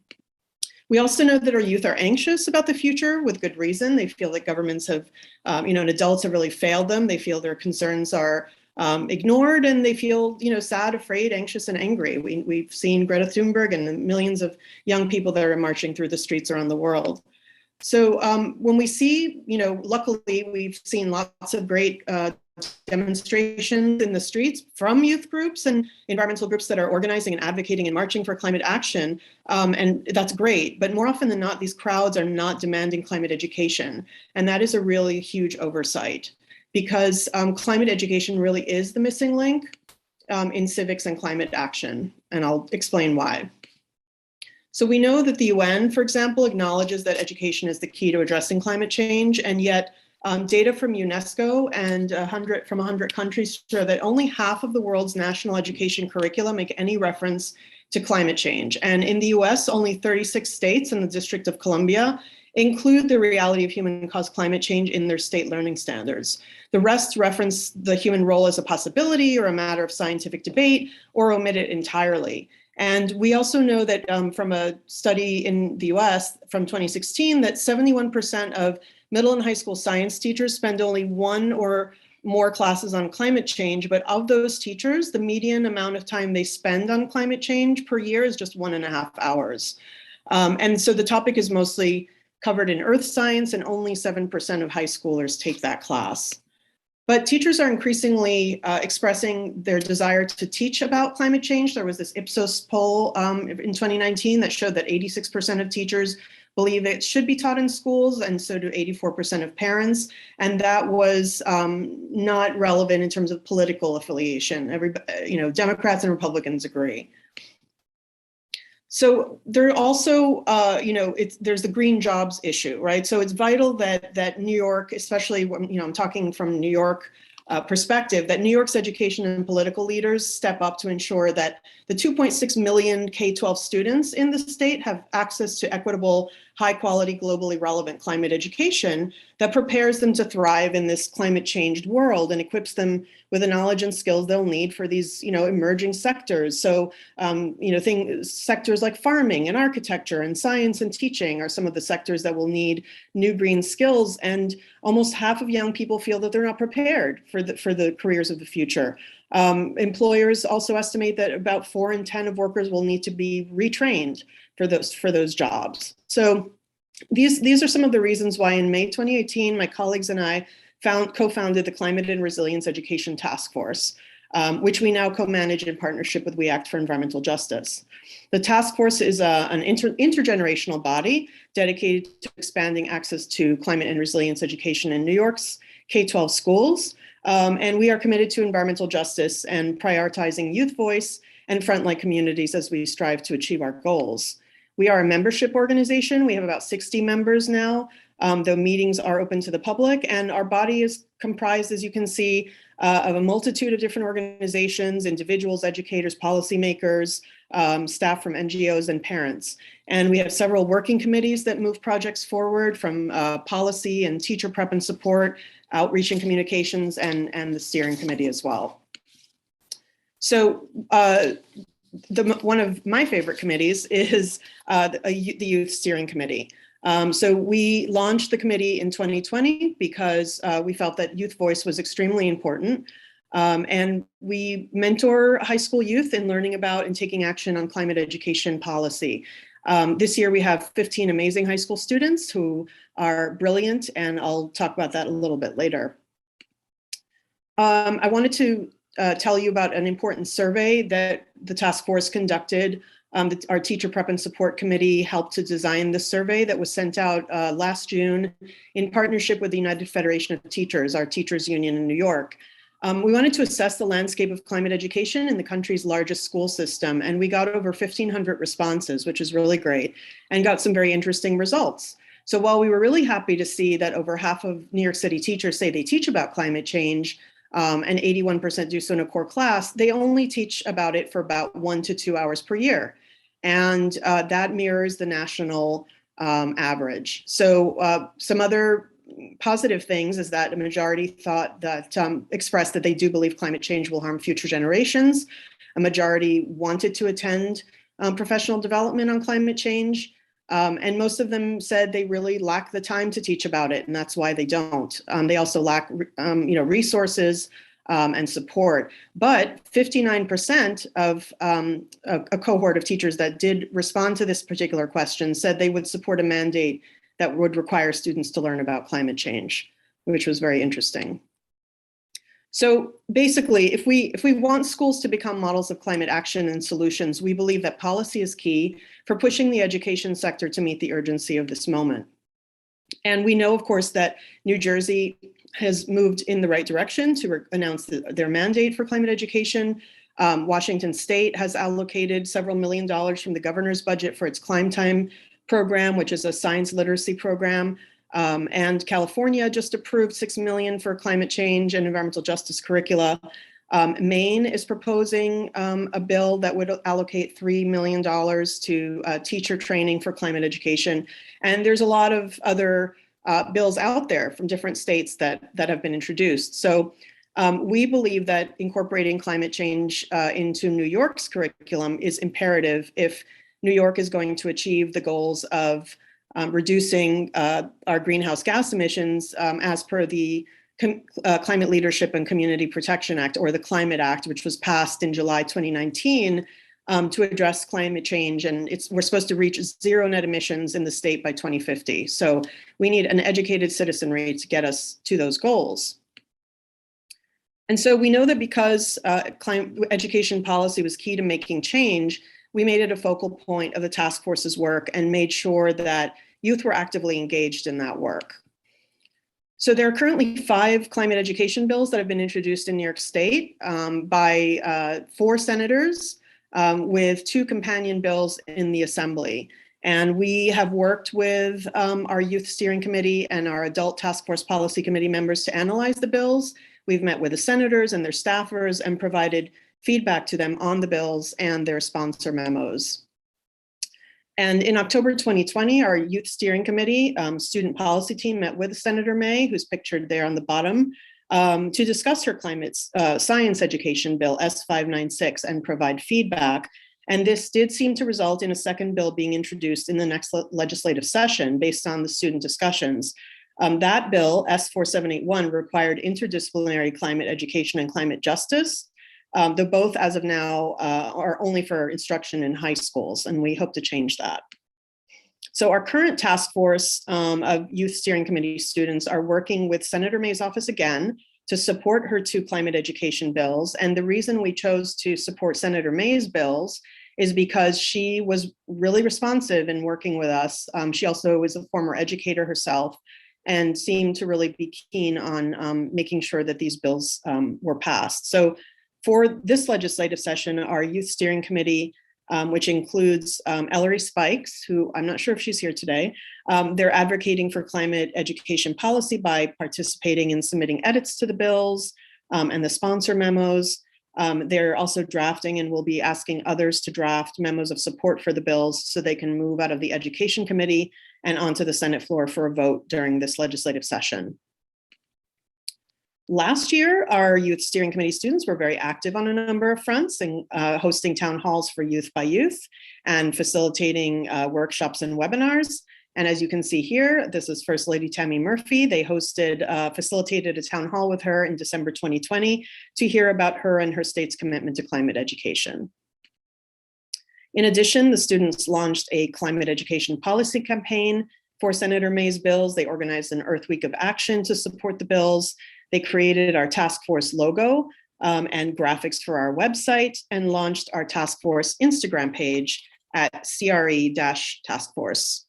We also know that our youth are anxious about the future with good reason. They feel that governments have, and adults have really failed them. They feel their concerns are ignored, and they feel, sad, afraid, anxious, and angry. We've seen Greta Thunberg and the millions of young people that are marching through the streets around the world. So when we see, luckily we've seen lots of great demonstrations in the streets from youth groups and environmental groups that are organizing and advocating and marching for climate action. And that's great, but more often than not, these crowds are not demanding climate education. And that is a really huge oversight because climate education really is the missing link in civics and climate action. And I'll explain why. So we know that the UN, for example, acknowledges that education is the key to addressing climate change, and yet data from UNESCO and 100 countries show that only half of the world's national education curricula make any reference to climate change. And in the US, only 36 states and the District of Columbia include the reality of human-caused climate change in their state learning standards. The rest reference the human role as a possibility or a matter of scientific debate or omit it entirely. And we also know that from a study in the US from 2016 that 71% of middle and high school science teachers spend only one or more classes on climate change, but of those teachers, the median amount of time they spend on climate change per year is just 1.5 hours. And so the topic is mostly covered in earth science, and only 7% of high schoolers take that class. But teachers are increasingly expressing their desire to teach about climate change. There was this Ipsos poll in 2019 that showed that 86% of teachers believe it should be taught in schools, and so do 84% of parents. And that was not relevant in terms of political affiliation. Democrats and Republicans agree. So there are also, there's the green jobs issue, right? So it's vital that New York, especially when, I'm talking from New York perspective, that New York's education and political leaders step up to ensure that the 2.6 million K-12 students in the state have access to equitable, high quality, globally relevant climate education that prepares them to thrive in this climate changed world and equips them with the knowledge and skills they'll need for these, emerging sectors. So, sectors like farming and architecture and science and teaching are some of the sectors that will need new green skills. And almost half of young people feel that they're not prepared for the careers of the future. Employers also estimate that about 4 in 10 of workers will need to be retrained for those jobs. So these are some of the reasons why in May 2018, my colleagues and I co-founded the Climate and Resilience Education Task Force, which we now co-manage in partnership with We Act for Environmental Justice. The task force is an intergenerational body dedicated to expanding access to climate and resilience education in New York's K-12 schools. And we are committed to environmental justice and prioritizing youth voice and frontline communities as we strive to achieve our goals. We are a membership organization. We have about 60 members now. The meetings are open to the public, and our body is comprised, as you can see, of a multitude of different organizations, individuals, educators, policymakers, staff from NGOs, and parents. And we have several working committees that move projects forward, from policy and teacher prep and support, outreach and communications, and the steering committee as well. So one of my favorite committees is the Youth Steering Committee. So we launched the committee in 2020 because we felt that youth voice was extremely important. And we mentor high school youth in learning about and taking action on climate education policy. This year we have 15 amazing high school students who are brilliant, and I'll talk about that a little bit later. I wanted to tell you about an important survey that the task force conducted. Our teacher prep and support committee helped to design the survey that was sent out last June in partnership with the United Federation of Teachers, our teachers union in New York. We wanted to assess the landscape of climate education in the country's largest school system, and we got over 1,500 responses, which is really great, and got some very interesting results. So while we were really happy to see that over half of New York City teachers say they teach about climate change, and 81% do so in a core class, they only teach about it for about 1 to 2 hours per year. And that mirrors the national average. So some other positive things is that a majority thought that expressed that they do believe climate change will harm future generations. A majority wanted to attend professional development on climate change. And most of them said they really lack the time to teach about it, and that's why they don't. They also lack resources and support. But 59% of a cohort of teachers that did respond to this particular question said they would support a mandate that would require students to learn about climate change, which was very interesting. So basically, if we want schools to become models of climate action and solutions, we believe that policy is key for pushing the education sector to meet the urgency of this moment. And we know, of course, that New Jersey has moved in the right direction to announce their mandate for climate education. Washington State has allocated several $1 million from the governor's budget for its Climb Time program, which is a science literacy program. And California just approved $6 million for climate change and environmental justice curricula. Maine is proposing a bill that would allocate $3 million to teacher training for climate education. And there's a lot of other bills out there from different states that have been introduced. So we believe that incorporating climate change into New York's curriculum is imperative if New York is going to achieve the goals of reducing our greenhouse gas emissions as per the Climate Leadership and Community Protection Act, or the Climate Act, which was passed in July 2019 to address climate change. And we're supposed to reach zero net emissions in the state by 2050. So we need an educated citizenry to get us to those goals. And so we know that because climate education policy was key to making change, we made it a focal point of the task force's work and made sure that youth were actively engaged in that work. So there are currently 5 climate education bills that have been introduced in New York State by 4 senators with 2 companion bills in the Assembly. And we have worked with our Youth Steering Committee and our Adult Task Force Policy Committee members to analyze the bills. We've met with the senators and their staffers and provided feedback to them on the bills and their sponsor memos. And in October 2020, our Youth Steering Committee student policy team met with Senator May, who's pictured there on the bottom, to discuss her climate science education bill S596 and provide feedback. And this did seem to result in a second bill being introduced in the next legislative session based on the student discussions. That bill, S4781, required interdisciplinary climate education and climate justice, though both as of now are only for instruction in high schools, and we hope to change that. So our current task force of Youth Steering Committee students are working with Senator May's office again to support her 2 climate education bills. And the reason we chose to support Senator May's bills is because she was really responsive in working with us. She also was a former educator herself and seemed to really be keen on making sure that these bills were passed. So for this legislative session, our Youth Steering Committee, which includes Ellery Spikes, who I'm not sure if she's here today, they're advocating for climate education policy by participating in submitting edits to the bills and the sponsor memos. They're also drafting and will be asking others to draft memos of support for the bills so they can move out of the Education Committee and onto the Senate floor for a vote during this legislative session. Last year, our Youth Steering Committee students were very active on a number of fronts, and hosting town halls for youth by youth and facilitating workshops and webinars. And as you can see here, this is First Lady Tammy Murphy. They facilitated a town hall with her in December 2020 to hear about her and her state's commitment to climate education. In addition, the students launched a climate education policy campaign for Senator May's bills. They organized an Earth Week of Action to support the bills. They created our task force logo and graphics for our website and launched our task force Instagram page at CRE-taskforce.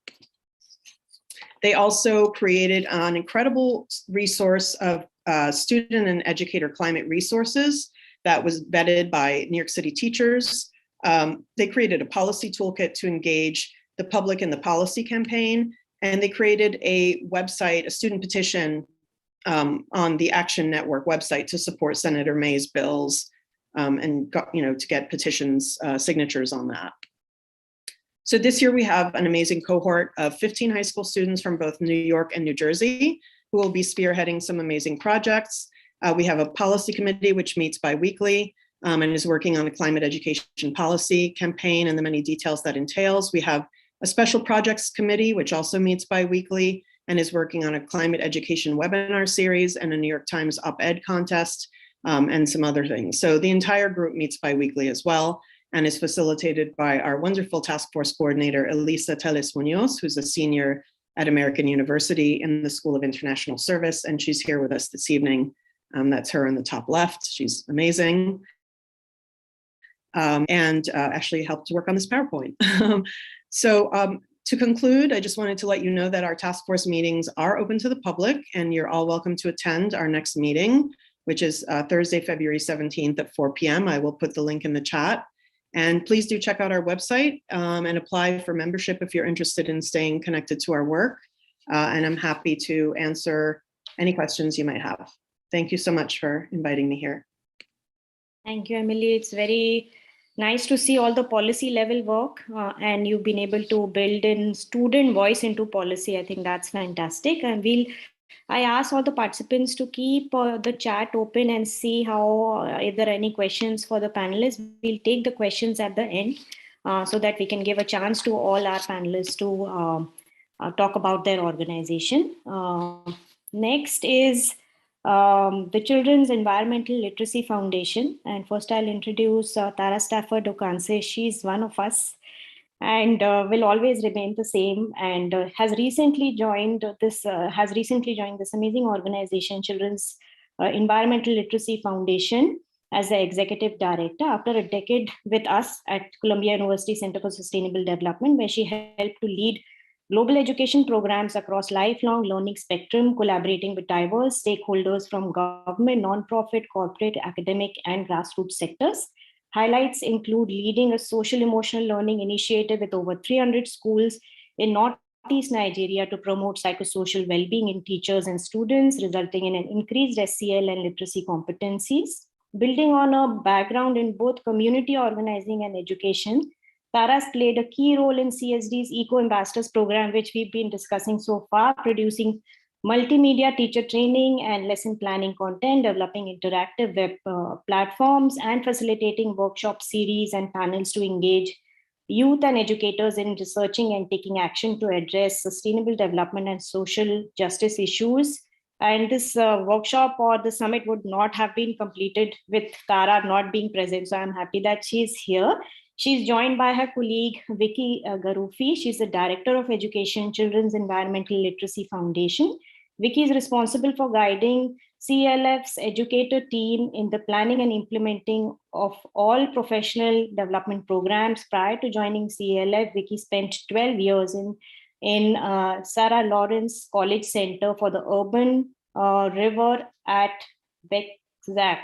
They also created an incredible resource of student and educator climate resources that was vetted by New York City teachers. They created a policy toolkit to engage the public in the policy campaign, and they created a website, a student petition on the Action Network website to support Senator May's bills and to get petitions signatures on that. So this year we have an amazing cohort of 15 high school students from both New York and New Jersey who will be spearheading some amazing projects. We have a policy committee which meets bi-weekly and is working on a climate education policy campaign and the many details that entails. We have a special projects committee which also meets bi-weekly and is working on a climate education webinar series and a New York Times op-ed contest and some other things. So the entire group meets bi-weekly as well and is facilitated by our wonderful task force coordinator, Elisa Teles Munoz, who's a senior at American University in the School of International Service, and she's here with us this evening. That's her in the top left. She's amazing. And actually helped to work on this PowerPoint. To conclude, I just wanted to let you know that our task force meetings are open to the public and you're all welcome to attend our next meeting, which is Thursday, February 17th at 4 p.m. I will put the link in the chat. And please do check out our website and apply for membership if you're interested in staying connected to our work. And I'm happy to answer any questions you might have. Thank you so much for inviting me here. Thank you, Emily. It's very nice to see all the policy level work and you've been able to build in student voice into policy. I think that's fantastic. And I ask all the participants to keep the chat open and see how, if there are any questions for the panelists, we'll take the questions at the end so that we can give a chance to all our panelists to talk about their organization. Next is the Children's Environmental Literacy Foundation. And first I'll introduce Tara Stafford Okanse. She's one of us and will always remain the same and has recently joined this amazing organization, Children's Environmental Literacy Foundation as the executive director after a decade with us at Columbia University Center for Sustainable Development, where she helped to lead global education programs across lifelong learning spectrum, collaborating with diverse stakeholders from government, nonprofit, corporate, academic, and grassroots sectors. Highlights include leading a social emotional learning initiative with over 300 schools in Northeast Nigeria to promote psychosocial well-being in teachers and students, resulting in an increased SCL and literacy competencies. Building on a background in both community organizing and education, Tara's played a key role in CSD's Eco Ambassadors program, which we've been discussing so far, producing multimedia teacher training and lesson planning content, developing interactive web platforms, and facilitating workshop series and panels to engage youth and educators in researching and taking action to address sustainable development and social justice issues. And this workshop or the summit would not have been completed with Tara not being present. So I'm happy that she's here. She's joined by her colleague, Vicky Garufi. She's the Director of Education, Children's Environmental Literacy Foundation. Vicky is responsible for guiding CLF's educator team in the planning and implementing of all professional development programs. Prior to joining CLF, Vicky spent 12 years in Sarah Lawrence College Center for the Urban River at Bexac.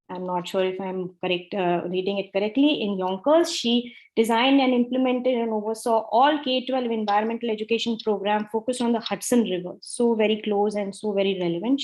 I'm not sure if I'm correct reading it correctly. In Yonkers, she designed and implemented and oversaw all K-12 environmental education program focused on the Hudson River. So very close and so very relevant.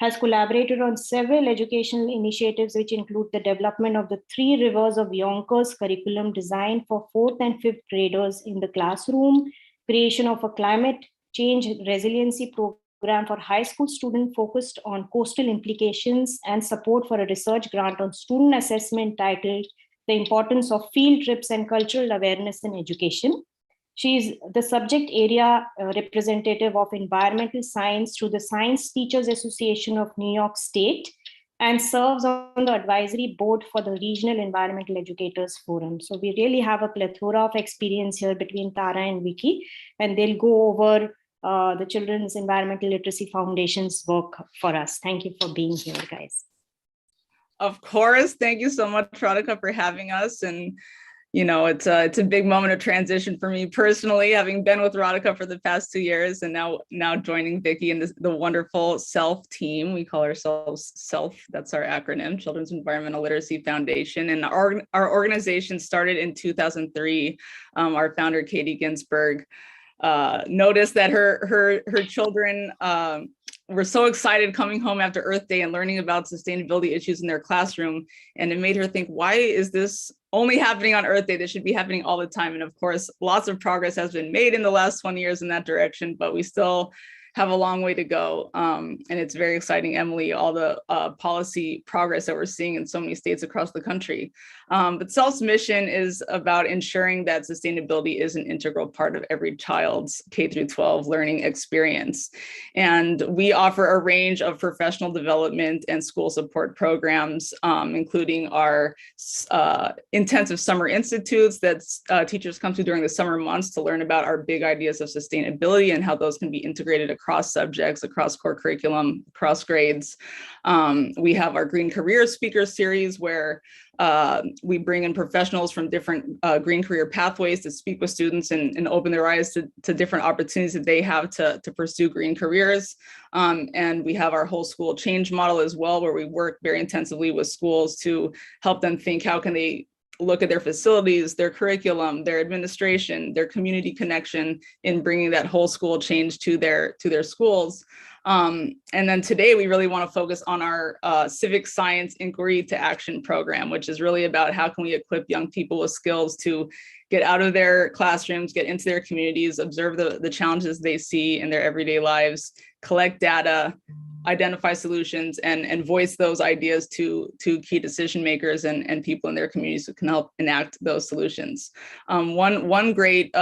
Has collaborated on several educational initiatives, which include the development of the 3 Rivers of Yonkers curriculum designed for 4th and 5th graders in the classroom, creation of a climate change resiliency program for high school students focused on coastal implications, and support for a research grant on student assessment titled The Importance of Field Trips and Cultural Awareness in Education. She is the subject area representative of environmental science through the Science Teachers Association of New York State and serves on the advisory board for the Regional Environmental Educators Forum. So we really have a plethora of experience here between Tara and Vicky, and they'll go over the Children's Environmental Literacy Foundation's work for us. Thank you for being here, guys. Of course. Thank you so much, Radhika, for having us. And you know, it's a big moment of transition for me personally, having been with Radhika for the past 2 years and now joining Vicky and the wonderful SELF team. We call ourselves SELF, that's our acronym, Children's Environmental Literacy Foundation. And our organization started in 2003. Our founder, Katie Ginsburg, noticed that her children were so excited coming home after Earth Day and learning about sustainability issues in their classroom. And it made her think, why is this only happening on Earth Day? This should be happening all the time. And of course, lots of progress has been made in the last 20 years in that direction, but we still have a long way to go. And it's very exciting, Emily, all the policy progress that we're seeing in so many states across the country. But SELF's mission is about ensuring that sustainability is an integral part of every child's K-12 learning experience. And we offer a range of professional development and school support programs, including our intensive summer institutes that teachers come to during the summer months to learn about our big ideas of sustainability and how those can be integrated across subjects, across core curriculum, across grades. We have our Green Career Speaker Series where we bring in professionals from different green career pathways to speak with students and open their eyes to different opportunities that they have to pursue green careers. And we have our whole school change model as well, where we work very intensively with schools to help them think, how can they look at their facilities, their curriculum, their administration, their community connection in bringing that whole school change to their schools. And then today we really want to focus on our civic science inquiry to action program, which is really about how can we equip young people with skills to get out of their classrooms, get into their communities, observe the challenges they see in their everyday lives, collect data, identify solutions, and voice those ideas to key decision makers and people in their communities who can help enact those solutions. One great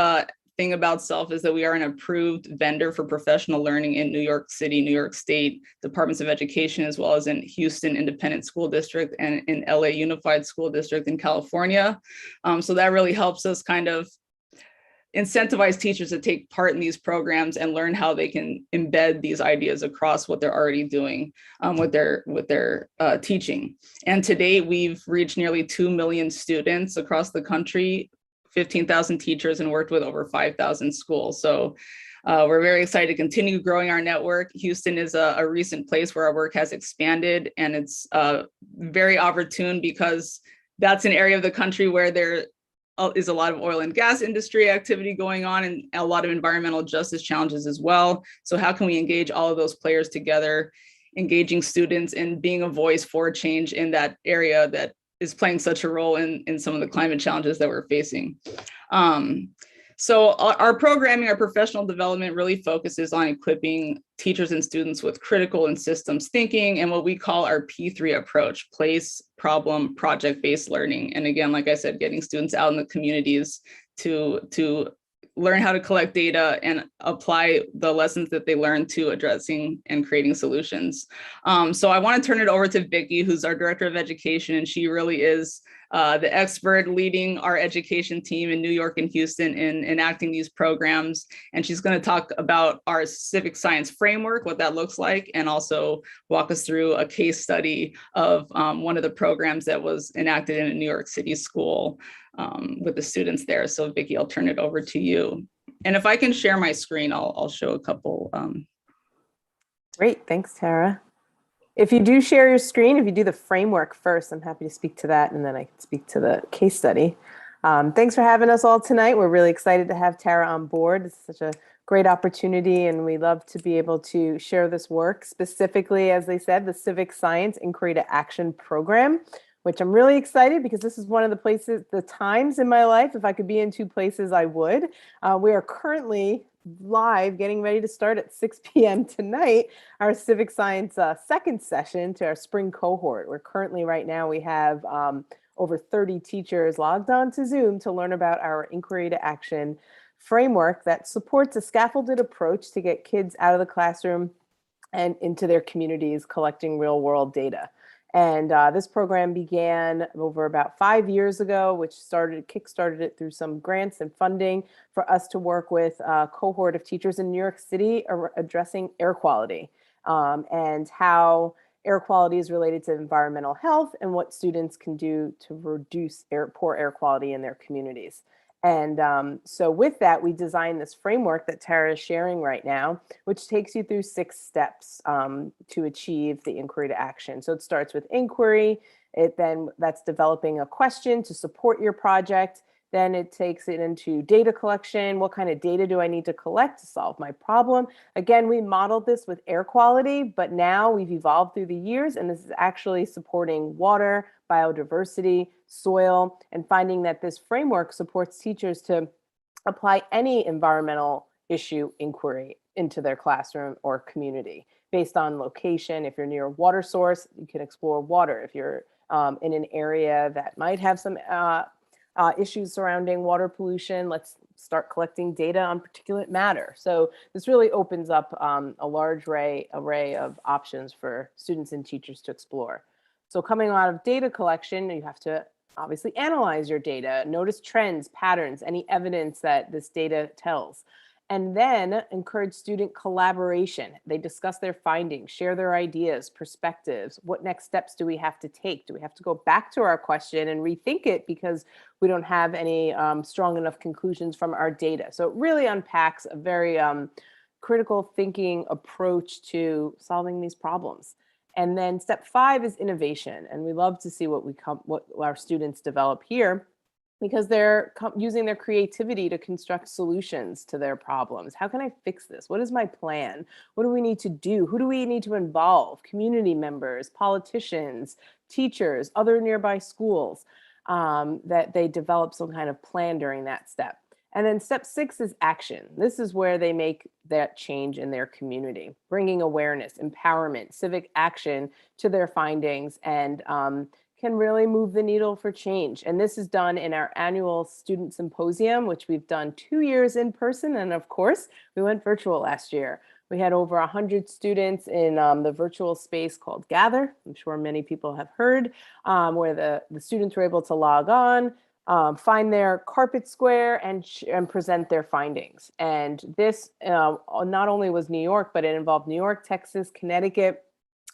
thing about SELF is that we are an approved vendor for professional learning in New York City, New York State Departments of Education, as well as in Houston Independent School District and in LA Unified School District in California. So that really helps us kind of incentivize teachers to take part in these programs and learn how they can embed these ideas across what they're already doing with their teaching. And to date, we've reached nearly 2 million students across the country, 15,000 teachers, and worked with over 5,000 schools. So we're very excited to continue growing our network. Houston is a recent place where our work has expanded, and it's very opportune because that's an area of the country where there is a lot of oil and gas industry activity going on and a lot of environmental justice challenges as well. So how can we engage all of those players together, engaging students and being a voice for change in that area that is playing such a role in some of the climate challenges that we're facing. So our programming, our professional development really focuses on equipping teachers and students with critical and systems thinking and what we call our P3 approach: place, problem, project-based learning. And again, like I said, getting students out in the communities to learn how to collect data and apply the lessons that they learn to addressing and creating solutions. So I want to turn it over to Vicki, who's our Director of Education, and she really is the expert leading our education team in New York and Houston in enacting these programs. And she's going to talk about our civic science framework, what that looks like, and also walk us through a case study of one of the programs that was enacted in a New York City school with the students there. So Vicki, I'll turn it over to you. And if I can share my screen, I'll show a couple. Great, thanks, Tara. If you do share your screen, if you do the framework first, I'm happy to speak to that, and then I can speak to the case study. Thanks for having us all tonight. We're really excited to have Tara on board. It's such a great opportunity, and we love to be able to share this work, specifically, as they said, the Civic Science Inquiry to Action program, which I'm really excited because this is one of the times in my life, if I could be in two places, I would. We are currently live, getting ready to start at 6 p.m. tonight, our civic science second session to our spring cohort. We're currently right now, we have over 30 teachers logged on to Zoom to learn about our inquiry to action framework that supports a scaffolded approach to get kids out of the classroom and into their communities collecting real world data. And this program began over about 5 years ago, which kickstarted it through some grants and funding for us to work with a cohort of teachers in New York City addressing air quality and how air quality is related to environmental health and what students can do to reduce poor air quality in their communities. And so with that, we designed this framework that Tara is sharing right now, which takes you through 6 steps to achieve the inquiry to action. So it starts with inquiry. That's developing a question to support your project. Then it takes it into data collection. What kind of data do I need to collect to solve my problem? Again, we modeled this with air quality, but now we've evolved through the years, and this is actually supporting water, biodiversity, soil, and finding that this framework supports teachers to apply any environmental issue inquiry into their classroom or community based on location. If you're near a water source, you can explore water. If you're in an area that might have some issues surrounding water pollution, let's start collecting data on particulate matter. So this really opens up a large array of options for students and teachers to explore. So coming out of data collection, you have to obviously analyze your data, notice trends, patterns, any evidence that this data tells, and then encourage student collaboration. They discuss their findings, share their ideas, perspectives. What next steps do we have to take? Do we have to go back to our question and rethink it because we don't have any strong enough conclusions from our data? So it really unpacks a very critical thinking approach to solving these problems. And then step 5 is innovation. And we love to see what our students develop here, because they're using their creativity to construct solutions to their problems. How can I fix this? What is my plan? What do we need to do? Who do we need to involve? Community members, politicians, teachers, other nearby schools, that they develop some kind of plan during that step. And then step 6 is action. This is where they make that change in their community, bringing awareness, empowerment, civic action to their findings, and can really move the needle for change. And this is done in our annual student symposium, which we've done 2 years in person. And of course, we went virtual last year. We had over 100 students in the virtual space called Gather. I'm sure many people have heard, where the students were able to log on, find their carpet square and present their findings. And this not only was New York, but it involved New York, Texas, Connecticut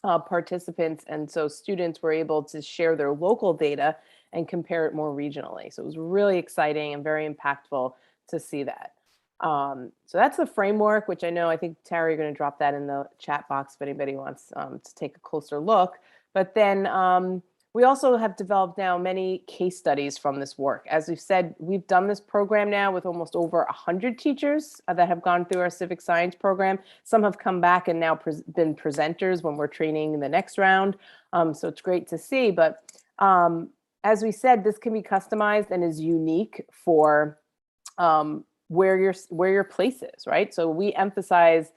participants. And so students were able to share their local data and compare it more regionally. So it was really exciting and very impactful to see that. So that's the framework, which I think, Tara, you're going to drop that in the chat box if anybody wants to take a closer look. But then we also have developed now many case studies from this work. As we've said, we've done this program now with almost over 100 teachers that have gone through our civic science program. Some have come back and now been presenters when we're training in the next round. So it's great to see. But as we said, this can be customized and is unique for where your place is, right? So we emphasize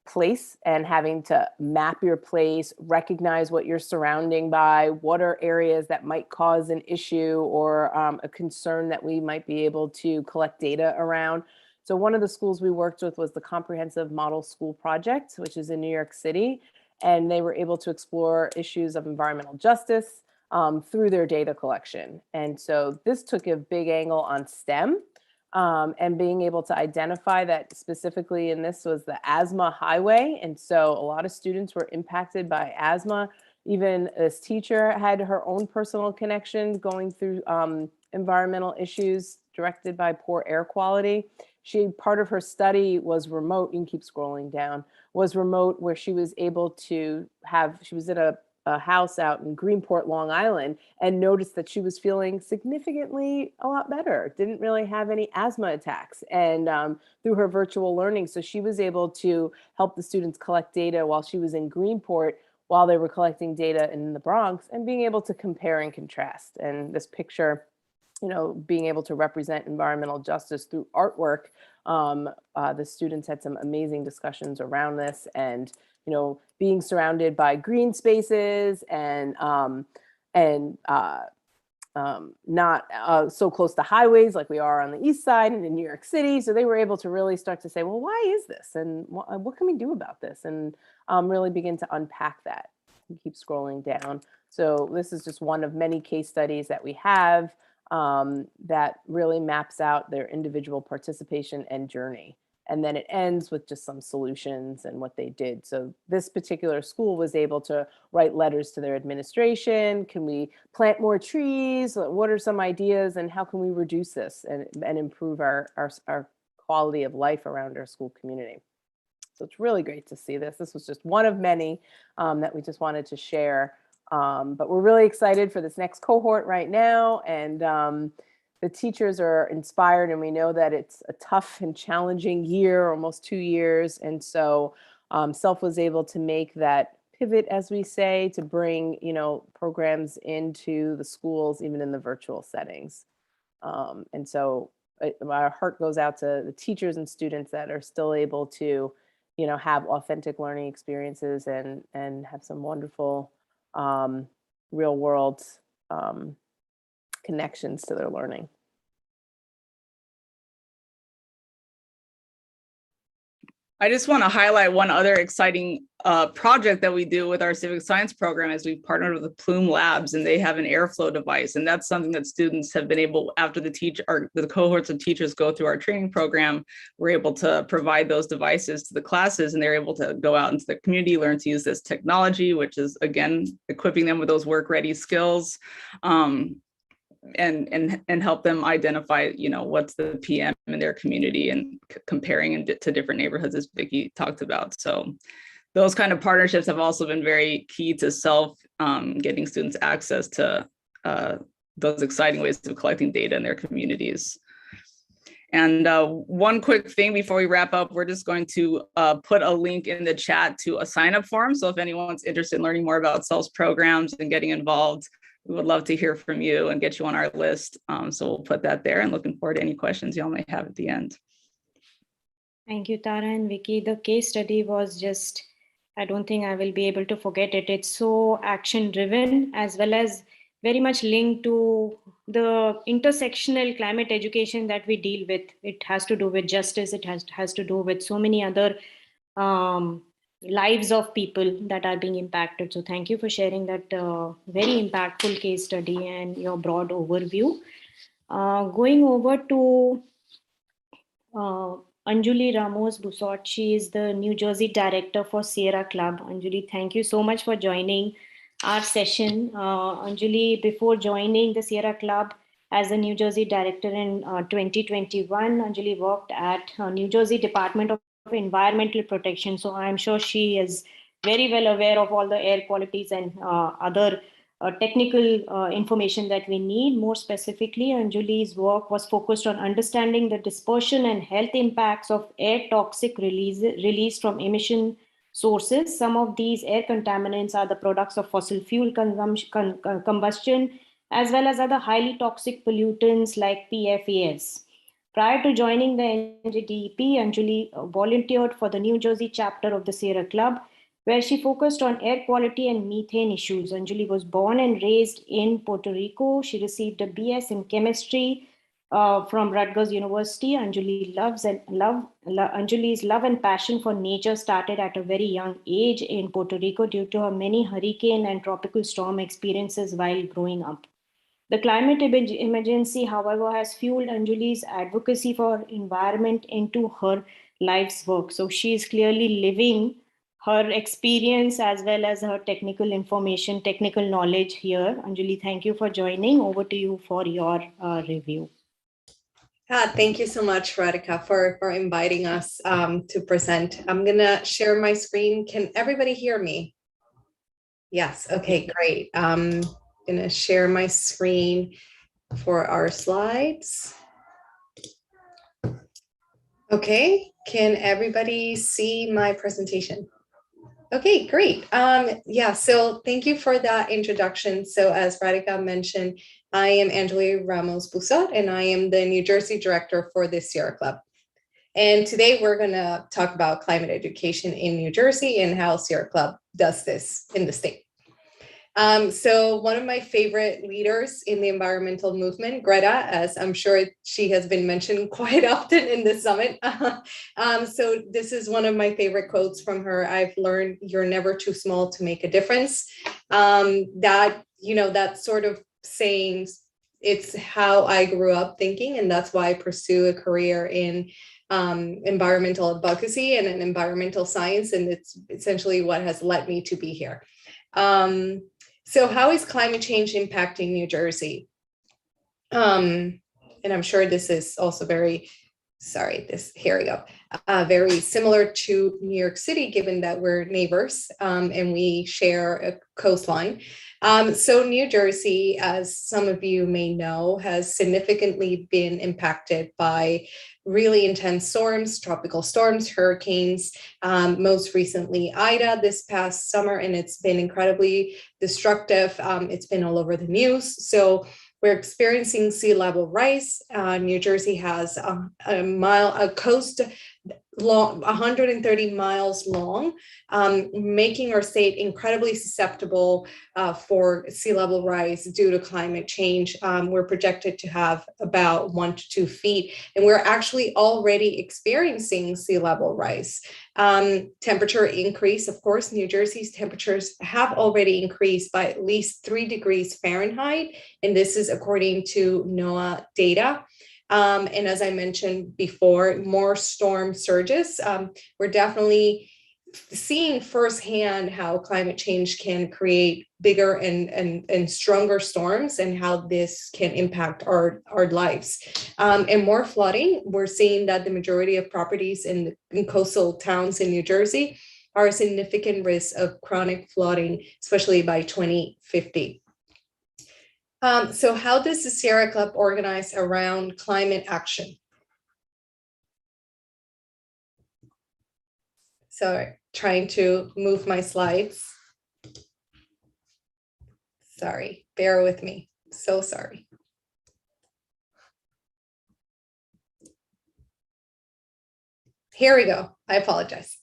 place and having to map your place, recognize what you're surrounding by, what are areas that might cause an issue or a concern that we might be able to collect data around. So one of the schools we worked with was the Comprehensive Model School Project, which is in New York City, and they were able to explore issues of environmental justice through their data collection. And so this took a big angle on STEM. And being able to identify that specifically in this was the asthma highway. And so a lot of students were impacted by asthma. Even this teacher had her own personal connections going through environmental issues directed by poor air quality. Part of her study was remote, you can keep scrolling down, was remote, where she was able to she was in a house out in Greenport, Long Island, and noticed that she was feeling significantly a lot better, didn't really have any asthma attacks, and through her virtual learning. So she was able to help the students collect data while she was in Greenport, while they were collecting data in the Bronx, and being able to compare and contrast. And this picture, being able to represent environmental justice through artwork, the students had some amazing discussions around this, and being surrounded by green spaces and not so close to highways like we are on the east side and in New York City. So they were able to really start to say, well, why is this? And what can we do about this? And really begin to unpack that. You keep scrolling down. So this is just one of many case studies that we have that really maps out their individual participation and journey. And then it ends with just some solutions and what they did. So this particular school was able to write letters to their administration. Can we plant more trees? What are some ideas, and how can we reduce this and improve our quality of life around our school community? So it's really great to see this. This was just one of many that we just wanted to share. But we're really excited for this next cohort right now. And the teachers are inspired, and we know that it's a tough and challenging year, almost 2 years. And so SELF was able to make that pivot, as we say, to bring, programs into the schools, even in the virtual settings. And so my heart goes out to the teachers and students that are still able to, have authentic learning experiences and have some wonderful real world connections to their learning. I just want to highlight one other exciting project that we do with our civic science program is we've partnered with the Plume Labs, and they have an airflow device. And that's something that students have been able, after the cohorts of teachers go through our training program, we're able to provide those devices to the classes, and they're able to go out into the community, learn to use this technology, which is, again, equipping them with those work-ready skills. And help them identify, what's the PM in their community, and comparing to different neighborhoods, as Vicki talked about. So those kind of partnerships have also been very key to SELF getting students access to those exciting ways of collecting data in their communities. And one quick thing before we wrap up, we're just going to put a link in the chat to a sign-up form. So if anyone's interested in learning more about SELF's programs and getting involved, we would love to hear from you and get you on our list. So we'll put that there, and looking forward to any questions y'all may have at the end. Thank you, Tara and Vicki. The case study was just, I don't think I will be able to forget it. It's so action-driven, as well as very much linked to the intersectional climate education that we deal with. It has to do with justice. It has to do with so many other lives of people that are being impacted. So thank you for sharing that very impactful case study and your broad overview. Going over to Anjali Ramos Busot, she is the New Jersey Director for Sierra Club. Anjali, thank you so much for joining our session. Anjali, before joining the Sierra Club as a New Jersey Director in 2021, Anjali worked at New Jersey Department of Environmental Protection. So I'm sure she is very well aware of all the air qualities and other technical information that we need. More specifically, Anjali's work was focused on understanding the dispersion and health impacts of air toxic release from emission sources. Some of these air contaminants are the products of fossil fuel combustion, as well as other highly toxic pollutants like PFAS. Prior to joining the NJDEP, Anjali volunteered for the New Jersey chapter of the Sierra Club, where she focused on air quality and methane issues. Anjali was born and raised in Puerto Rico. She received a BS in chemistry from Rutgers University. Anjali's love and passion for nature started at a very young age in Puerto Rico due to her many hurricane and tropical storm experiences while growing up. The climate emergency, however, has fueled Anjali's advocacy for environment into her life's work. So she is clearly living her experience as well as her technical information, technical knowledge here. Anjali, thank you for joining. Over to you for your review. Thank you so much, Radhika, for inviting us to present. I'm gonna share my screen. Can everybody hear me? Yes, okay, great. I'm gonna share my screen for our slides. Okay, can everybody see my presentation? Okay, great. Yeah, so thank you for that introduction. So as Radhika mentioned, I am Anjali Ramos Busot, and I am the New Jersey Director for the Sierra Club. And today we're gonna talk about climate education in New Jersey and how Sierra Club does this in the state. So one of my favorite leaders in the environmental movement, Greta, as I'm sure she has been mentioned quite often in the summit. So this is one of my favorite quotes from her. I've learned you're never too small to make a difference. That sort of saying, it's how I grew up thinking, and that's why I pursue a career in environmental advocacy and in environmental science, and it's essentially what has led me to be here. So how is climate change impacting New Jersey? And I'm sure this is also very similar to New York City, given that we're neighbors and we share a coastline. So New Jersey, as some of you may know, has significantly been impacted by really intense storms, tropical storms, hurricanes, most recently Ida this past summer, and it's been incredibly destructive. It's been all over the news. So we're experiencing sea level rise. New Jersey has a coast long, 130 miles long, making our state incredibly susceptible for sea level rise due to climate change. We're projected to have about 1 to 2 feet, and we're actually already experiencing sea level rise. Temperature increase, of course, New Jersey's temperatures have already increased by at least 3 degrees Fahrenheit, and this is according to NOAA data. And as I mentioned before, more storm surges. We're definitely seeing firsthand how climate change can create bigger and stronger storms, and how this can impact our lives. And more flooding. We're seeing that the majority of properties in coastal towns in New Jersey are a significant risk of chronic flooding, especially by 2050. So how does the Sierra Club organize around climate action? So trying to move my slides. Sorry, bear with me. So sorry. Here we go. I apologize.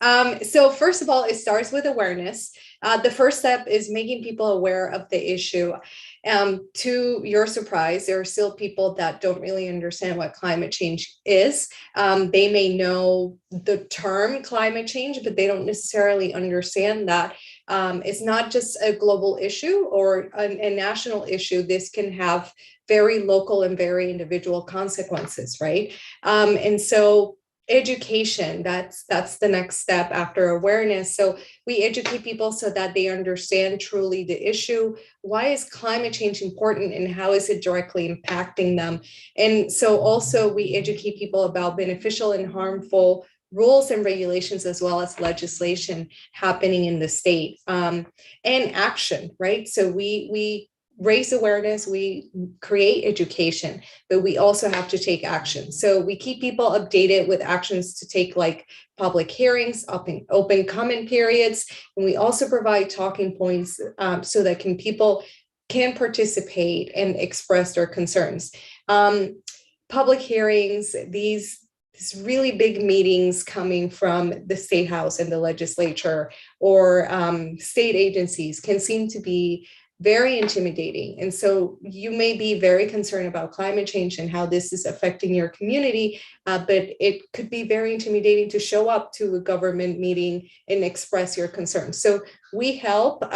So first of all, it starts with awareness. The first step is making people aware of the issue. To your surprise, there are still people that don't really understand what climate change is. They may know the term climate change, but they don't necessarily understand that It's not just a global issue or a national issue. This can have very local and very individual consequences, right? And so education, that's the next step after awareness. So we educate people so that they understand truly the issue. Why is climate change important and how is it directly impacting them? And so also we educate people about beneficial and harmful rules and regulations, as well as legislation happening in the state, and action, right? So we raise awareness, we create education, but we also have to take action. So we keep people updated with actions to take, like public hearings, open comment periods, and we also provide talking points so that people can participate and express their concerns. Public hearings, these really big meetings coming from the State House and the legislature or state agencies can seem to be very intimidating. And so you may be very concerned about climate change and how this is affecting your community, but it could be very intimidating to show up to a government meeting and express your concerns. So we help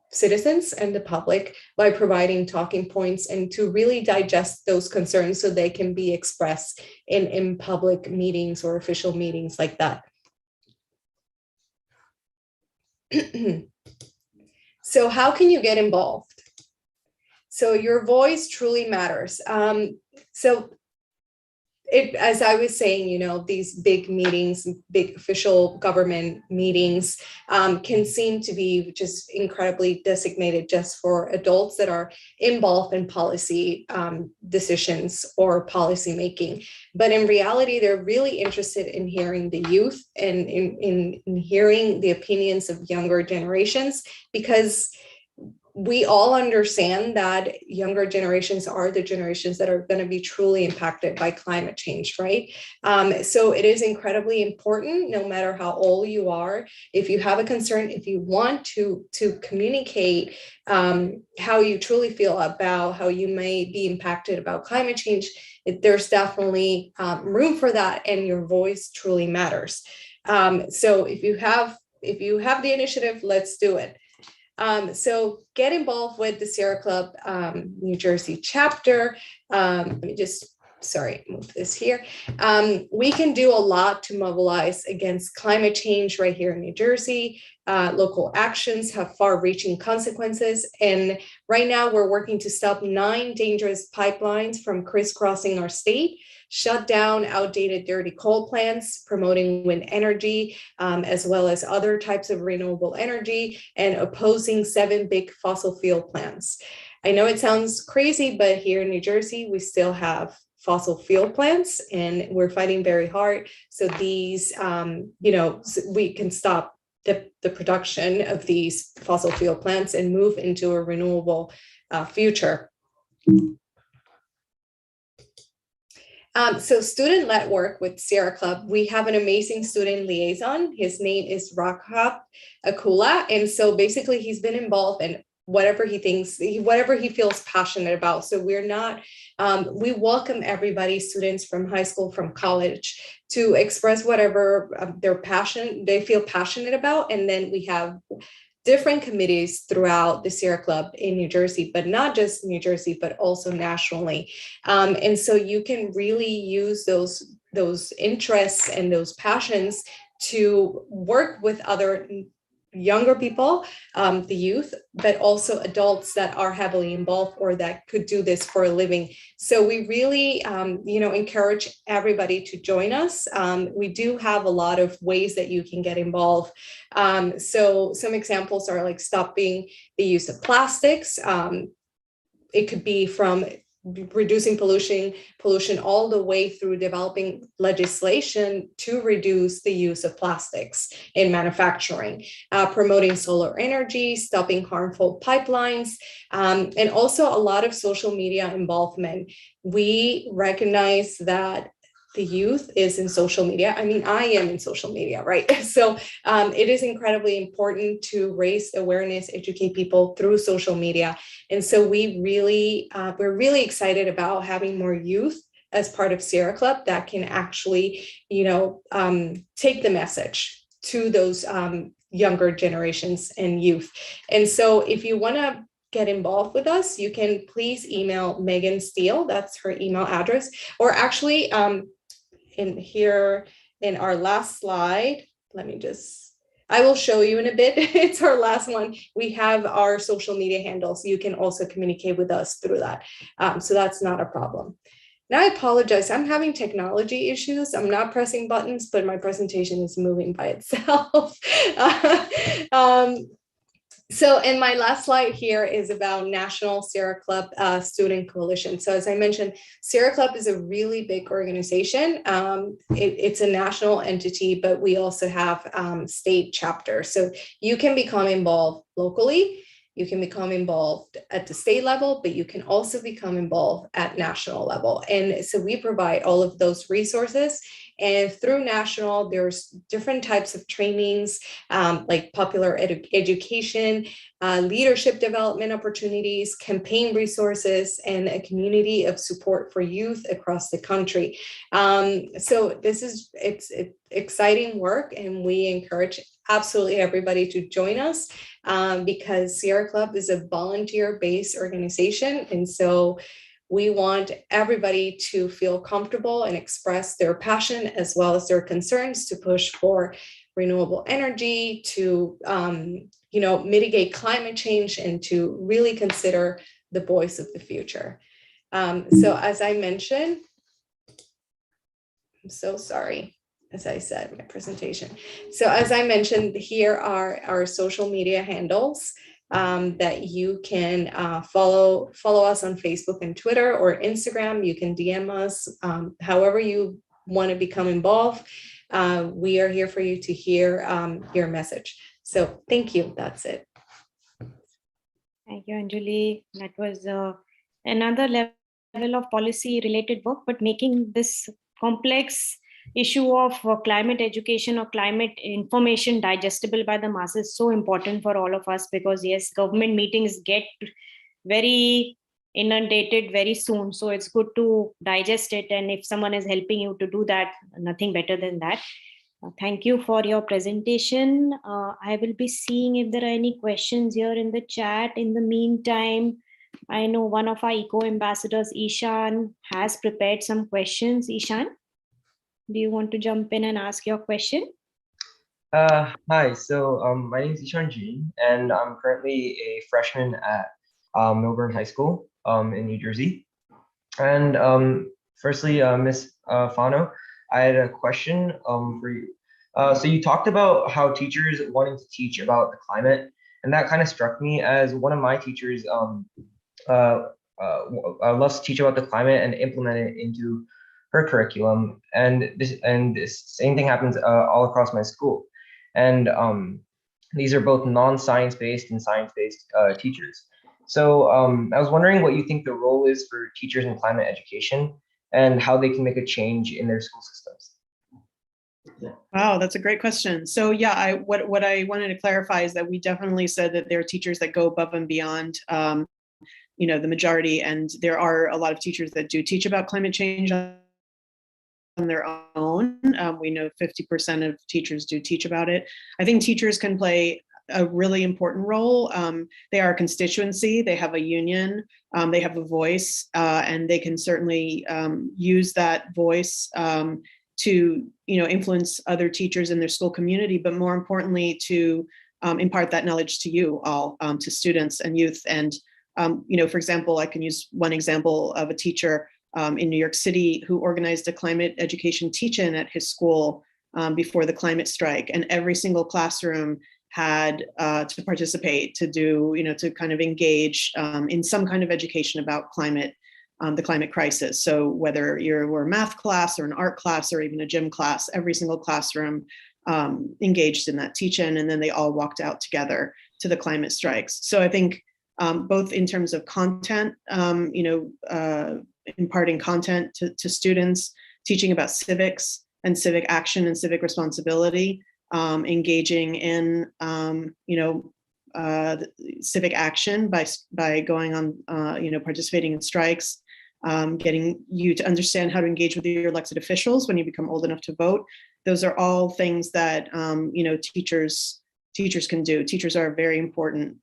citizens and the public by providing talking points and to really digest those concerns so they can be expressed in public meetings or official meetings like that. So how can you get involved? So your voice truly matters. As I was saying, these big meetings, big official government meetings can seem to be just incredibly designated just for adults that are involved in policy decisions or policy making. But in reality, they're really interested in hearing the youth and in hearing the opinions of younger generations, because we all understand that younger generations are the generations that are going to be truly impacted by climate change, right? So it is incredibly important, no matter how old you are, if you have a concern, if you want to communicate how you truly feel about how you may be impacted about climate change, there's definitely room for that, and your voice truly matters. So if you have the initiative, let's do it. So get involved with the Sierra Club New Jersey chapter. Let me just, move this here. We can do a lot to mobilize against climate change right here in New Jersey. Local actions have far-reaching consequences. And right now we're working to stop 9 dangerous pipelines from crisscrossing our state, shut down outdated dirty coal plants, promoting wind energy, as well as other types of renewable energy, and opposing 7 big fossil fuel plants. I know it sounds crazy, but here in New Jersey, we still have fossil fuel plants, and we're fighting very hard. So these, we can stop the production of these fossil fuel plants and move into a renewable future. So student-led work with Sierra Club, we have an amazing student liaison. His name is Rakhab Akula. And so basically he's been involved in whatever he thinks, whatever he feels passionate about. So we're not, we welcome everybody, students from high school, from college, to express whatever they feel passionate about. And then we have different committees throughout the Sierra Club in New Jersey, but not just New Jersey, but also nationally. And so you can really use those interests and those passions to work with other younger people, the youth, but also adults that are heavily involved or that could do this for a living. So we really, encourage everybody to join us. We do have a lot of ways that you can get involved. So some examples are like stopping the use of plastics. It could be from reducing pollution all the way through developing legislation to reduce the use of plastics in manufacturing, promoting solar energy, stopping harmful pipelines, and also a lot of social media involvement. We recognize that the youth is in social media. I mean, I am in social media, right? So it is incredibly important to raise awareness, educate people through social media. And so we're really excited about having more youth as part of Sierra Club that can actually, take the message to those younger generations and youth. And so if you want to get involved with us, you can please email Megan Steele, that's her email address, or actually in here in our last slide, I will show you in a bit. It's our last one. We have our social media handles. You can also communicate with us through that. So that's not a problem. Now I apologize. I'm having technology issues. I'm not pressing buttons, but my presentation is moving by itself. So, and my last slide here is about National Sierra Club Student Coalition. So as I mentioned, Sierra Club is a really big organization. It's a national entity, but we also have state chapters. So you can become involved locally, you can become involved at the state level, but you can also become involved at national level. And so we provide all of those resources. And through national, there's different types of trainings, like popular education, leadership development opportunities, campaign resources, and a community of support for youth across the country. So it's exciting work, and we encourage absolutely everybody to join us because Sierra Club is a volunteer-based organization. And so we want everybody to feel comfortable and express their passion as well as their concerns to push for renewable energy, to mitigate climate change, and to really consider the voice of the future. So as I mentioned, I'm so sorry. As I said, my presentation. So as I mentioned, here are our social media handles that you can follow us on Facebook and Twitter or Instagram. You can DM us, however you want to become involved. We are here for you to hear your message. So thank you. That's it. Thank you, Anjali. That was another level of policy related work, but making this complex issue of climate education or climate information digestible by the masses so important for all of us, because yes, government meetings get very inundated very soon. So it's good to digest it. And if someone is helping you to do that, nothing better than that. Thank you for your presentation. I will be seeing if there are any questions here in the chat. In the meantime, I know one of our eco ambassadors, Ishan, has prepared some questions. Ishan, do you want to jump in and ask your question? Hi, so my name is Ishan Jean, and I'm currently a freshman at Milburn High School in New Jersey. And firstly, Ms. Whanau, I had a question for you. So you talked about how teachers wanting to teach about the climate, and that kind of struck me as one of my teachers loves to teach about the climate and implement it into her curriculum, and this same thing happens all across my school. And these are both non-science-based and science-based teachers. So I was wondering what you think the role is for teachers in climate education and how they can make a change in their school systems. Yeah. Wow, that's a great question. So yeah, what I wanted to clarify is that we definitely said that there are teachers that go above and beyond the majority, and there are a lot of teachers that do teach about climate change on their own. We know 50% of teachers do teach about it. I think teachers can play a really important role. They are a constituency, they have a union, they have a voice, and they can certainly use that voice to influence other teachers in their school community, but more importantly to impart that knowledge to you all, to students and youth. And for example, I can use one example of a teacher in New York City who organized a climate education teach-in at his school before the climate strike, and every single classroom had to participate, to do, to kind of engage in some kind of education about climate, the climate crisis. So whether you were a math class or an art class or even a gym class, every single classroom engaged in that teach-in, and then they all walked out together to the climate strikes. So I think both in terms of content, imparting content to students, teaching about civics and civic action and civic responsibility, engaging in civic action by going on participating in strikes, getting you to understand how to engage with your elected officials when you become old enough to vote. Those are all things that teachers teachers can do. Teachers are a very important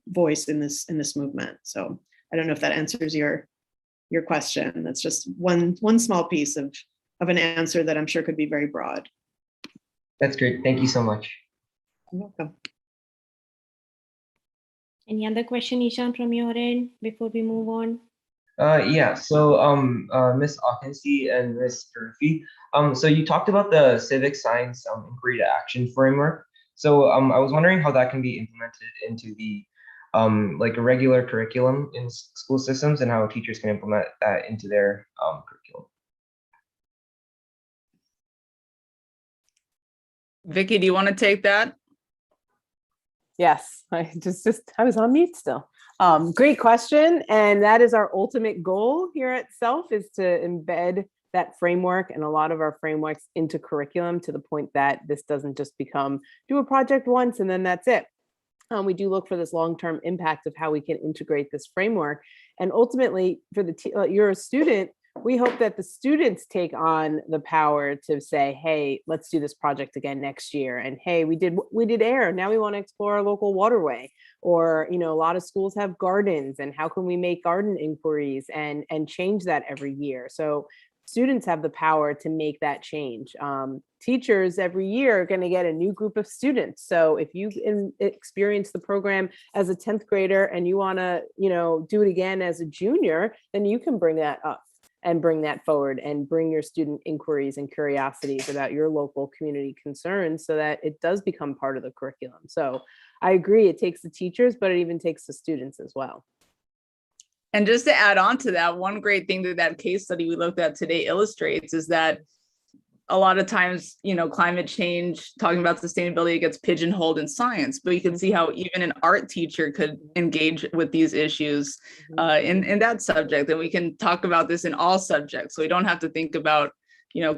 voice in this movement. So I don't know if that answers your question. That's just one small piece of an answer that I'm sure could be very broad. That's great. Thank you so much. You're welcome. Any other question, Ishan, from your end before we move on? Yeah, so Ms. Akinci and Ms. Durfee, so you talked about the civic science inquiry to action framework. So I was wondering how that can be implemented into the like a regular curriculum in school systems and how teachers can implement that into their curriculum. Vicky, do you want to take that? Yes, I was on mute still. Great question. And that is our ultimate goal here at SELF, is to embed that framework and a lot of our frameworks into curriculum to the point that this doesn't just become do a project once and then that's it. We do look for this long-term impact of how we can integrate this framework. And ultimately, for you're a student, we hope that the students take on the power to say, hey, let's do this project again next year. And hey, we did air. Now we want to explore our local waterway. Or, a lot of schools have gardens, and how can we make garden inquiries and change that every year? So students have the power to make that change. Teachers every year are going to get a new group of students. So if you experience the program as a 10th grader and you want to, do it again as a junior, then you can bring that up and bring that forward and bring your student inquiries and curiosities about your local community concerns so that it does become part of the curriculum. So I agree, it takes the teachers, but it even takes the students as well. And just to add on to that, one great thing that case study we looked at today illustrates is that a lot of times, climate change, talking about sustainability, gets pigeonholed in science, but you can see how even an art teacher could engage with these issues in that subject. And we can talk about this in all subjects. So we don't have to think about,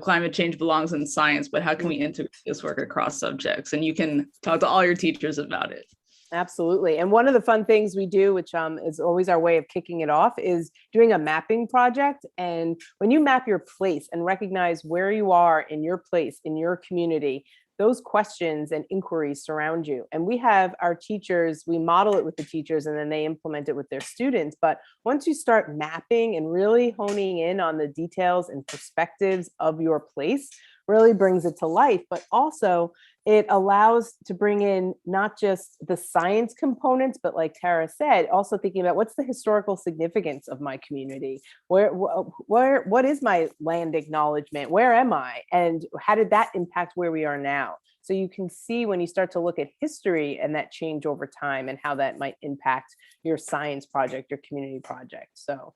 climate change belongs in science, but how can we integrate this work across subjects? And you can talk to all your teachers about it. Absolutely. And one of the fun things we do, which is always our way of kicking it off, is doing a mapping project. And when you map your place and recognize where you are in your place, in your community, those questions and inquiries surround you. And we have our teachers, we model it with the teachers, and then they implement it with their students. But once you start mapping and really honing in on the details and perspectives of your place, really brings it to life, but also it allows to bring in not just the science components, but like Tara said, also thinking about what's the historical significance of my community? What is my land acknowledgement? Where am I? And how did that impact where we are now? So you can see when you start to look at history and that change over time and how that might impact your science project, your community project. So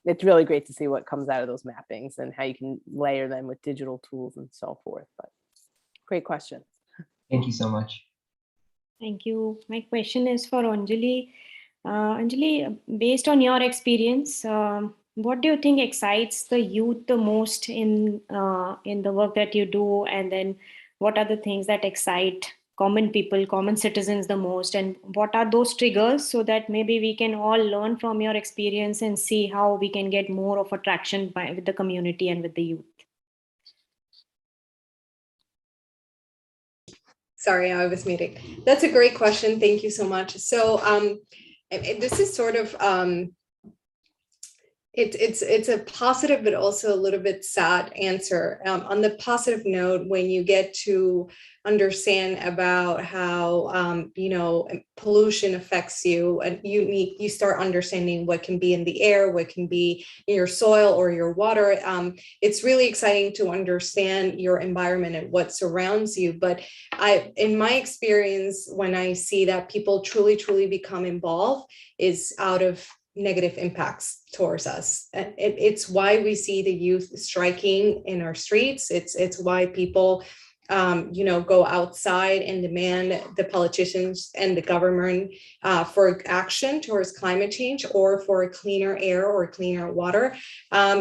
it's really great to see what comes out of those mappings and how you can layer them with digital tools and so forth. But great question. Thank you so much. Thank you. My question is for Anjali. Anjali, based on your experience, what do you think excites the youth the most in the work that you do? And then what are the things that excite common people, common citizens the most? And what are those triggers so that maybe we can all learn from your experience and see how we can get more of attraction with the community and with the youth? Sorry, I was muted. That's a great question. Thank you so much. So this is sort of, it's a positive, but also a little bit sad answer. On the positive note, when you get to understand about how, pollution affects you, and you start understanding what can be in the air, what can be in your soil or your water. It's really exciting to understand your environment and what surrounds you. But in my experience, when I see that people truly become involved, is out of negative impacts towards us. It's why we see the youth striking in our streets. It's why people go outside and demand the politicians and the government for action towards climate change or for cleaner air or cleaner water.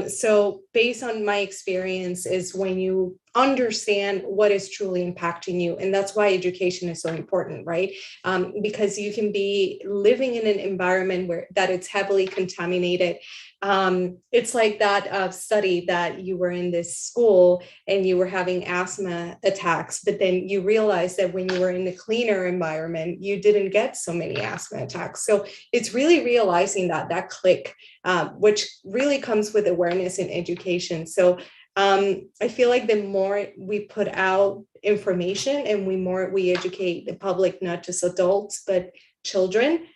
So based on my experience is when you understand what is truly impacting you. And that's why education is so important, right? Because you can be living in an environment where that it's heavily contaminated. It's like that study that you were in this school and you were having asthma attacks, but then you realized that when you were in the cleaner environment, you didn't get so many asthma attacks. So it's really realizing that click, which really comes with awareness and education. So I feel like the more we put out information and we educate the public, not just adults, but children,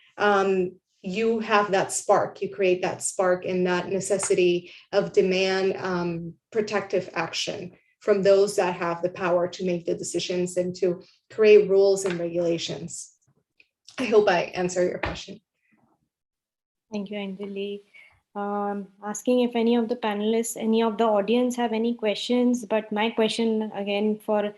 you have that spark, you create that spark and that necessity of demand protective action from those that have the power to make the decisions and to create rules and regulations. I hope I answer your question. Thank you, Anjali. Asking if any of the panelists, any of the audience have any questions, but my question again for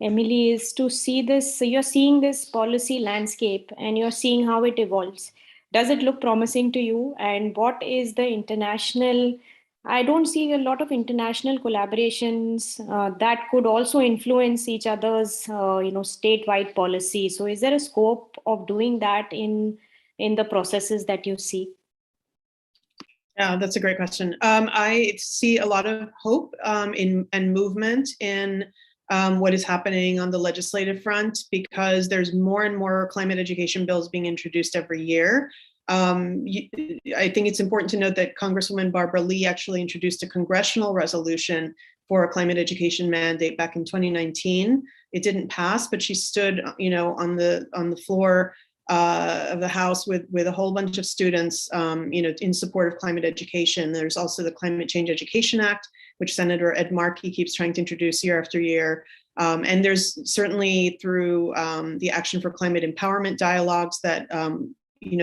Emily is to see this, so you're seeing this policy landscape and you're seeing how it evolves. Does it look promising to you? And what is the international, I don't see a lot of international collaborations that could also influence each other's, statewide policy. So is there a scope of doing that in the processes that you see? Yeah, that's a great question. I see a lot of hope and movement in what is happening on the legislative front, because there's more and more climate education bills being introduced every year. I think it's important to note that Congresswoman Barbara Lee actually introduced a congressional resolution for a climate education mandate back in 2019. It didn't pass, but she stood, on the floor of the House with a whole bunch of students, in support of climate education. There's also the Climate Change Education Act, which Senator Ed Markey keeps trying to introduce year after year. And there's certainly through the Action for Climate Empowerment dialogues that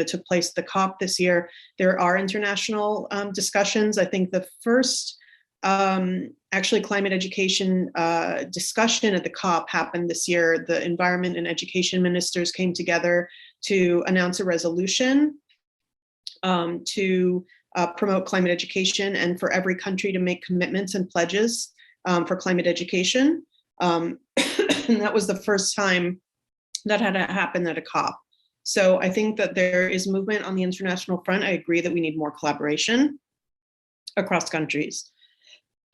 took place at the COP this year, there are international discussions. I think the first actually climate education discussion at the COP happened this year. The environment and education ministers came together to announce a resolution to promote climate education and for every country to make commitments and pledges for climate education. And that was the first time that had happened at a COP. So I think that there is movement on the international front. I agree that we need more collaboration across countries.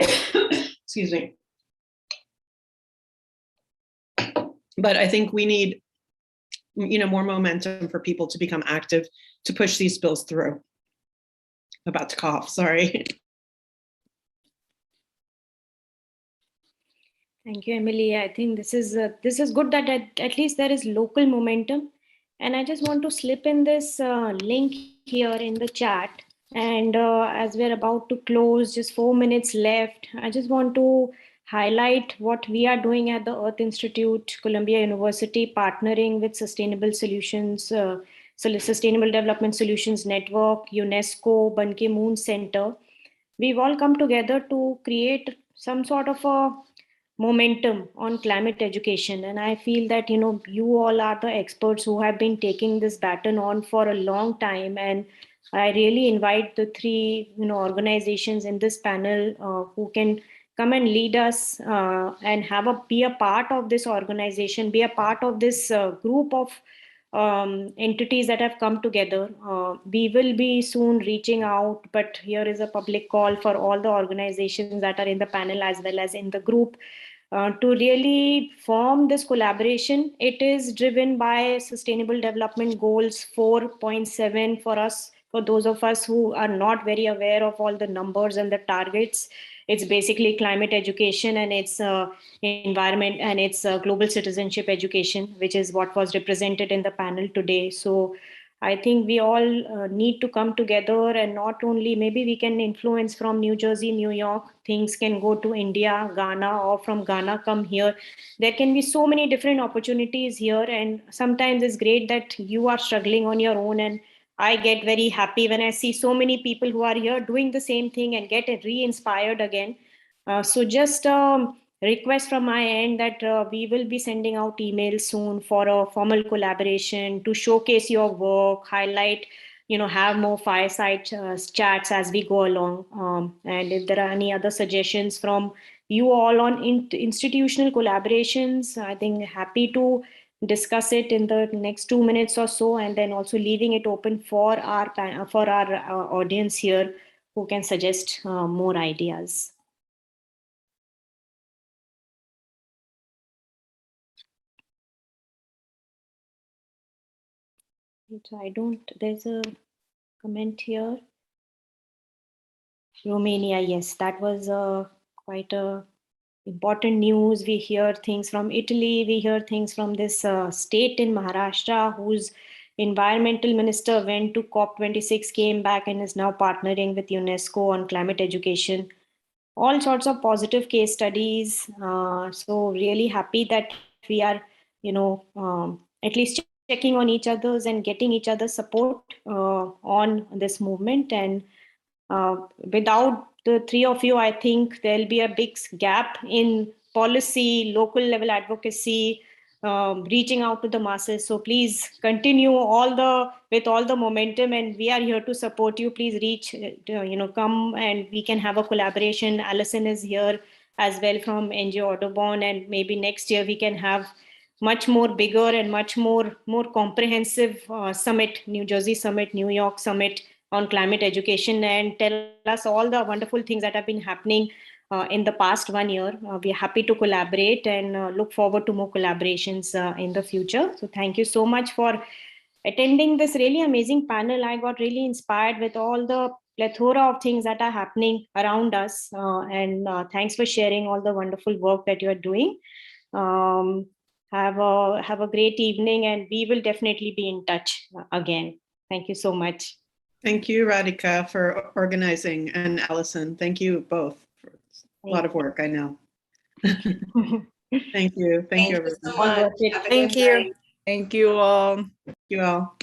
Excuse me. But I think we need, more momentum for people to become active to push these bills through. I'm about to cough, sorry. Thank you, Emily. I think this is good that at least there is local momentum. And I just want to slip in this link here in the chat. And as we're about to close, just 4 minutes left, I just want to highlight what we are doing at the Earth Institute, Columbia University, partnering with Sustainable Solutions, Sustainable Development Solutions Network, UNESCO, Ban Ki-moon Center. We've all come together to create some sort of a momentum on climate education. And I feel that, you all are the experts who have been taking this baton on for a long time. And I really invite the three, organizations in this panel who can come and lead us and be a part of this organization, be a part of this group of entities that have come together. We will be soon reaching out, but here is a public call for all the organizations that are in the panel as well as in the group to really form this collaboration. It is driven by Sustainable Development Goals 4.7 for us, for those of us who are not very aware of all the numbers and the targets. It's basically climate education and it's environment and it's global citizenship education, which is what was represented in the panel today. So I think we all need to come together, and not only, maybe we can influence from New Jersey, New York, things can go to India, Ghana, or from Ghana come here. There can be so many different opportunities here, and sometimes it's great that you are struggling on your own, and I get very happy when I see so many people who are here doing the same thing and get re-inspired again. So just request from my end that we will be sending out emails soon for a formal collaboration to showcase your work, highlight, have more fireside chats as we go along. And if there are any other suggestions from you all on institutional collaborations. I think happy to discuss it in the next 2 minutes or so, and then also leaving it open for our audience here who can suggest more ideas. There's a comment here. Romania, yes, that was quite a important news. We hear things from Italy. We hear things from this state in Maharashtra whose environmental minister went to COP26, came back and is now partnering with UNESCO on climate education. All sorts of positive case studies. So really happy that we are, at least checking on each other's and getting each other's support on this movement. And without the three of you, I think there'll be a big gap in policy, local level advocacy, reaching out to the masses. So please continue with all the momentum, and we are here to support you. Please reach, come and we can have a collaboration. Alison is here as well from NGO Audubon, and maybe next year we can have much more bigger and much more comprehensive summit, New Jersey Summit, New York Summit on climate education, and tell us all the wonderful things that have been happening in the past 1 year. We are happy to collaborate and look forward to more collaborations in the future. So thank you so much for attending this really amazing panel. I got really inspired with all the plethora of things that are happening around us. And thanks for sharing all the wonderful work that you are doing. Have a great evening, and we will definitely be in touch again. Thank you so much. Thank you, Radhika, for organizing, and Allison. Thank you both for a lot of work, I know. Thank you. Thank you, everyone. So much. Thank you. Thank you all. Thank you all.